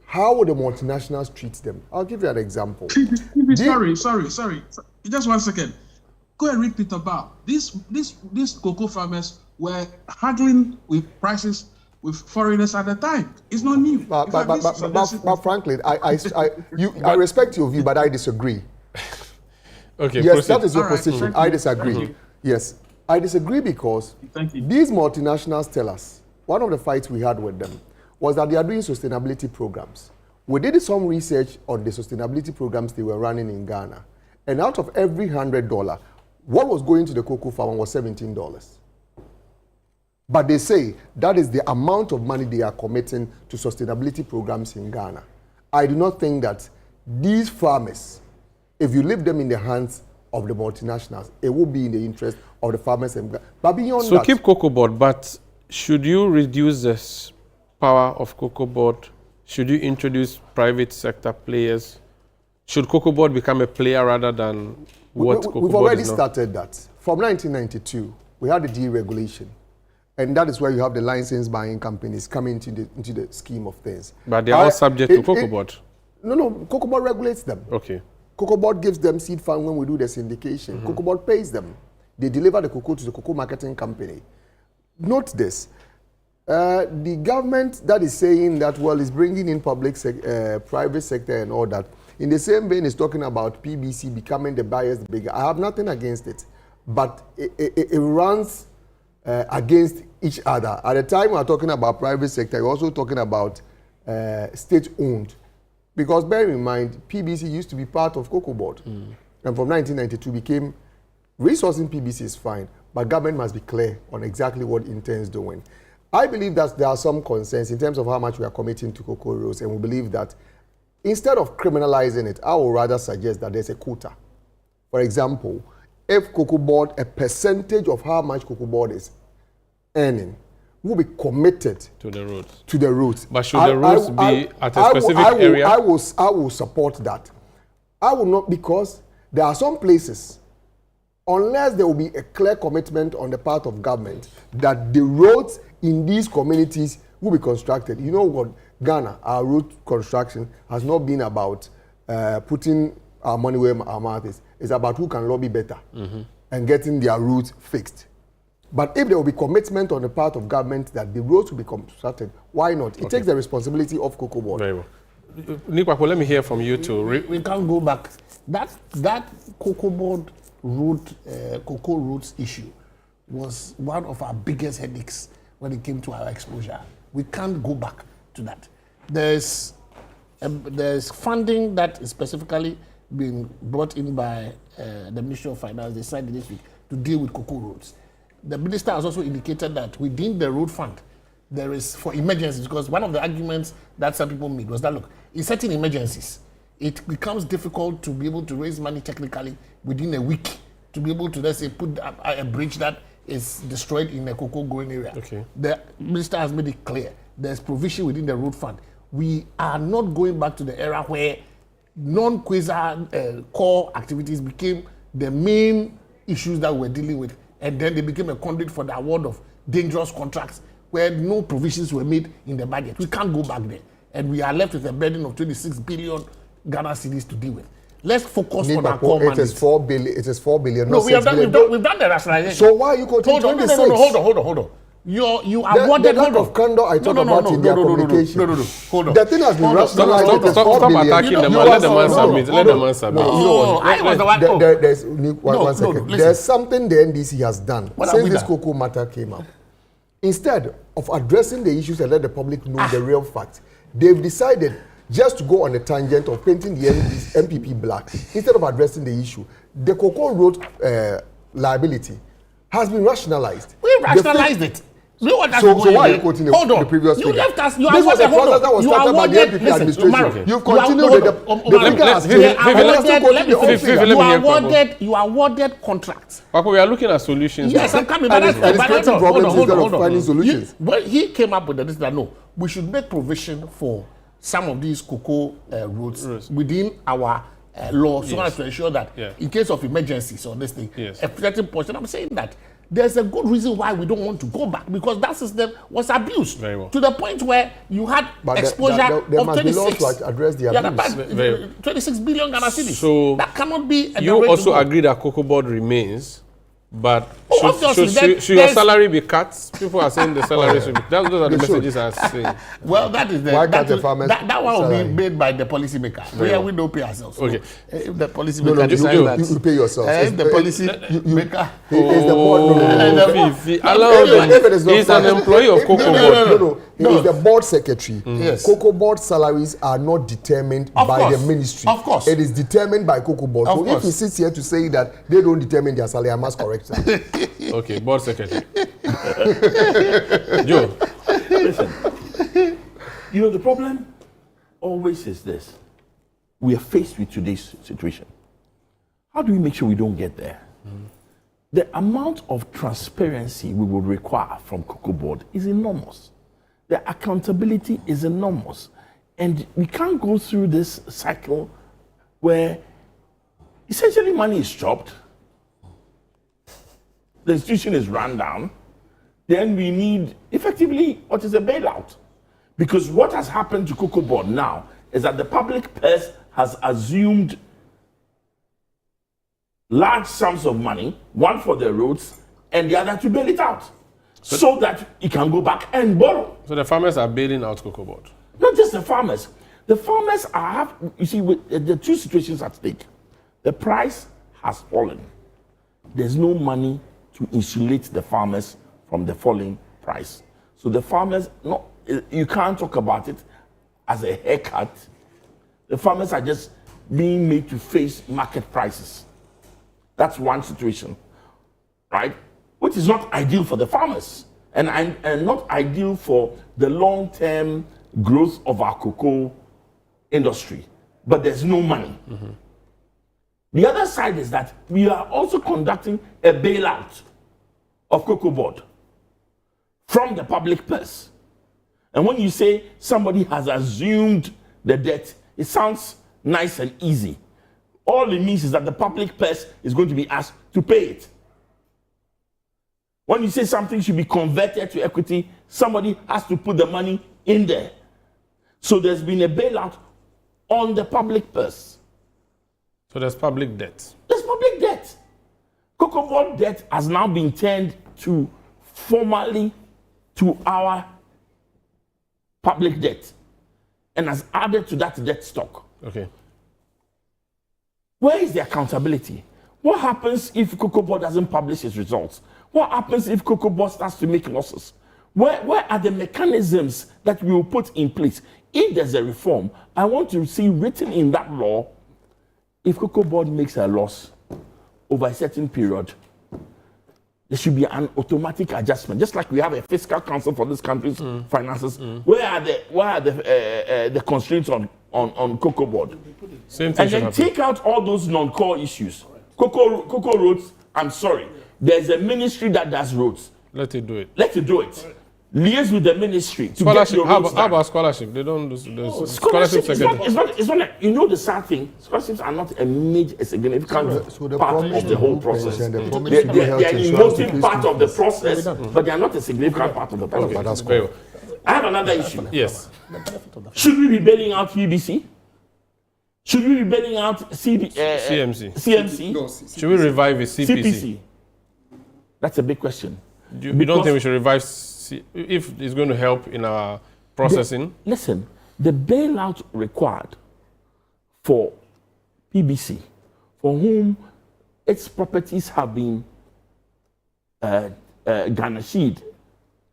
how would the multinationals treat them? I'll give you an example. Sorry. Just 1 second. Go and read Peter Bow. These cocoa farmers were haggling with prices with foreigners at the time. It's not new. But frankly, I respect your view, but I disagree. Okay. Yes, proceed. that is your position. I disagree. Yes, I disagree because these multinationals tell us one of the fights we had with them was that they are doing sustainability programs. We did some research on the sustainability programs they were running in Ghana, and out of every $100, what was going to the cocoa farmer was $17. But they say that is the amount of money they are committing to sustainability programs in Ghana. I do not think that these farmers, if you leave them in the hands of the multinationals, it will be in the interest of the farmers in Ghana. But beyond that, so keep Cocobod, but should you reduce the power of Cocobod? Should you introduce private sector players? Should Cocobod become a player rather than what Cocobod is now? We've already started that. From 1992, we had the deregulation. And that is where you have the license buying companies coming into the scheme of things. But they are all subject to Cocobod. No, Cocobod regulates them. Okay. Cocobod gives them seed fund when we do the syndication. Cocobod pays them. They deliver the cocoa to the cocoa marketing company. Note this. The government that is saying that, well, is bringing in private sector and all that, in the same vein is talking about PBC becoming the buyers bigger. I have nothing against it, but it runs against each other. At the time we are talking about private sector, we're also talking about state-owned. Because bear in mind, PBC used to be part of Cocobod. And from 1992 became, resourcing PBC is fine, but government must be clear on exactly what it intends doing. I believe that there are some concerns in terms of how much we are committing to cocoa roads, and we believe that instead of criminalizing it, I would rather suggest that there's a quota. For example, if Cocobod, a percentage of how much Cocobod is earning, will be committed to the roads. To the roads. But should the roads be at a specific area? I will support that. I will not, because there are some places, unless there will be a clear commitment on the part of government that the roads in these communities will be constructed. You know what, Ghana, our road construction has not been about putting our money where our mouth is. It's about who can lobby better and getting their routes fixed. But if there will be commitment on the part of government that the roads will be constructed, why not? It takes the responsibility of Cocobod. Very well. Kpakpo, let me hear from you too. We can't go back. That Cocobod route, cocoa routes issue was one of our biggest headaches when it came to our exposure. We can't go back to that. There's funding that is specifically being brought in by the Ministry of Finance. They decided this week to deal with cocoa roads. The minister has also indicated that within the road fund, there is for emergencies, because one of the arguments that some people made was that, look, in certain emergencies, it becomes difficult to be able to raise money technically within a week to be able to, let's say, put a bridge that is destroyed in a cocoa growing area. Okay. The minister has made it clear there's provision within the road fund. We are not going back to the era where non-quasar core activities became the main issues that we're dealing with, and then they became a conduit for the award of dangerous contracts where no provisions were made in the budget. We can't go back there, and we are left with a burden of 26 billion Ghana cedis to deal with. Let's focus on our core mandate. It is 4 billion. It is 4 billion. No, we've done the rationalization. So why are you quoting 26? Hold on. You awarded. The lack of candor I talk about in their communication. No. Hold on. The thing has been rationalized. Stop attacking the man. Let the man submit. Let the man submit. I was the one. There's one second. There's something the NDC has done since this cocoa matter came up. Instead of addressing the issues and let the public know the real facts, they've decided just to go on a tangent of painting the MPP black instead of addressing the issue. The cocoa road liability has been rationalized. We rationalized it. So why are you quoting the previous figure? You left us. You this was a process that was started by the MPP administration. You've continued with the figure has changed. You awarded contracts. Kpakpo, we are looking at solutions. Yes, I'm coming. And it's creating problems instead of finding solutions. Well, he came up with this that no, we should make provision for some of these cocoa roads within our law so as to ensure that in case of emergencies or this thing, a certain portion. I'm saying that there's a good reason why we don't want to go back, because that system was abused to the point where you had exposure there of must 26. be laws to address the abuse. 26 billion Ghana cedis. So that cannot be. You also agree that Cocobod remains, but should your there's- salary be cut? People are saying the salary should be. Those are the messages I'm saying. Well, that is the Why that, can't the will- farmers that one will salary? be made by the policymaker. We don't pay ourselves. So, Okay. If the policymaker No, decides that you pay yourself. if the policymaker It's the board. He's an employee of Cocobod. He is the board secretary. Yes. Cocobod salaries are not determined by the ministry. Of course. It is determined by Cocobod. Of So if course. he sits here to say that they don't determine their salary, I must correct him. Okay, board secretary. Joe. Listen, you know, the problem always is this. We are faced with today's situation. How do we make sure we don't get there? The amount of transparency we would require from Cocobod is enormous. The accountability is enormous. And we can't go through this cycle where essentially money is chopped, the institution is run down, then we need effectively what is a bailout. Because what has happened to Cocobod now is that the public purse has assumed large sums of money, one for the roads and the other to bail it out, so that it can go back and borrow. So the farmers are bailing out Cocobod. Not just the farmers. The farmers are, you see, with the two situations at stake. The price has fallen. There's no money to insulate the farmers from the falling price. So the farmers, you can't talk about it as a haircut. The farmers are just being made to face market prices. That's one situation, right? Which is not ideal for the farmers and not ideal for the long-term growth of our cocoa industry. But there's no money. Mm-hmm. The other side is that we are also conducting a bailout of Cocobod from the public purse. And when you say somebody has assumed the debt, it sounds nice and easy. All it means is that the public purse is going to be asked to pay it. When you say something should be converted to equity, somebody has to put the money in there. So there's been a bailout on the public purse. So there's public debt. There's public debt. Cocobod debt has now been turned to formally to our public debt and has added to that debt stock. Okay. Where is the accountability? What happens if Cocobod doesn't publish its results? What happens if Cocobod starts to make losses? Where are the mechanisms that we will put in place? If there's a reform, I want to see written in that law, if Cocobod makes a loss over a certain period, there should be an automatic adjustment, just like we have a fiscal council for this country's finances. Where are the constraints on Cocobod? Same thing And then take out all those non-core issues. Cocoa roads, I'm sorry. There's a ministry that does roads. Let it do it. Let it do it. Liaise with the ministry to Scholarship. get your roads How done. about scholarship? They don't do Scholarship secretary. it's not like, you know the sad thing, scholarships are not a major, a significant So the part promise of to the whole do process. pension, the promise They to do health are an insurance, to emotive pay part school of the fees. process, but they are not a significant part of the process. Okay, that's very well. I have another issue. Yes. Should we be bailing out PBC? Should we be bailing out CMC. CMC? Should we revive a CPC? CPC? That's a big question. You don't think we should revive if it's going to help in our processing? Listen, the bailout required for PBC, for whom its properties have been garnished,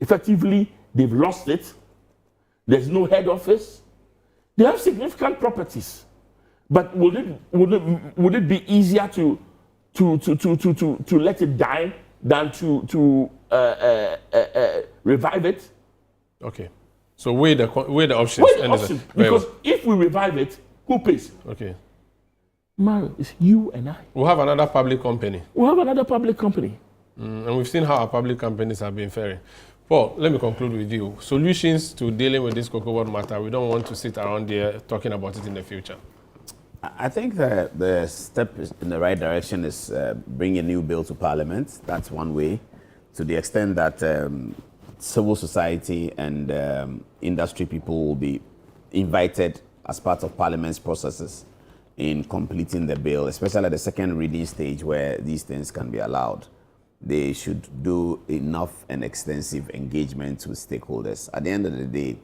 effectively they've lost it. There's no head office. They have significant properties, but would it be easier to let it die than to revive it? Okay. So weigh the options. Weigh the options. Because if we revive it, who pays? Okay. Mario, it's you and I. We'll have another public company. We'll have another public company. And we've seen how our public companies have been faring. Paul, let me conclude with you. Solutions to dealing with this Cocobod matter. We don't want to sit around here talking about it in the future. I think that the step in the right direction is bring a new bill to Parliament. That's one way. to the extent that civil society and industry people will be invited as part of Parliament's processes in completing the bill, especially at the second reading stage where these things can be allowed. They should do enough and extensive engagement with stakeholders. At the end of the day,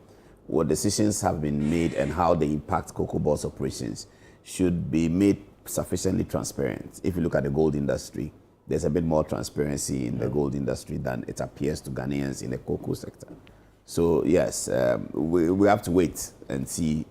what decisions have been made and how they impact Cocobod's operations should be made sufficiently transparent. If you look at the gold industry, there's a bit more transparency in the gold industry than it appears to Ghanaians in the cocoa sector. So yes, we have to wait and see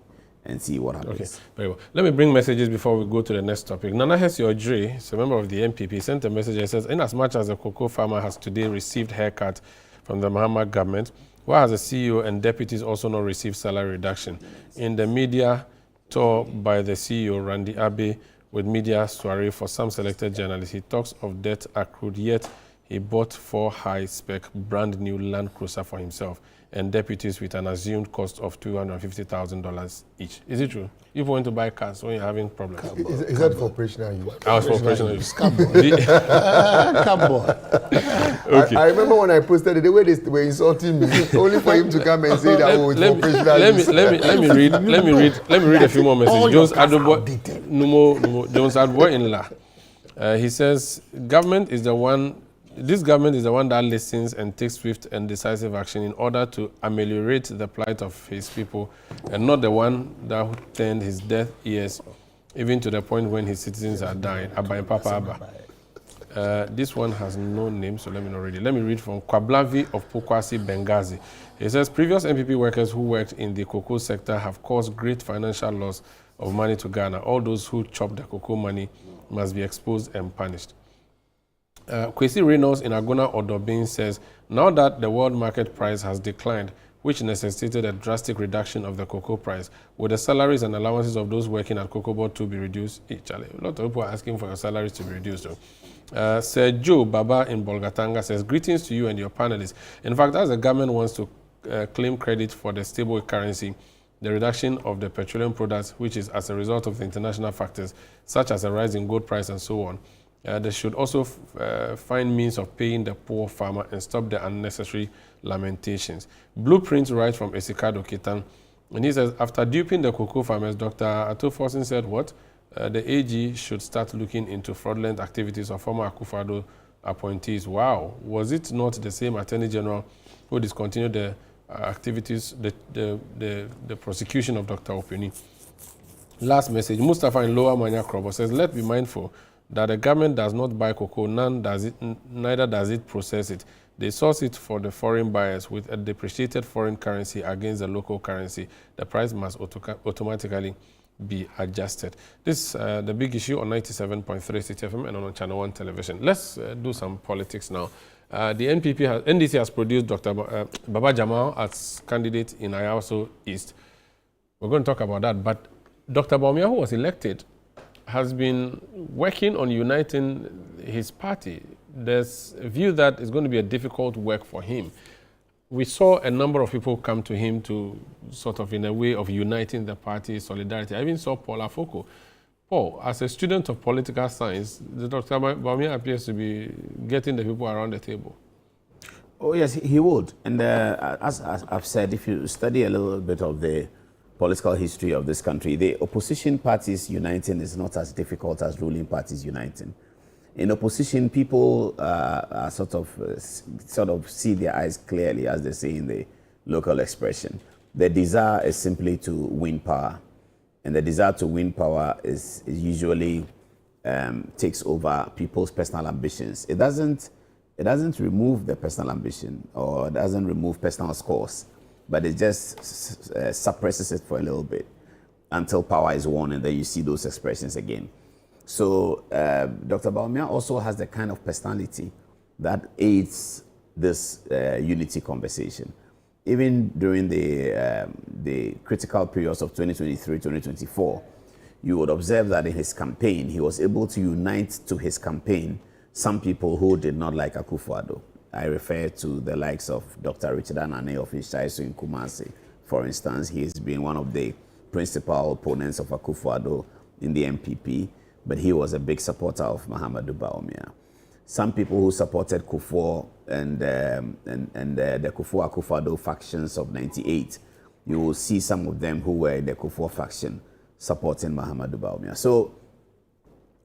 what happens. Okay, very well. Let me bring messages before we go to the next topic. Nana Hesi Okyere, is a member of the MPP, sent a message and says, in as much as the cocoa farmer has today received haircut from the Mahama government, why has the CEO and deputies also not received salary reduction? In the media tour by the CEO, Randy Abbey, with media soiree for some selected journalists, he talks of debt accrued, yet he bought 4 high-spec brand new Land Cruiser for himself and deputies with an assumed cost of $250,000 each. Is it true? You went to buy cars when you're having problems. Is that for operational use? I was for operational use. Cupboard. Okay. I remember when I posted it, the way they were insulting me, only for him to come and say that it's for operational use. Let me read a few more messages. Jones Addo, Jones Addo in La. He says, this government is the one that listens and takes swift and decisive action in order to ameliorate the plight of his people, and not the one that turned his deaf ears, even to the point when his citizens are dying. Abba Papa Abba. This one has no name, so let me not read it. Let me read from Kwablavi of Pokwasi, Benghazi. He says, previous MPP workers who worked in the cocoa sector have caused great financial loss of money to Ghana. All those who chop the cocoa money must be exposed and punished. Kwesi Reynolds in Agona Odobin says, now that the world market price has declined, which necessitated a drastic reduction of the cocoa price, will the salaries and allowances of those working at Cocobod to be reduced? A lot of people are asking for your salaries to be reduced. Sir Joe Baba in Bolgatanga says, greetings to you and your panelists. In fact, as the government wants to claim credit for the stable currency, the reduction of the petroleum products, which is as a result of the international factors, such as a rise in gold price and so on, they should also find means of paying the poor farmer and stop the unnecessary lamentations. Blueprint writes from Esikado Kitan, and he says, after duping the cocoa farmers, Dr. Addo Forson said what? The AG should start looking into fraudulent activities of former Akufo-Addo appointees. Wow. Was it not the same Attorney General who discontinued the activities, the prosecution of Dr. Openi? Last message. Mustafa in Lower Manya Krobo says, let's be mindful that the government does not buy cocoa, neither does it process it. They source it for the foreign buyers with a depreciated foreign currency against the local currency. The price must automatically be adjusted. This is the big issue on 97.3 City FM and on ChannelOne television. Let's do some politics now. The NDC has produced Dr. Baba Jamal as candidate in Ayawaso East. We're going to talk about that, but Dr. Bawumia, who was elected, has been working on uniting his party. There's a view that it's going to be a difficult work for him. We saw a number of people come to him to sort of in a way of uniting the party, solidarity. I even saw Paul Afoko. Paul, as a student of political science, Dr. Bawumia appears to be getting the people around the table. Oh yes, he would. And as I've said, if you study a little bit of the political history of this country, the opposition parties uniting is not as difficult as ruling parties uniting. In opposition, people sort of see their eyes clearly, as they say in the local expression. The desire is simply to win power, and the desire to win power is usually takes over people's personal ambitions. It doesn't remove the personal ambition, or it doesn't remove personal scores, but it just suppresses it for a little bit until power is won, and then you see those expressions again. So Dr. Bawumia also has the kind of personality that aids this unity conversation. Even during the critical periods of 2023-2024, you would observe that in his campaign, he was able to unite to his campaign some people who did not like Akufo-Addo. I refer to the likes of Dr. Richard Anane of Ishaiso in Kumasi. For instance, he's been one of the principal opponents of Akufo-Addo in the MPP, but he was a big supporter of Mahamudu Bawumia. some people who supported Kufuor and the Kufuor-Akufo-Addo factions of 98, you will see some of them who were in the Kufuor faction supporting Mahamudu Bawumia. So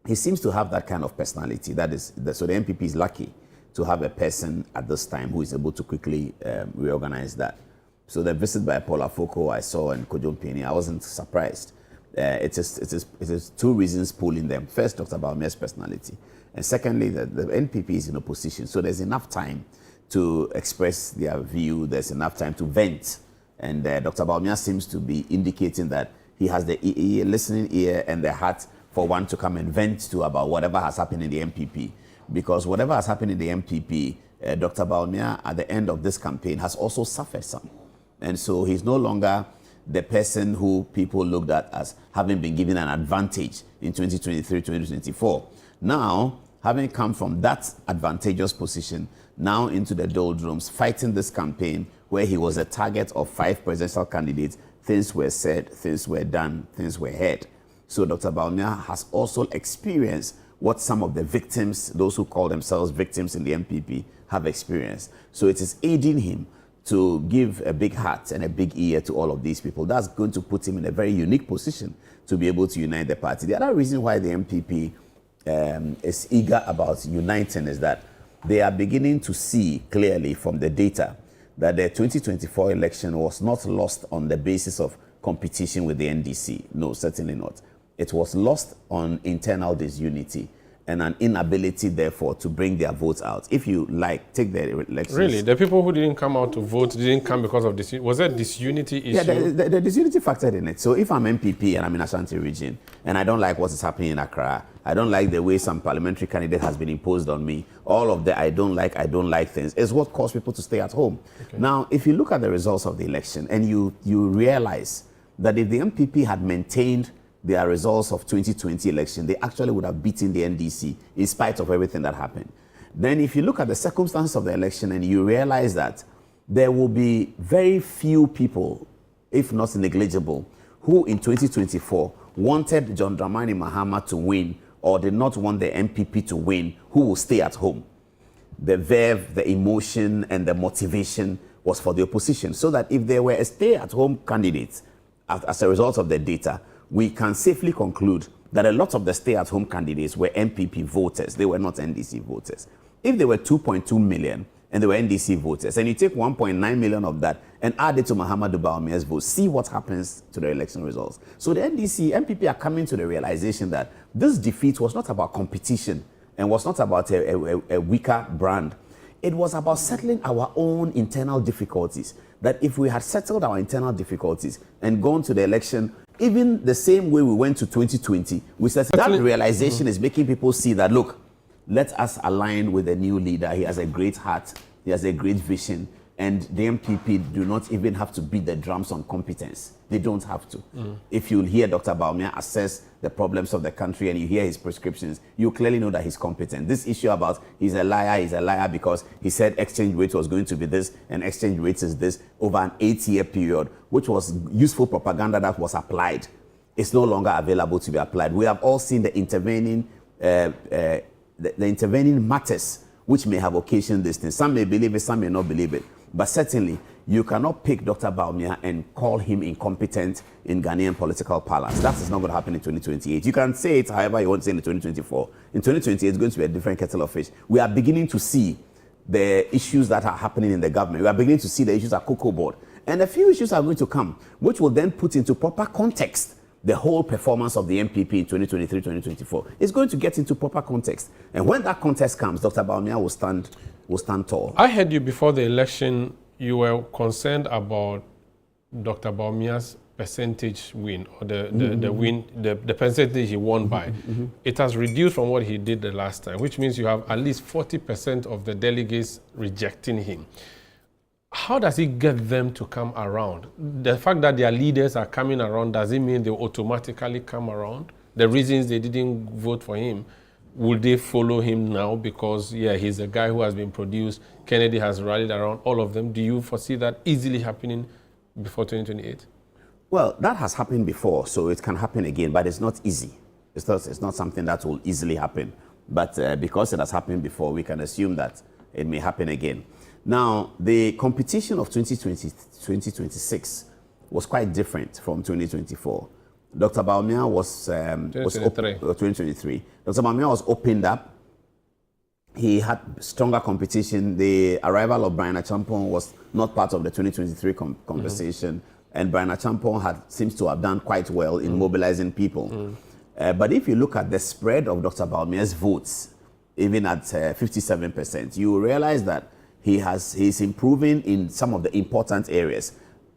he seems to have that kind of personality. So the NPP is lucky to have a person at this time who is able to quickly reorganize that. So the visit by Paul Afoko I saw in Kojompini, I wasn't surprised. It is two reasons pulling them. First, Dr. Bawumia's personality. And secondly, the NPP is in opposition. So there's enough time to express their view. There's enough time to vent. And Dr. Bawumia seems to be indicating that he has the listening ear and the heart for one to come and vent to about whatever has happened in the MPP. Because whatever has happened in the MPP, Dr. Bawumia at the end of this campaign has also suffered some. And so he's no longer the person who people looked at as having been given an advantage in 2023, 2024. Now, having come from that advantageous position, now into the doldrums, fighting this campaign where he was a target of 5 presidential candidates, things were said, things were done, things were heard. So Dr. Bawumia has also experienced what some of the victims, those who call themselves victims in the MPP, have experienced. So it is aiding him to give a big heart and a big ear to all of these people. That's going to put him in a very unique position to be able to unite the party. The other reason why the MPP is eager about uniting is that they are beginning to see clearly from the data that the 2024 election was not lost on the basis of competition with the NDC. No, certainly not. It was lost on internal disunity and an inability, therefore, to bring their votes out. If you like, take the elections. Really? The people who didn't come out to vote didn't come because of this? Was that disunity issue? Yeah, the disunity factored in it. So if I'm MPP and I'm in Ashanti region and I don't like what is happening in Accra, I don't like the way some parliamentary candidate has been imposed on me, all of the I don't like things is what caused people to stay at home. Okay. Now, if you look at the results of the election and you realize that if the MPP had maintained their results of 2020 election, they actually would have beaten the NDC in spite of everything that happened. Then if you look at the circumstances of the election and you realize that there will be very few people, if not negligible, who in 2024 wanted John Dramani Mahama to win or did not want the MPP to win, who will stay at home. The verve, the emotion, and the motivation was for the opposition. So that if there were a stay-at-home candidate as a result of the data, we can safely conclude that a lot of the stay-at-home candidates were MPP voters. They were not NDC voters. If there were 2.2 million and they were NDC voters, and you take 1.9 million of that and add it to Mahamudu Bawumia's vote, see what happens to the election results. So the MPP are coming to the realization that this defeat was not about competition and was not about a weaker brand. It was about settling our own internal difficulties. That if we had settled our internal difficulties and gone to the election even the same way we went to 2020, we said that realization is making people see that, look, let us align with a new leader. He has a great heart. He has a great vision. And the MPP do not even have to beat the drums on competence. They don't have to. If you hear Dr. Bawumia assess the problems of the country and you hear his prescriptions, you clearly know that he's competent. This issue about he's a liar because he said exchange rate was going to be this and exchange rate is this over an 8-year period, which was useful propaganda that was applied. It's no longer available to be applied. We have all seen the intervening matters which may have occasioned this thing. Some may believe it, some may not believe it. But certainly, you cannot pick Dr. Bawumia and call him incompetent in Ghanaian political parlance. That is not going to happen in 2028. You can say it however you want to say in 2024. In 2028, it's going to be a different kettle of fish. We are beginning to see the issues that are happening in the government. We are beginning to see the issues at Cocobod. And a few issues are going to come, which will then put into proper context the whole performance of the MPP in 2023, 2024. It's going to get into proper context. And when that context comes, Dr. Bawumia will stand tall. I heard you before the election, you were concerned about Dr. Bawumia's percentage win, or the percentage he won by. It has reduced from what he did the last time, which means you have at least 40% of the delegates rejecting him. How does he get them to come around? The fact that their leaders are coming around, does it mean they automatically come around? The reasons they didn't vote for him, will they follow him now because, yeah, he's a guy who has been produced, Kennedy has rallied around all of them. Do you foresee that easily happening before 2028? Well, that has happened before, so it can happen again, but it's not easy. It's not something that will easily happen. But because it has happened before, we can assume that it may happen again. Now, the competition of 2026 was quite different from 2024. Dr. Bawumia was 2023. Dr. Bawumia was opened up. He had stronger competition. The arrival of Brian Achampong was not part of the 2023 conversation, and Brian Achampong seems to have done quite well in mobilizing people. But if you look at the spread of Dr. Bawumia's votes, even at 57%, you realize that he's improving in some of the important areas.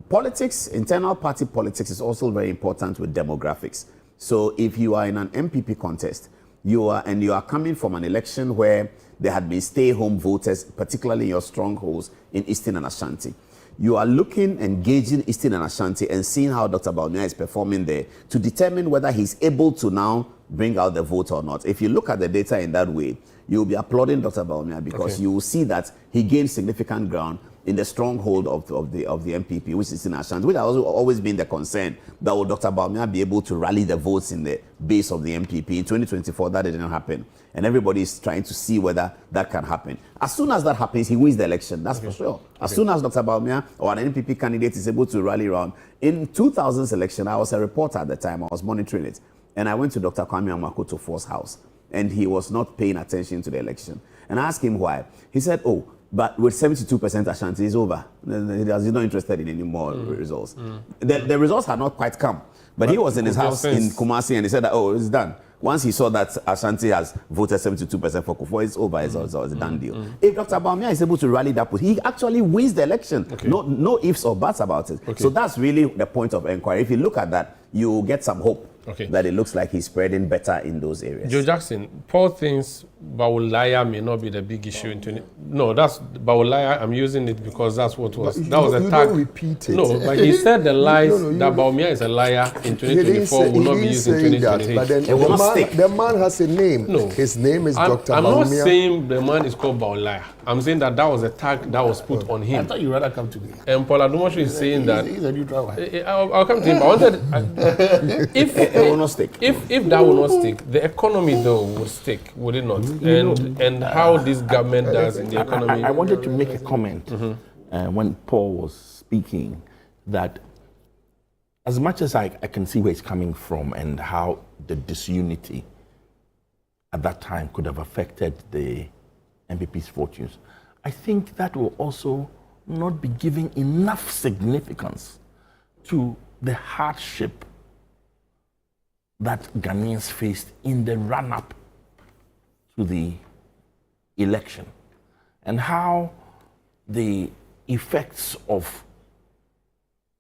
Politics, internal party politics is also very important with demographics. So if you are in an MPP contest, you are coming from an election where there had been stay-home voters, particularly in your strongholds in Eastern and Ashanti. You are looking, engaging Eastern and Ashanti and seeing how Dr. Bawumia is performing there to determine whether he's able to now bring out the vote or not. If you look at the data in that way, you'll be applauding Dr. Bawumia because you will see that he gained significant ground in the stronghold of the MPP, which is in Ashanti, which has always been the concern, that will Dr. Bawumia be able to rally the votes in the base of the MPP. In 2024, that didn't happen. And everybody is trying to see whether that can happen. As soon as that happens, he wins the election, that's for sure. As soon as Dr. Bawumia or an MPP candidate is able to rally around. In 2000's election, I was a reporter at the time, I was monitoring it. And I went to Dr. Kwame Amakoto's house, and he was not paying attention to the election. And I asked him why. He said, but with 72% Ashanti, it's over. He's not interested in any more results. The results had not quite come. But he was in his house in Kumasi, and he said that, it's done. Once he saw that Ashanti has voted 72% for Kufuor, it's over, it's a done deal. If Dr. Bawumia is able to rally that, he actually wins the election. No ifs or buts about it. So that's really the point of inquiry. If you look at that, you get some hope that it looks like he's spreading better in those areas. Joe Jackson, Paul thinks Bawulaya may not be the big issue in 20... No, that's Bawulaya. I'm using it because that's what was... That was a tag. Don't repeat it. No, but he said the lies that Bawumia is a liar in 2024 will not be used in 2028. But then the man has a name. No. His name is Dr. Bawumia. I'm not saying the man is called Bawulaya. I'm saying that was a tag that was put on him. I thought you'd rather come to me. And Paul Adomosho is saying that... He's a neutral one. I'll come to him. But I wanted... It will not stick. If that will not stick, the economy though would stick, would it not? And how this government does in the economy. I wanted to make a comment when Paul was speaking that as much as I can see where it's coming from and how the disunity at that time could have affected the MPP's fortunes, I think that will also not be giving enough significance to the hardship that Ghanaians faced in the run-up to the election and how the effects of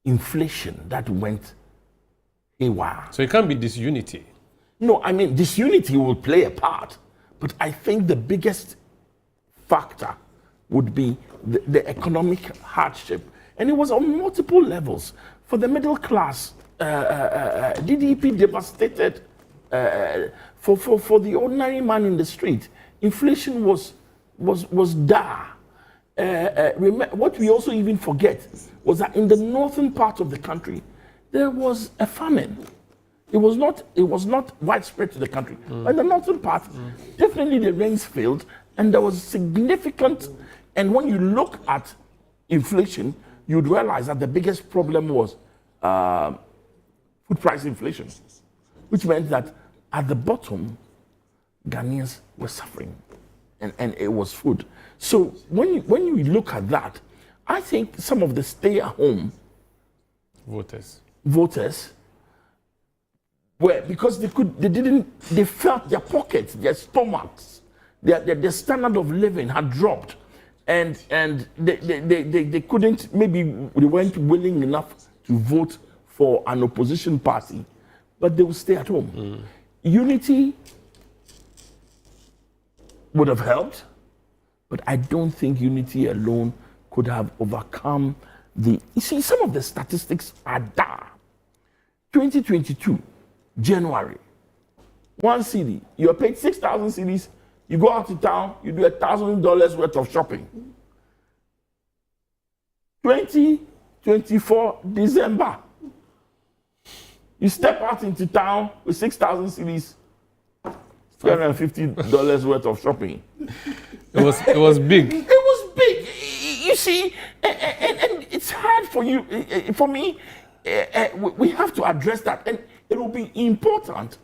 inflation that went haywire. So it can't be disunity. No, I mean, disunity will play a part, but I think the biggest factor would be the economic hardship. And it was on multiple levels. For the middle class, DDP devastated. For the ordinary man in the street, inflation was dire. What we also even forget was that in the northern part of the country, there was a famine. It was not widespread to the country. But in the northern part, definitely the rains failed, and there was significant. And when you look at inflation, you'd realize that the biggest problem was food price inflation, which meant that at the bottom, Ghanaians were suffering, and it was food. So when you look at that, I think some of the stay-at-home voters were, because they felt their pockets, their stomachs, their standard of living had dropped, and they couldn't, maybe they weren't willing enough to vote for an opposition party, but they would stay at home. Unity would have helped, but I don't think unity alone could have overcome you see, some of the statistics are dire. 2022, January, 1 cedi, you're paid 6,000 cedis, you go out to town, you do $1,000 worth of shopping. 2024, December, you step out into town with 6,000 cedis, $350 worth of shopping. It was big. It was big. You see, and it's hard for you, for me. We have to address that, and it will be important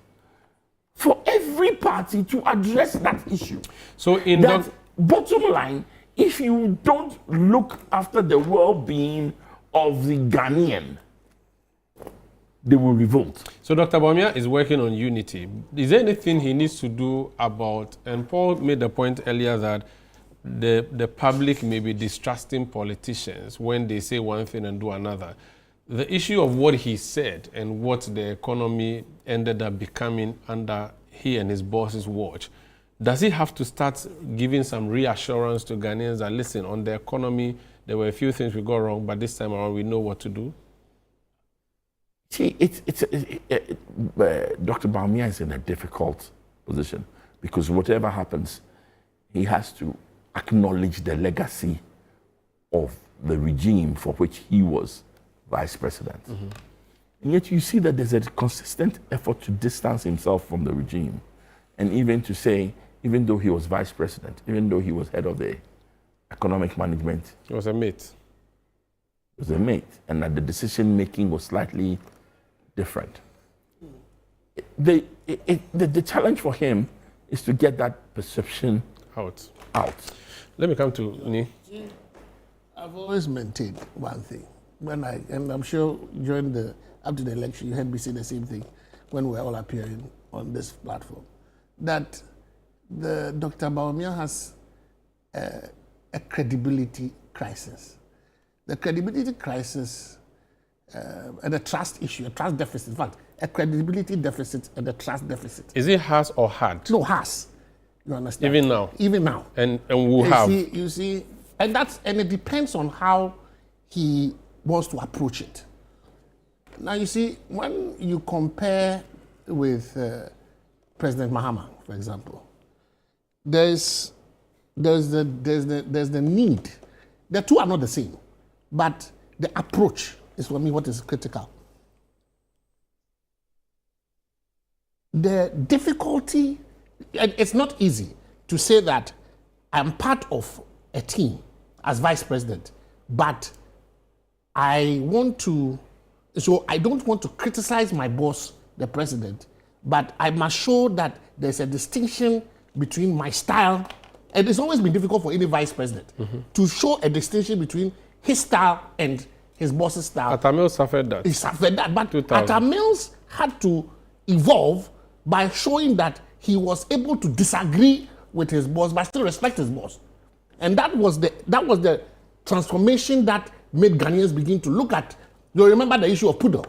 for every party to address that issue. So, in that bottom line, if you don't look after the well-being of the Ghanaian, they will revolt. So Dr. Bawumia is working on unity. Is there anything he needs to do about, and Paul made the point earlier that the public may be distrusting politicians when they say one thing and do another. The issue of what he said and what the economy ended up becoming under he and his boss's watch, does he have to start giving some reassurance to Ghanaians that, listen, on the economy, there were a few things we got wrong, but this time around we know what to do? See, Dr. Bawumia is in a difficult position because whatever happens, he has to acknowledge the legacy of the regime for which he was vice president. Mm-hmm. And yet you see that there's a consistent effort to distance himself from the regime, and even to say, even though he was vice president, even though he was head of the economic management, he was a mate. He was a mate, and that the decision making was slightly different. The challenge for him is to get that perception out. Let me come to Ni. I've always maintained one thing. And I'm sure during up to the election, you heard me say the same thing when we were all appearing on this platform, that Dr. Bawumia has a credibility crisis. The credibility crisis and a trust issue, a trust deficit. In fact, a credibility deficit and a trust deficit. Is it has or had? No, has. You understand? Even now? Even now. And will have? You see, and it depends on how he wants to approach it. Now, you see, when you compare with President Mahama, for example, there's the need. The two are not the same, but the approach is for me what is critical. The difficulty, and it's not easy to say that I'm part of a team as vice president, but I don't want to criticize my boss, the president, but I must show that there's a distinction between my style, and it's always been difficult for any vice president to show a distinction between his style and his boss's style. Atta Mills suffered that. He suffered that, but Atta Mills had to evolve by showing that he was able to disagree with his boss but still respect his boss. And that was the transformation that made Ghanaians begin to look at. You remember the issue of Poodle,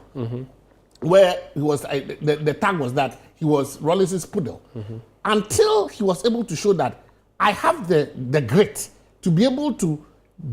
where he was the tag was that he was Rollins's Poodle. Until he was able to show that I have the grit to be able to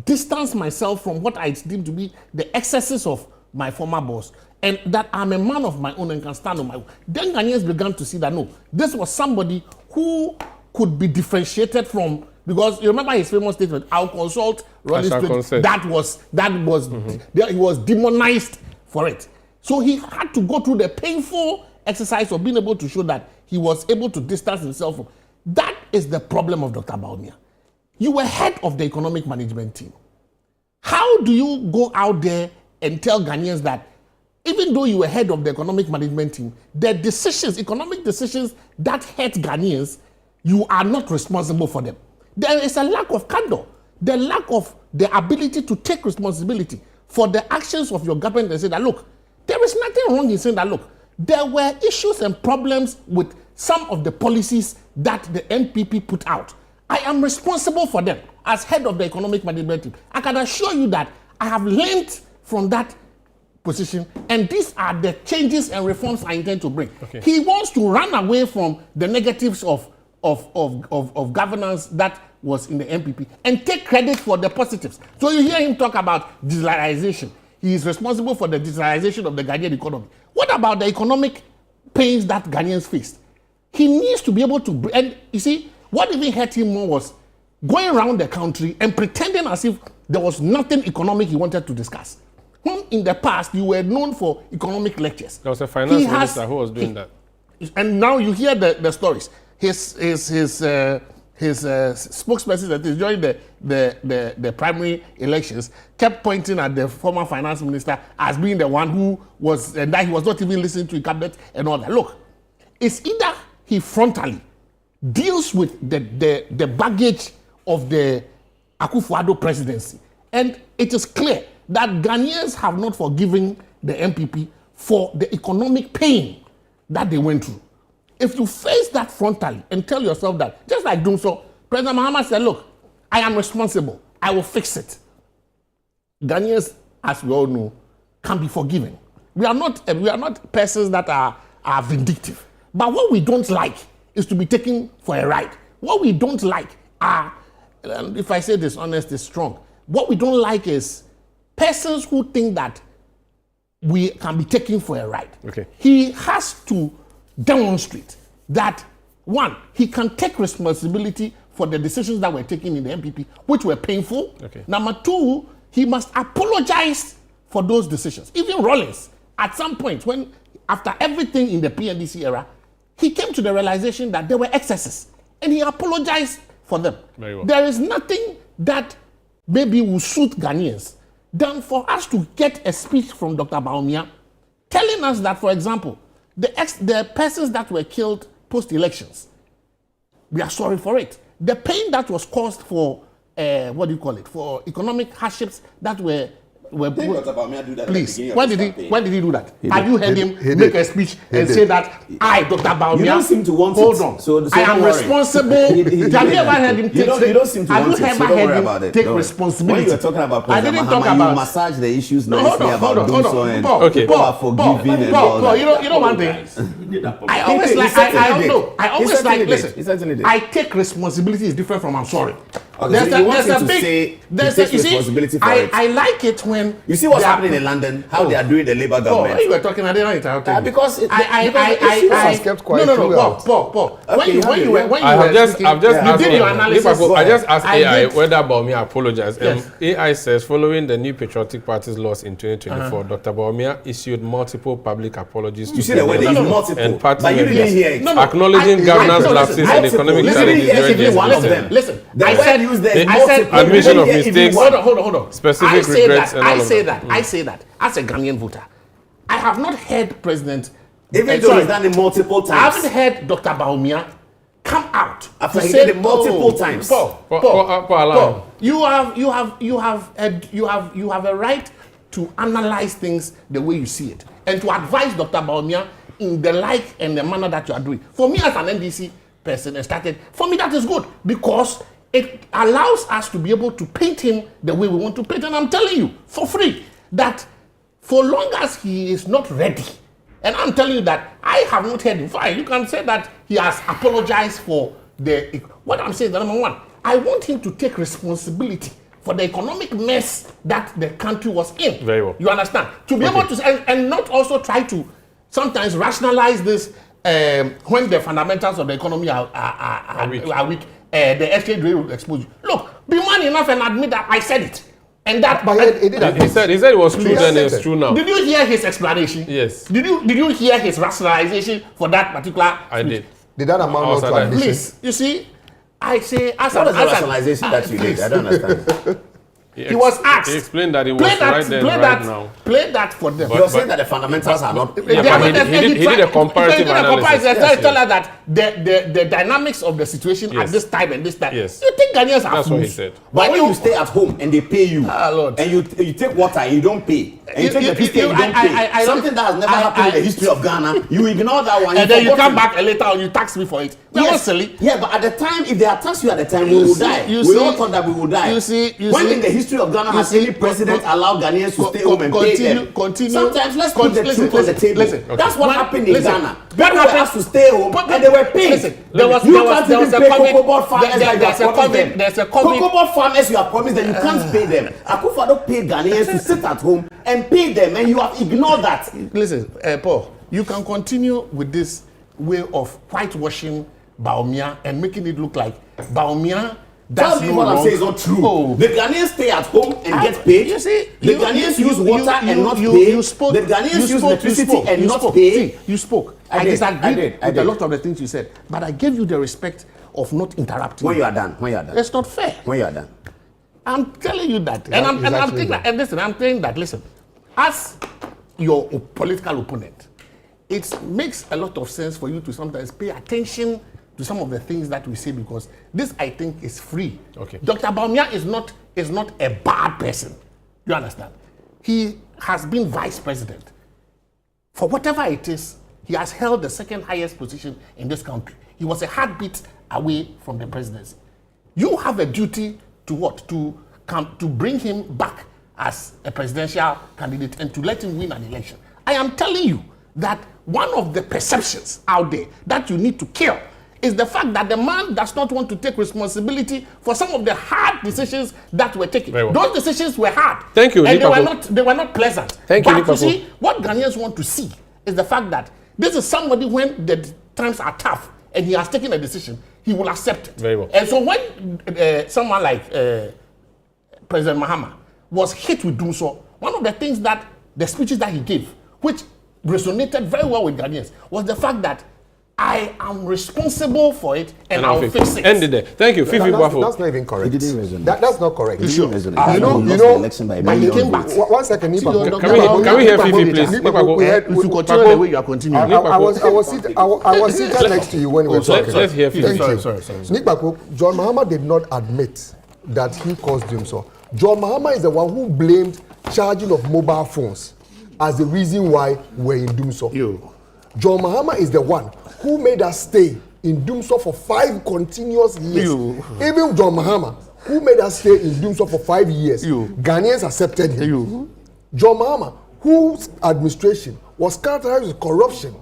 distance myself from what I deem to be the excesses of my former boss, and that I'm a man of my own and can stand on my own. Then Ghanaians began to see that no, this was somebody who could be differentiated from, because you remember his famous statement, I'll consult Rollins. That was he was demonized for it. So he had to go through the painful exercise of being able to show that he was able to distance himself from. That is the problem of Dr. Bawumia. You were head of the economic management team. How do you go out there and tell Ghanaians that even though you were head of the economic management team, the decisions, economic decisions that hurt Ghanaians, you are not responsible for them? There is a lack of candor, the lack of the ability to take responsibility for the actions of your government and say that, look, there is nothing wrong in saying that, look, there were issues and problems with some of the policies that the NPP put out. I am responsible for them as head of the economic management team. I can assure you that I have learned from that position, and these are the changes and reforms I intend to bring. Okay. He wants to run away from the negatives of governance that was in the NPP and take credit for the positives. So you hear him talk about digitalization. He is responsible for the digitalization of the Ghanaian economy. What about the economic pains that Ghanaians faced? He needs to be able to, and you see, what even hurt him more was going around the country and pretending as if there was nothing economic he wanted to discuss. When in the past, you were known for economic lectures. There was a finance minister who was doing that. And now you hear the stories. his spokesperson that is during the primary elections kept pointing at the former finance minister as being the one who was, and that he was not even listening to the cabinet and all that. Look, it's either he frontally deals with the baggage of the Akufo-Addo presidency, and it is clear that Ghanaians have not forgiven the MPP for the economic pain that they went through. If you face that frontally and tell yourself that, just like doing so, President Mahama said, look, I am responsible. I will fix it. Ghanaians, as we all know, can be forgiven. We are not persons that are vindictive. But what we don't like is to be taken for a ride. What we don't like are, and if I say this, honest is strong. What we don't like is persons who think that we can be taken for a ride. Okay. He has to demonstrate that, one, he can take responsibility for the decisions that were taken in the MPP, which were painful. Okay. Number two, he must apologize for those decisions. Even Rawlings, at some point, when after everything in the PNDC era, he came to the realization that there were excesses, and he apologized for them. Very well. There is nothing that maybe will suit Ghanaians than for us to get a speech from Dr. Bawumia telling us that, for example, the persons that were killed post-elections, we are sorry for it. The pain that was caused for, for economic hardships that were please, when did he do that? Have you heard him make a speech and say that I, Dr. Bawumia, you don't seem to want hold it. on, So I am responsible. Have you ever heard him take? You don't seem to want it. So don't worry about it. Take responsibility. When you were talking about I President didn't talk Mahama, about. you massage the issues No, nicely about doing so and people are forgiving and all that. You know one thing. I always like. I always like. Listen, I take responsibility is different from I'm sorry. Okay, so you want him to say he takes responsibility for it. I like it when you see what's happening in London, how they are doing the Labour government. When you were talking, I didn't interrupt because I kept quiet. Paul. Okay, when you were I've just asked your analysis. I just asked AI whether Bawumia apologized. Yes. AI says following the new Patriotic Party's loss in 2024, Dr. Bawumia issued multiple public apologies you see the word multiple and party but you didn't hear it. acknowledging governance lapses and economic challenges during this listen, I said admission of mistakes. Hold on. Specific regrets and all of that. I say that as a Ghanaian voter, I have not heard President. Even though he's done it multiple times. I haven't heard Dr. Bawumia come out after he did it multiple times. Paul, you have a right to analyze things the way you see it and to advise Dr. Bawumia in the like and the manner that you are doing. For me, as an NDC person, for me that is good because it allows us to be able to paint him the way we want to paint. And I'm telling you, for free, that for long as he is not ready, and I'm telling you that I have not heard him, fine, you can say that he has apologized for what I'm saying, number one, I want him to take responsibility for the economic mess that the country was in. Very well. You understand? To be able to, and not also try to sometimes rationalize this when the fundamentals of the economy are weak. The exchange rate will expose you. Look, be man enough and admit that I said it. And that he said it was true then, it's true now. Did you hear his explanation? Yes. Did you hear his rationalization for that particular I did. Did that amount to admission? Please, you see, I say as what is the rationalization that you did? I don't understand. He was asked. He explained that he was right then, right now. Play that for them. You're saying that the fundamentals are not. He did a comparative analysis. Tell us that the dynamics of the situation at this time and this time. Yes. You think Ghanaians are That's fools? what he said. But when you stay at home and they pay you, and you take water and you don't pay, and you take the pistol and you don't pay, something that has never happened in the history of Ghana, you ignore that one. And then you come back later and you tax me for it. You're silly. Yeah, but at the time, if they had taxed you at the time, we will die. We all thought that we would die. When in the history of Ghana has any president allowed Ghanaians to stay home and pay them? Sometimes let's put the truth on the table. That's what happened in Ghana. People were asked to stay home and they were paid. There was a Cocobod farmers like there's a COVID. Cocobod farmers you have promised them, you can't pay them. Akufo-Addo paid Ghanaians to sit at home and pay them, and you have ignored that. Listen, Paul, you can continue with this way of whitewashing Bawumia and making it look like Bawumia Tell me what I'm saying is not true. Oh. The Ghanaians stay at home and get paid. You see, the Ghanaians use water and not pay. You spoke. The Ghanaians use electricity and not spoke. pay. See, you spoke. I disagreed with a lot of the things you said, but I gave you the respect of not interrupting. When you are done. When you are done. It's not fair. When you are done. I'm telling you that, I'm saying that. Listen, as your political opponent, it makes a lot of sense for you to sometimes pay attention to some of the things that we say, because this, I think, is free. Okay. Dr. Bawumia is not a bad person. You understand? He has been vice president. For whatever it is, he has held the second highest position in this country. He was a heartbeat away from the presidency. You have a duty to what? To bring him back as a presidential candidate and to let him win an election. I am telling you that one of the perceptions out there that you need to kill is the fact that the man does not want to take responsibility for some of the hard decisions that were taken. Well. Those decisions were hard. Thank you, and Kpakpo. they were not pleasant. Thank you, but you Kpakpo. see, what Ghanaians want to see is the fact that this is somebody, when the times are tough and he has taken a decision, he will accept it. Very well. And so when someone like President Mahama was hit with doom so, one of the things that the speeches that he gave, which resonated very well with Ghanaians, was the fact that I am responsible for it and I'll fix it. Ended there. Thank you, Fiifi Boafo. That's not even correct. He didn't resonate. That's not correct. He didn't resonate. You know, the election by a but he million came back. votes. One second, Kpakpo. Can we hear Fiifi, please? Kpakpo. If you continue the way you are continuing. I was seated next to you when we were talking. Let's hear Fiifi. Thank you. Sorry. Kpakpo, John Mahama did not admit that he caused doom so. John Mahama is the one who blamed charging of mobile phones as the reason why we're in doom so. John Mahama is the one who made us stay in Doomsor for 5 continuous years. Even John Mahama, who made us stay in Doomsor for 5 years, Ghanaians accepted him. John Mahama, whose administration was characterized with corruption,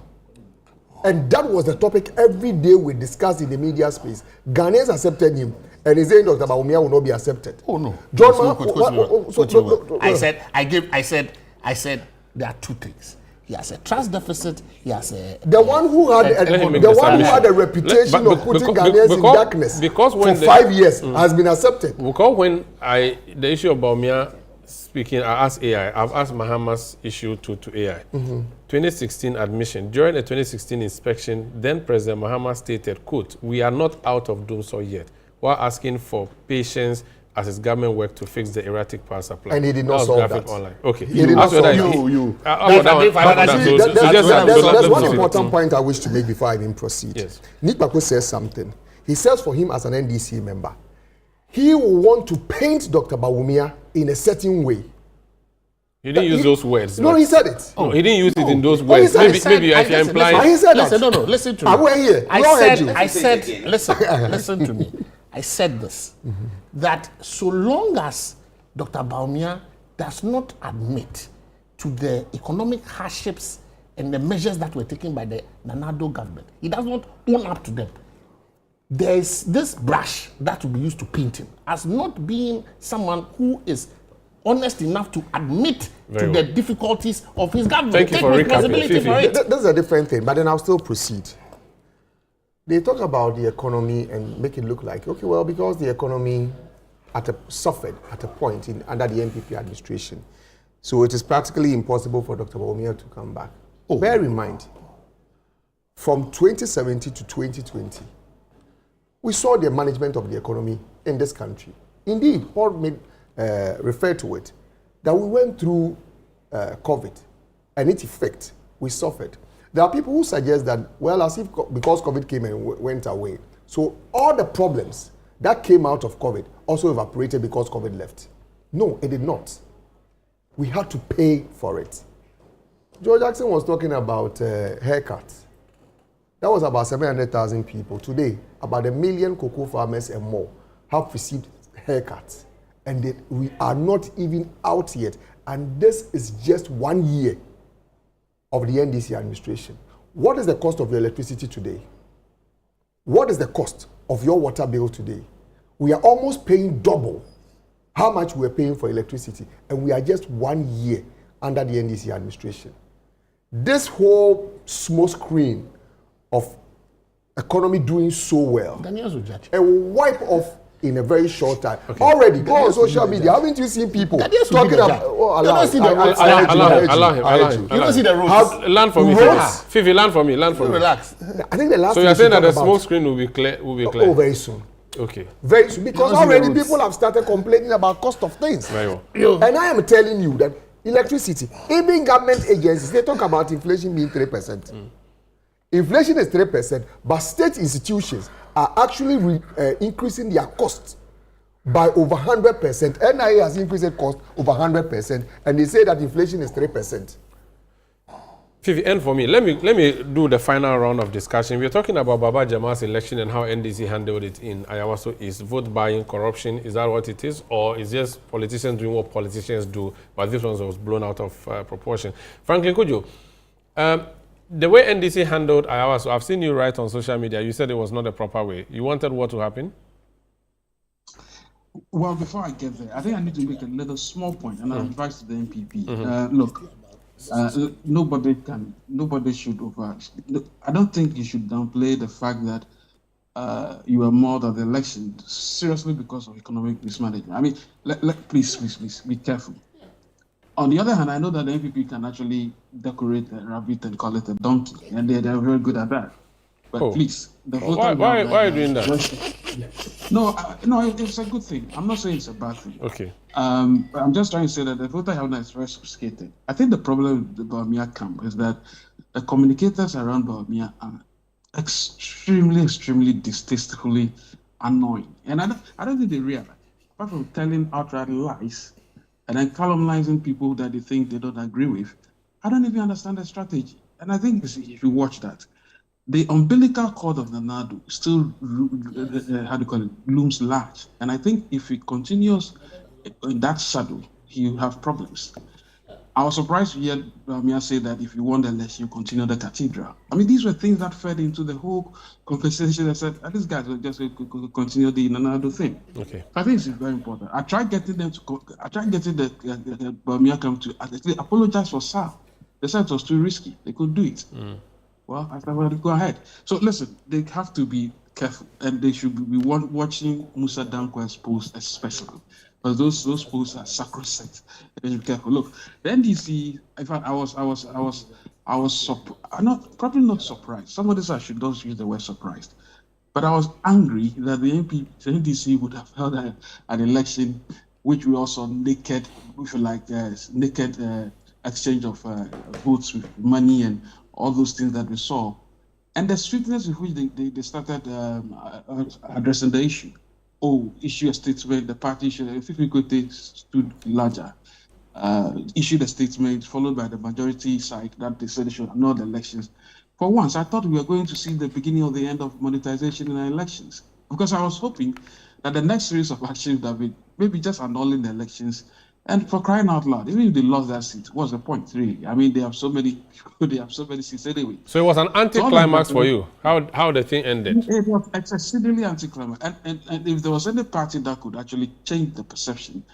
and that was the topic every day we discussed in the media space. Ghanaians accepted him, and he's saying Dr. Bawumia will not be accepted. Oh no, John Mahama. I said there are two things. He has a trust deficit. He has a the one who had a reputation of putting Ghanaians in darkness for 5 years has been accepted. Because when the issue of Bawumia speaking, I asked AI. I've asked Mahama's issue to AI. 2016 admission. During the 2016 inspection, then President Mahama stated, quote, "We are not out of Doomsor yet," while asking for patience as his government worked to fix the erratic power supply. And he did not solve that. Online. Okay. He did not solve that. That's one important point I wish to make before I even proceed. Yes. Kpakpo says something. He says for him as an NDC member, he will want to paint Dr. Bawumia in a certain way. He didn't use those words. No, he said it. No, he didn't use it in those words. Maybe if you're implying. He said that. No, listen to me. I were here. I said, listen to me. I said this, that so long as Dr. Bawumia does not admit to the economic hardships and the measures that were taken by the Addo government, he does not own up to them. There is this brush that will be used to paint him as not being someone who is honest enough to admit the difficulties of his government. Thank you for responsibility for it. That's a different thing, but then I'll still proceed. They talk about the economy and make it look like, okay, well, because the economy suffered at a point under the NPP administration, so it is practically impossible for Dr. Bawumia to come back. Bear in mind, from 2017 to 2020, we saw the management of the economy in this country. Indeed, Paul referred to it, that we went through COVID and its effect, we suffered. There are people who suggest that, well, as if because COVID came and went away, so all the problems that came out of COVID also evaporated because COVID left. No, it did not. We had to pay for it. George Jackson was talking about haircuts. That was about 700,000 people. Today, about 1 million cocoa farmers and more have received haircuts. And we are not even out yet. And this is just 1 year of the NDC administration. What is the cost of your electricity today? What is the cost of your water bill today? We are almost paying double how much we're paying for electricity, and we are just 1 year under the NDC administration. This whole smoke screen of economy doing so well, Ghanaians will judge. a wipe off in a very short time. Okay. Already, go on social media. Haven't you seen people talking about? Allow him. You don't see the roads. Land for me, Fiifi. Land for me. Relax. I think the last. So you're saying that the smoke screen will be clear? Oh, very soon. Okay. Very soon, because already people have started complaining about cost of things. Very well. And I am telling you that electricity, even government agencies, they talk about inflation being 3%. Inflation is 3%, but state institutions are actually increasing their costs by over 100%. NIA has increased its cost over 100%, and they say that inflation is 3%. Fiifi, end for me. Let me do the final round of discussion. We're talking about Baba Jama's election and how NDC handled it in Ayawaso. Is vote buying corruption? Is that what it is? Or is just politicians doing what politicians do, but this one was blown out of proportion? Franklin Kojo, the way NDC handled Ayawaso, I've seen you write on social media, you said it was not the proper way. You wanted what to happen? Well, before I get there, I think I need to make a little small point, and I'll advise to the MPP. Look, nobody should I don't think you should downplay the fact that you are more than the election seriously because of economic mismanagement. I mean, please be careful. On the other hand, I know that the MPP can actually decorate a rabbit and call it a donkey, and they're very good at that. But please, why are you doing that? No, it's a good thing. I'm not saying it's a bad thing. Okay. I'm just trying to say that the voter health is very sophisticated. I think the problem with the Bawumia camp is that the communicators around Bawumia are extremely distastefully annoying, and I don't think they realize. Apart from telling outright lies and then calumnizing people that they think they don't agree with, I don't even understand the strategy. And I think if you watch that, the umbilical cord of the Nadu still, looms large. And I think if he continues in that shadow, he'll have problems. I was surprised to hear Mia say that if you want the election, you continue the cathedral. I mean, these were things that fed into the whole conversation that said, this guy will just continue the Nadu thing. Okay. I think it's very important. I tried getting the Bawumia camp to apologize for SAR. They said it was too risky. They could do it. Well, I thought, well, go ahead. So listen, they have to be careful, and they should be watching Musa Dankwa's posts especially, because those posts are sacrosanct. They should be careful. Look, the NDC. In fact, I was probably not surprised. Some of this I should not use the word surprised, but I was angry that the NDC would have held an election which we also naked, if you like, naked exchange of votes with money and all those things that we saw, and the swiftness with which they started addressing the issue. Issue a statement, the party issued, Fiifi stood larger, issued a statement followed by the majority side that they said they should annul the elections. For once, I thought we were going to see the beginning of the end of monetization in the elections, because I was hoping that the next series of actions would be maybe just annulling the elections. And for crying out loud, even if they lost that seat, what's the point, really? I mean, they have so many seats anyway. So it was an anticlimax for you. How the thing ended? It was exceedingly anticlimax. And if there was any party that could actually change the perception,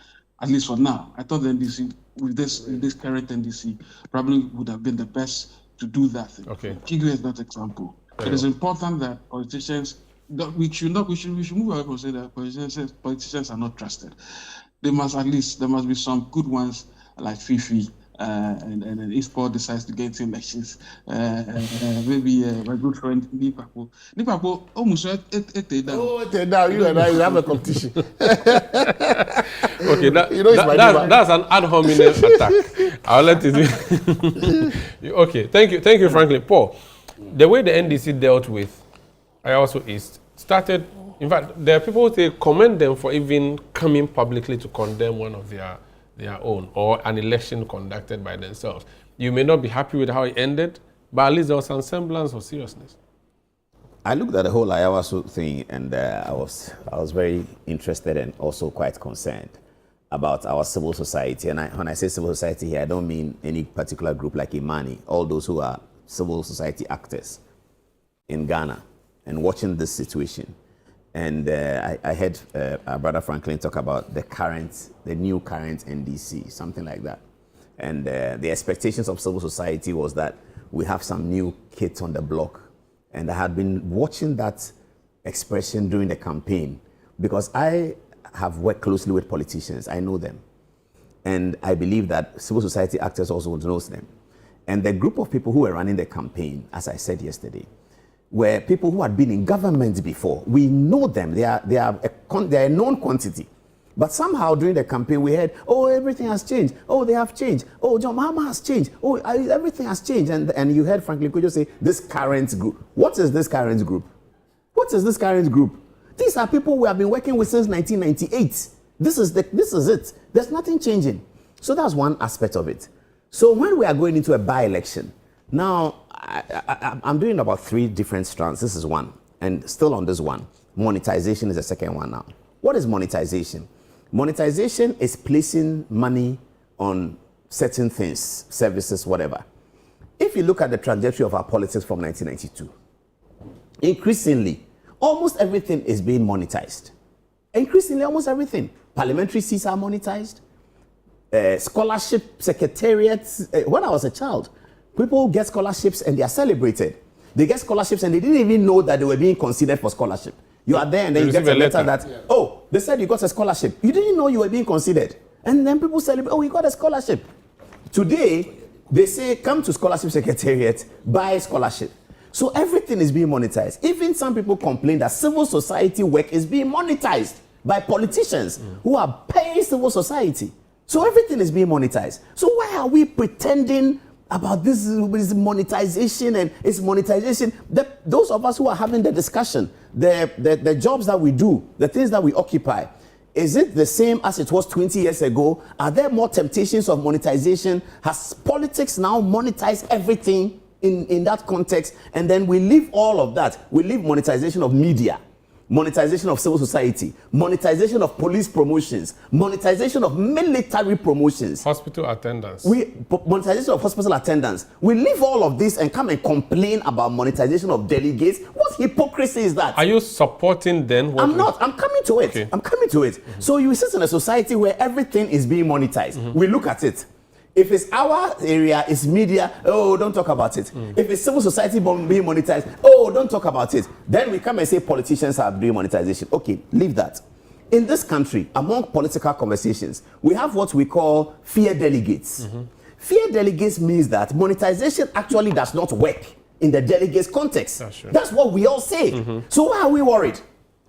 at least for now, I thought the NDC, with this current NDC, probably would have been the best to do that thing. Okay. Kigu is that example. It is important that politicians, we should move away from saying that politicians are not trusted. There must be some good ones like Fiifi, and if Paul decides to get into elections, maybe my good friend Kpakpo. Kpakpo almost ate down. You and I have a competition. Okay, that's an ad hominem attack. I'll let it be. Okay, thank you, Franklin. Paul, the way the NDC dealt with Ayawaso East started. In fact, there are people who commend them for even coming publicly to condemn one of their own, or an election conducted by themselves. You may not be happy with how it ended, but at least there was some semblance of seriousness. I looked at the whole Ayawaso thing, and I was very interested and also quite concerned about our civil society. And when I say civil society here, I don't mean any particular group like Imani, all those who are civil society actors in Ghana, and watching this situation. And I heard our brother Franklin talk about the new current NDC, something like that. And the expectations of civil society was that we have some new kids on the block. And I had been watching that expression during the campaign because I have worked closely with politicians. I know them. And I believe that civil society actors also knows them. And the group of people who were running the campaign, as I said yesterday, were people who had been in government before. We know them. They are a known quantity. But somehow during the campaign we heard, oh, everything has changed. Oh, they have changed. Oh, John Mahama has changed. Oh, everything has changed. And you heard Franklin Kojo say, this current group. What is this current group? What is this current group? These are people we have been working with since 1998. This is it. There's nothing changing. So that's one aspect of it. So when we are going into a by-election, now I'm doing about 3 different strands. This is one. And still on this one, monetization is the second one now. What is monetization? Monetization is placing money on certain things, services, whatever. If you look at the trajectory of our politics from 1992, increasingly, almost everything is being monetized. Increasingly, almost everything. Parliamentary seats are monetized. Scholarship secretariats. When I was a child, people get scholarships and they are celebrated. They get scholarships and they didn't even know that they were being considered for scholarship. You are there and then you get a letter that, oh, they said you got a scholarship. You didn't know you were being considered. And then people celebrate, oh, you got a scholarship. Today, they say, come to scholarship secretariat, buy a scholarship. So everything is being monetized. Even some people complain that civil society work is being monetized by politicians who are paying civil society. So everything is being monetized. So why are we pretending about this monetization and it's monetization? Those of us who are having the discussion, the jobs that we do, the things that we occupy, is it the same as it was 20 years ago? Are there more temptations of monetization? Has politics now monetized everything in that context? And then we leave all of that. We leave monetization of media, monetization of civil society, monetization of police promotions, monetization of military promotions. Hospital attendance. Monetization of hospital attendance. We leave all of this and come and complain about monetization of delegates. What hypocrisy is that? Are you supporting then? I'm not. I'm coming to it. Okay. I'm coming to it. So you sit in a society where everything is being monetized. We look at it. If it's our area, it's media, oh, don't talk about it. If it's civil society being monetized, oh, don't talk about it. Then we come and say politicians are doing monetization. Okay, leave that. In this country, among political conversations, we have what we call fear delegates. Fear delegates means that monetization actually does not work in the delegates' context. That's what we all say. So why are we worried?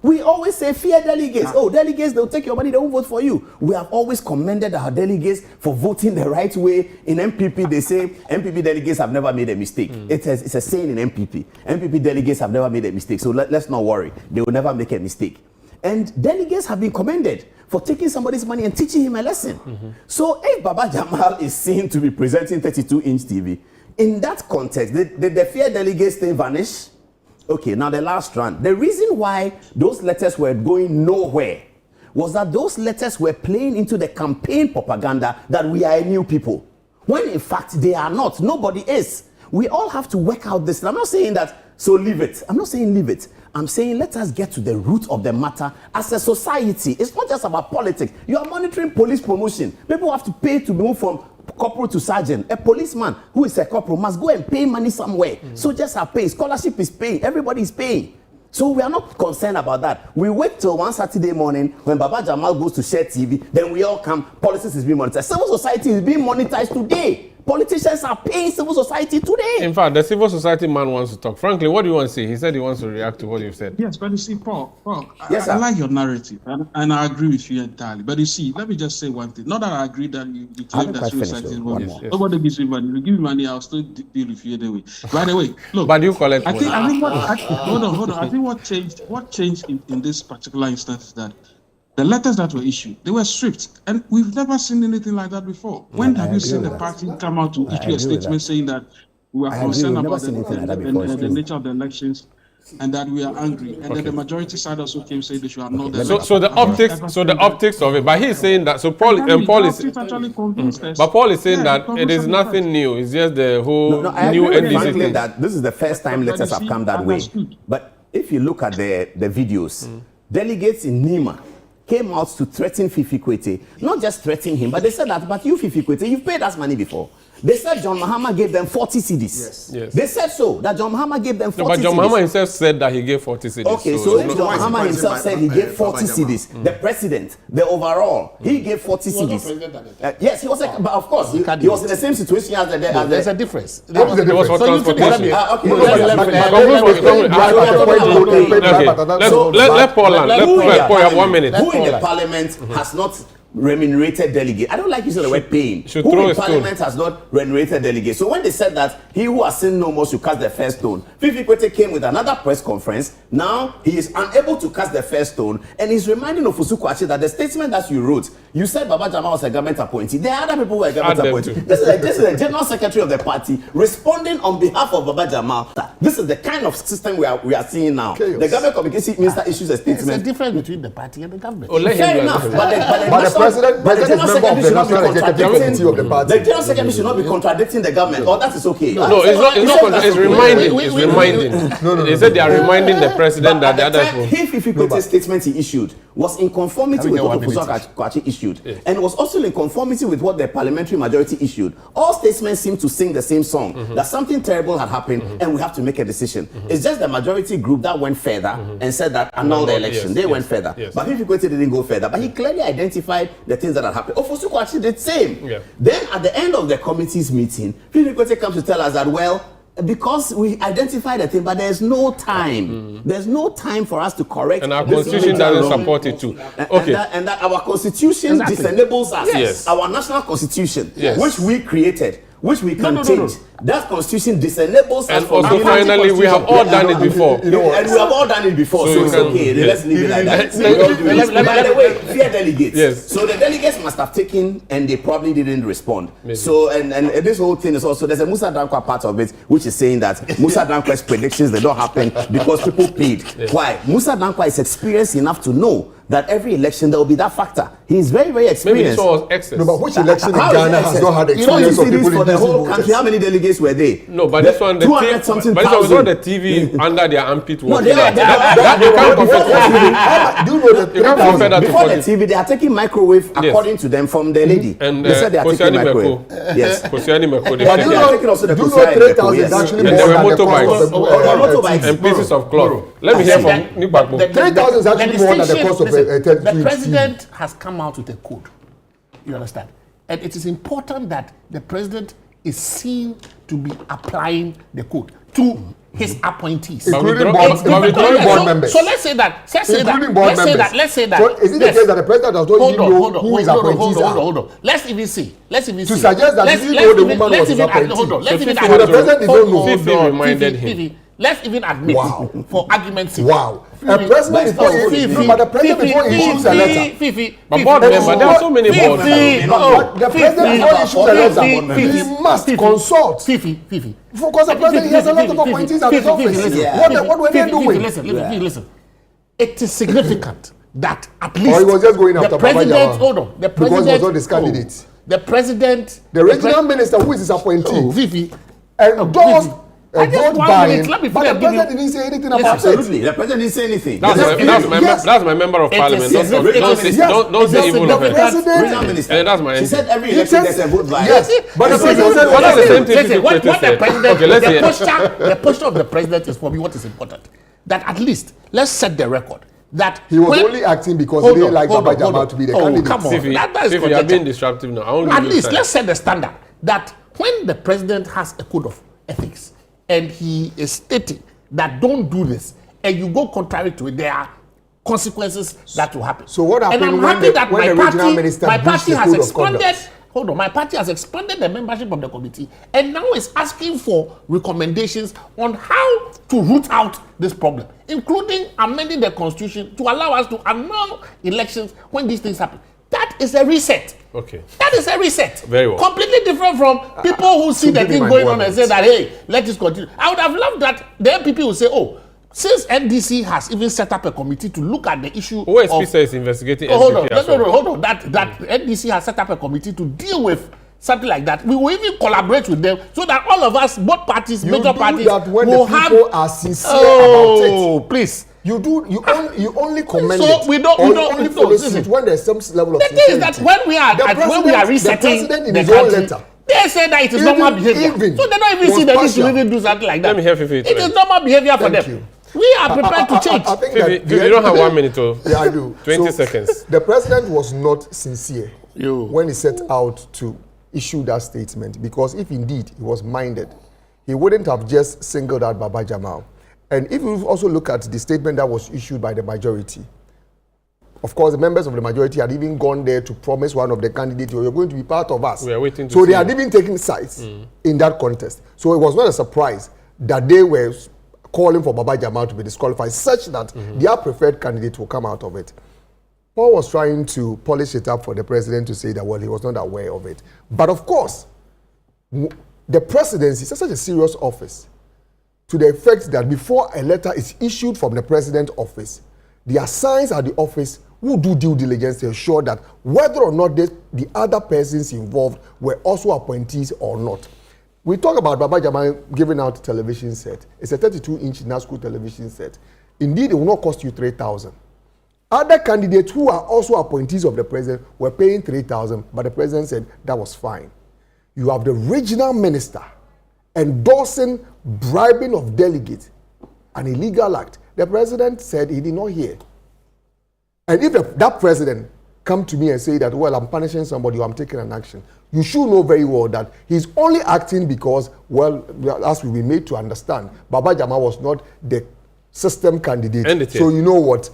We always say fear delegates. Oh, delegates, they'll take your money, they won't vote for you. We have always commended our delegates for voting the right way. In MPP, they say MPP delegates have never made a mistake. It's a saying in MPP. MPP delegates have never made a mistake. So let's not worry. They will never make a mistake. And delegates have been commended for taking somebody's money and teaching him a lesson. So if Baba Jamal is seen to be presenting 32-inch TV, in that context, did the fear delegates thing vanish? Okay, now the last round. The reason why those letters were going nowhere was that those letters were playing into the campaign propaganda that we are a new people. When in fact they are not. Nobody is. We all have to work out this. I'm not saying that, so leave it. I'm not saying leave it. I'm saying let us get to the root of the matter as a society. It's not just about politics. You are monitoring police promotion. People have to pay to move from corporal to sergeant. A policeman who is a corporal must go and pay money somewhere. Soldiers are paying. Scholarship is paying. Everybody is paying. So we are not concerned about that. We wait till one Saturday morning when Baba Jamal goes to share TV, then we all come. Politics is being monetized. Civil society is being monetized today. Politicians are paying civil society today. In fact, the civil society man wants to talk. Frankly, what do you want to say? He said he wants to react to what you've said. Yes, but you see, Paul, yes, I like your narrative, and I agree with you entirely. But you see, let me just say one thing. Not that I agree that you claim that suicide is wrong. Nobody gives me money. You give me money, I'll still deal with you anyway. By the way, look. But you collect money. Hold on. I think what changed in this particular instance is that the letters that were issued, they were stripped. And we've never seen anything like that before. When have you seen the party come out to issue a statement saying that we are concerned about the nature of the elections and that we are angry? And then the majority side also came saying they should annul the elections. So the optics of it. But he's saying that, so Paul is saying that it is nothing new. It's just the whole new NDC thing. That this is the first time letters have come that way. But if you look at the videos, delegates in Nima came out to threaten Fiifi Kwete. Not just threaten him, but they said that, but you, Fiifi Kwete, you've paid us money before. They said John Mahama gave them 40 cedis. Yes. They said so, that John Mahama gave them 40 but John cedis. Mahama himself said that he gave 40 cedis. Okay, so if John Mahama himself said he gave 40 cedis, the president, the overall, he gave 40 cedis. Yes, he was, but of course, he was in the same situation as the... There's a difference. What was the difference? For transportation. Let Paul land. Let Paul have 1 minute. Who in the parliament has not remunerated delegate? I don't like using the word paying. Who in parliament has not remunerated delegate? So when they said that he who has sinned no more should cast the first stone, Fiifi Kwete came with another press conference. Now he is unable to cast the first stone, and he's reminding Ofosu-Kwakye that the statement that you wrote, you said Baba Jama was a government appointee. There are other people who are government appointees. This is the general secretary of the party responding on behalf of Baba Jama. This is the kind of system we are seeing now. Chaos. The government communication minister issues a statement. There's a difference between the party and the government. Fair enough, but the president is member of the National Executive Committee of the party. The general secretary should not be contradicting the government. Oh, that is okay. No, it's not. It's reminding. It's reminding. They said they are reminding the president that the other. Fiifi Kwete's statement he issued was in conformity with what Ofosu-Kwakye issued, and was also in conformity with what the parliamentary majority issued. All statements seem to sing the same song, that something terrible had happened and we have to make a decision. It's just the majority group that went further and said that annul the election. They went further. But Fiifi Kwete didn't go further. But he clearly identified the things that had happened. Ofosu-Kwakye did the same. Then at the end of the committee's meeting, Fiifi Kwete comes to tell us that, well, because we identified the thing, but there's no time. There's no time for us to correct. And our constitution doesn't support it too. Okay. And that our constitution disenables us. Yes. Our national constitution, which we created, which we can change. That constitution disenables us. And also finally, we have all done it before. And we have all done it before, so it's okay. Let's leave it like that. By the way, fear delegates. Yes. So the delegates must have taken, and they probably didn't respond. So, and this whole thing is also, there's a Musa Dankwa part of it, which is saying that Musa Dankwa's predictions, they don't happen because people paid. Why? Musa Dankwa is experienced enough to know that every election there will be that factor. He is very, very experienced. Maybe it was excess. No, but which election in Ghana has not had experience of people for the whole country? How many delegates were they? No, but this one, the TV, but this one was not the TV under their armpit. No, they can't compare. Do you know that before the TV, they are taking microwave according to them from the lady. And they said they are taking microwave. Yes. But do you know 3,000 is actually more there were than the cost of motorbikes and pieces of cloth. Let me hear from Kpakpo. 3,000 is actually more than the cost of the president has come out with a code. You understand? And it is important that the president is seen to be applying the code to his appointees, including board members. So let's say that. Let's say that. So is it the case that the president does not even know who his appointees are? Hold on. Let's even see. To suggest that he didn't know the woman was his appointee. Hold on. Let's even the president is not know. Fiifi reminded him. Let's even admit, for argument's sake. Wow. A president before he issues a letter. But board member, there are so many board members. The president before he issues a letter, he must consult. Fiifi. Because the president has a lot of appointees at his office. What were they doing? Listen. It is significant that at least or he was just going after the president. Hold on. The president because he was not his candidate. The president. The regional minister who is his appointee. Fiifi. Endorsed. But the president didn't say anything about absolutely. The president didn't say anything. That's my member of parliament. Don't say evil of her. That's my. She said every election there's a vote by. Yes, but the president said what the same thing. What the president? The posture of the president is for me what is important. That at least let's set the record. That he was only acting because he didn't like Baba Jama to be the candidate. Come on, Fiifi, you are being disruptive now. At least let's set the standard that when the president has a code of ethics and he is stating that don't do this, and you go contrary to it, there are consequences that will happen. So what happened and I'm when happy that the regional minister my party has expanded. Conduct? My party has expanded the membership of the committee and now is asking for recommendations on how to root out this problem, including amending the constitution to allow us to annul elections when these things happen. That is a reset. Okay. That is a reset. Very well. Completely different from people who see the thing going on and say that, hey, let this continue. I would have loved that the MPP will say, oh, since NDC has even set up a committee to look at the issue OSP says investigating hold on. That NDC has set up a committee to deal with something like that, we will even collaborate with them so that all of us, both parties, major parties, that when will the people are sincere about it. Oh, please. You only commend So it. we don't only follow suit when there's some level of the sincerity. thing is that when we are resetting the president in the his own country, letter, they say that it is normal behavior. So they don't even see the need to even do something like that. Let me hear Fiifi. It is normal behavior for them. We are prepared to change. I think Fiifi, you don't have 1 minute to. Yeah, I do. 20 seconds. The president was not sincere when he set out to issue that statement, because if indeed he was minded, he wouldn't have just singled out Baba Jamal. And if you also look at the statement that was issued by the majority, of course, the members of the majority had even gone there to promise one of the candidates, you're going to be part of us. We are waiting to so see. they had even taken sides in that contest. So it was not a surprise that they were calling for Baba Jamal to be disqualified, such that their preferred candidate will come out of it. Paul was trying to polish it up for the president to say that, well, he was not aware of it. But of course, the presidency is such a serious office, to the effect that before a letter is issued from the president's office, the assigns at the office will do due diligence to ensure that whether or not the other persons involved were also appointees or not. We talk about Baba Jamal giving out a television set. It's a 32-inch NASCO television set. Indeed, it will not cost you 3,000. Other candidates who are also appointees of the president were paying 3,000, but the president said that was fine. You have the regional minister endorsing bribing of delegates, an illegal act. The president said he did not hear. And if that president come to me and say that, well, I'm punishing somebody or I'm taking an action, you should know very well that he's only acting because, well, as we've been made to understand, Baba Jamal was not the system candidate. So you know what?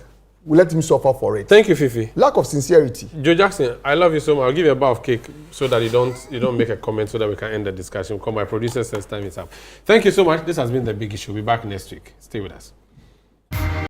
We'll let him suffer for it. Thank you, Fiifi. Lack of sincerity. Joe Jackson, I love you so much. I'll give you a bar of cake so that you don't make a comment so that we can end the discussion. Because my producer says time is up. Thank you so much. This has been The Big Issue. We'll be back next week. Stay with us.